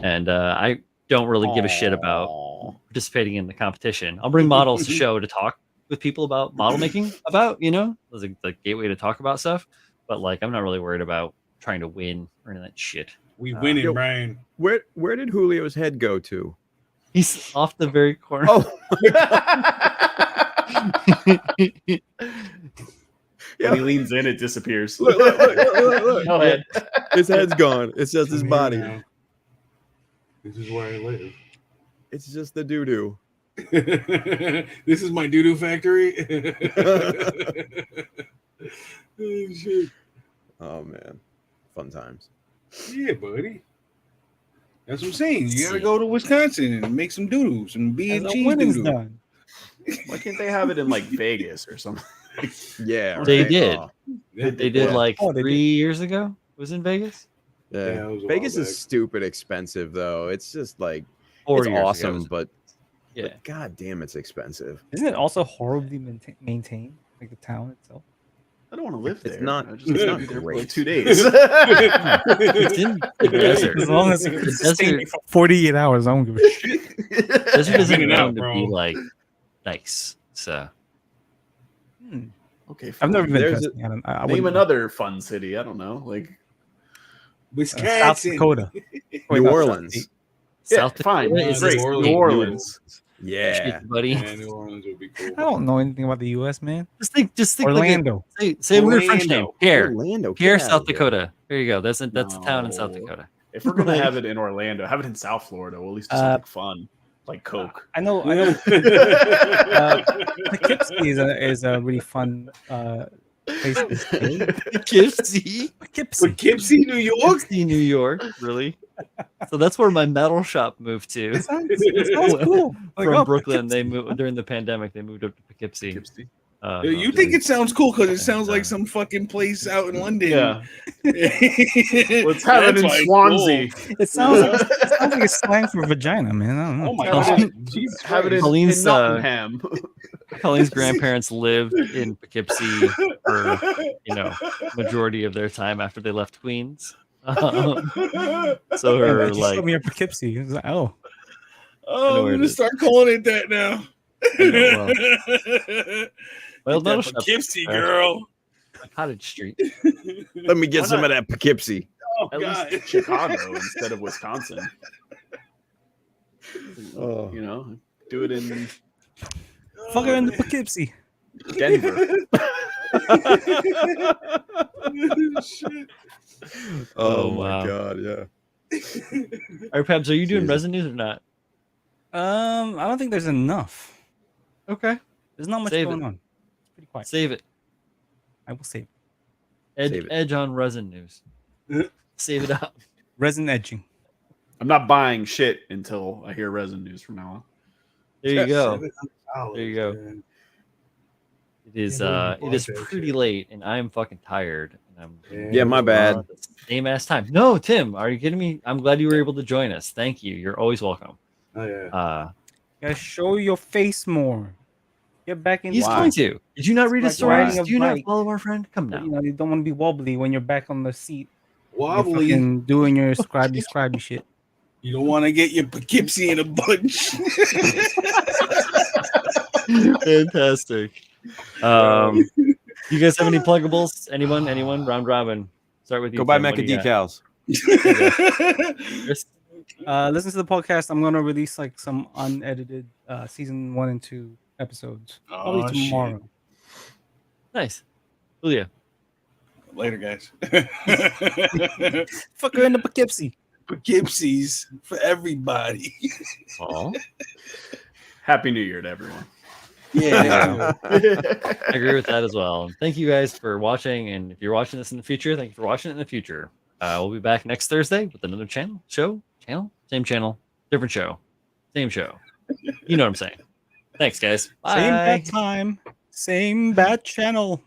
And I don't really give a shit about participating in the competition. I'll bring models to show to talk with people about model making, about as the gateway to talk about stuff. But like, I'm not really worried about trying to win or any of that shit. We winning, Yo, Brian. Where did Julio's head go to? He's off the very corner. Oh, When he leans in, it disappears. look. Go ahead. His head's gone. It's just his I'm here body. now. This is where I live. It's just the doo doo. This is my doo-doo factory. Oh, shit. Oh man, fun times. Yeah, buddy. That's what I'm saying. You gotta go to Wisconsin and make some doodles and be As a the cheese winning's doodle. done. Why can't they have it in like Vegas or something? Yeah, They right. did. Oh, They did Yeah. like Oh, they 3 did. years ago. It was in Vegas. yeah. Yeah, it was a Vegas while is back. stupid expensive though. It's just like 4 it's years ago awesome, was- but yeah. god damn, it's expensive. Isn't it also horribly maintained, like the town itself? I don't want to live It's there. not- I just it's want not to be there for great. like 2 days. It's in the desert. As long as you The can sustain desert- me for 48 hours, I don't give a shit. Desert Yeah, isn't bring it out, known to bro. be like nice. So Okay, I've fine. never been There's testing. I don't. I Name wouldn't- another fun city. I don't know, like Wisconsin. South Dakota. Wait, New no, Orleans. South yeah, fine, Dakota is New great. Orleans. New Orleans. Yeah. shit, buddy. Yeah, New Orleans would be cool. I don't know anything about the U.S., man. Just think like Orlando. say a weird French name. Orlando. Pierre. Orlando. get Pierre, outta South here. Dakota. There you go. That's a town in South No. Dakota. If we're gonna have it in Orlando, have it in South Florida. We'll at least do something fun, like Coke. I know. Poughkeepsie is a really fun place to stay. Poughkeepsie, Poughkeepsie, New York. Poughkeepsie, New York. Really? So that's where my metal shop moved to. It sounds cool. Like, From oh, Brooklyn, they moved during the pandemic. They moved up to Poughkeepsie. Poughkeepsie. You think it sounds cool because it sounds like some fucking place out in London. Yeah. Let's Let's have it in Swansea. It sounds like a slang for vagina, man. I don't know. Oh my Have god. it Jesus Have it in, Christ. Colleen's, Nottingham. Colleen's grandparents lived in Poughkeepsie for majority of their time after they left Queens. So Yeah, her she showed me a Poughkeepsie. It was like, oh, Oh, know I'm where it gonna is. start calling it that now. well, That metal shop, Poughkeepsie girl. Cottage Street. Let me get Why some not? of that Poughkeepsie. Oh At god. least Chicago instead of Wisconsin. Oh. You know, do it in fuck her in the Poughkeepsie. Denver. Shit. Oh, my wow. god, yeah. All right, Pabs, are you doing Jesus. resin news or not? I don't think there's enough. Okay. There's not much Save going it. on. It's pretty quiet. Save it. I will save it. Save it. Edge on resin news. Save it up. Resin edging. I'm not buying shit until I hear resin news from now on. There you go. $700, There you go. man. It is Can't believe you it is bought that pretty shit. late and I'm fucking tired. And I'm Yeah, my bad. Same ass time. No, Tim, are you kidding me? I'm glad you were able to join us. Thank you. You're always welcome. Oh yeah. You gotta show your face more. Get back in. He's Why? going to. Did you not read his Like stories? riding a Do you not bike. follow our friend? Come You now. know, you don't want to be wobbly when you're back on the seat. You're Wobbly. fucking doing your scribey shit. You don't want to get your Poughkeepsie in a bunch. Fantastic. You guys have any pluggables? Anyone? Round robin. Start with you. Go buy Tim. What Mecha do you got? decals. Chris? Listen to the podcast. I'm gonna release like some unedited season 1 and 2 episodes. Probably Oh, shit. tomorrow. Nice. Julia. Later, guys. Fuck her in the Poughkeepsie. Poughkeepsies for everybody. Oh, Happy New Year to everyone. Yeah. I agree with that as well. Thank you guys for watching. And if you're watching this in the future, thank you for watching it in the future. We'll be back next Thursday with another channel, same channel, different show, same show. You know what I'm saying. Thanks, guys. Bye. Same bad time. Same bad channel.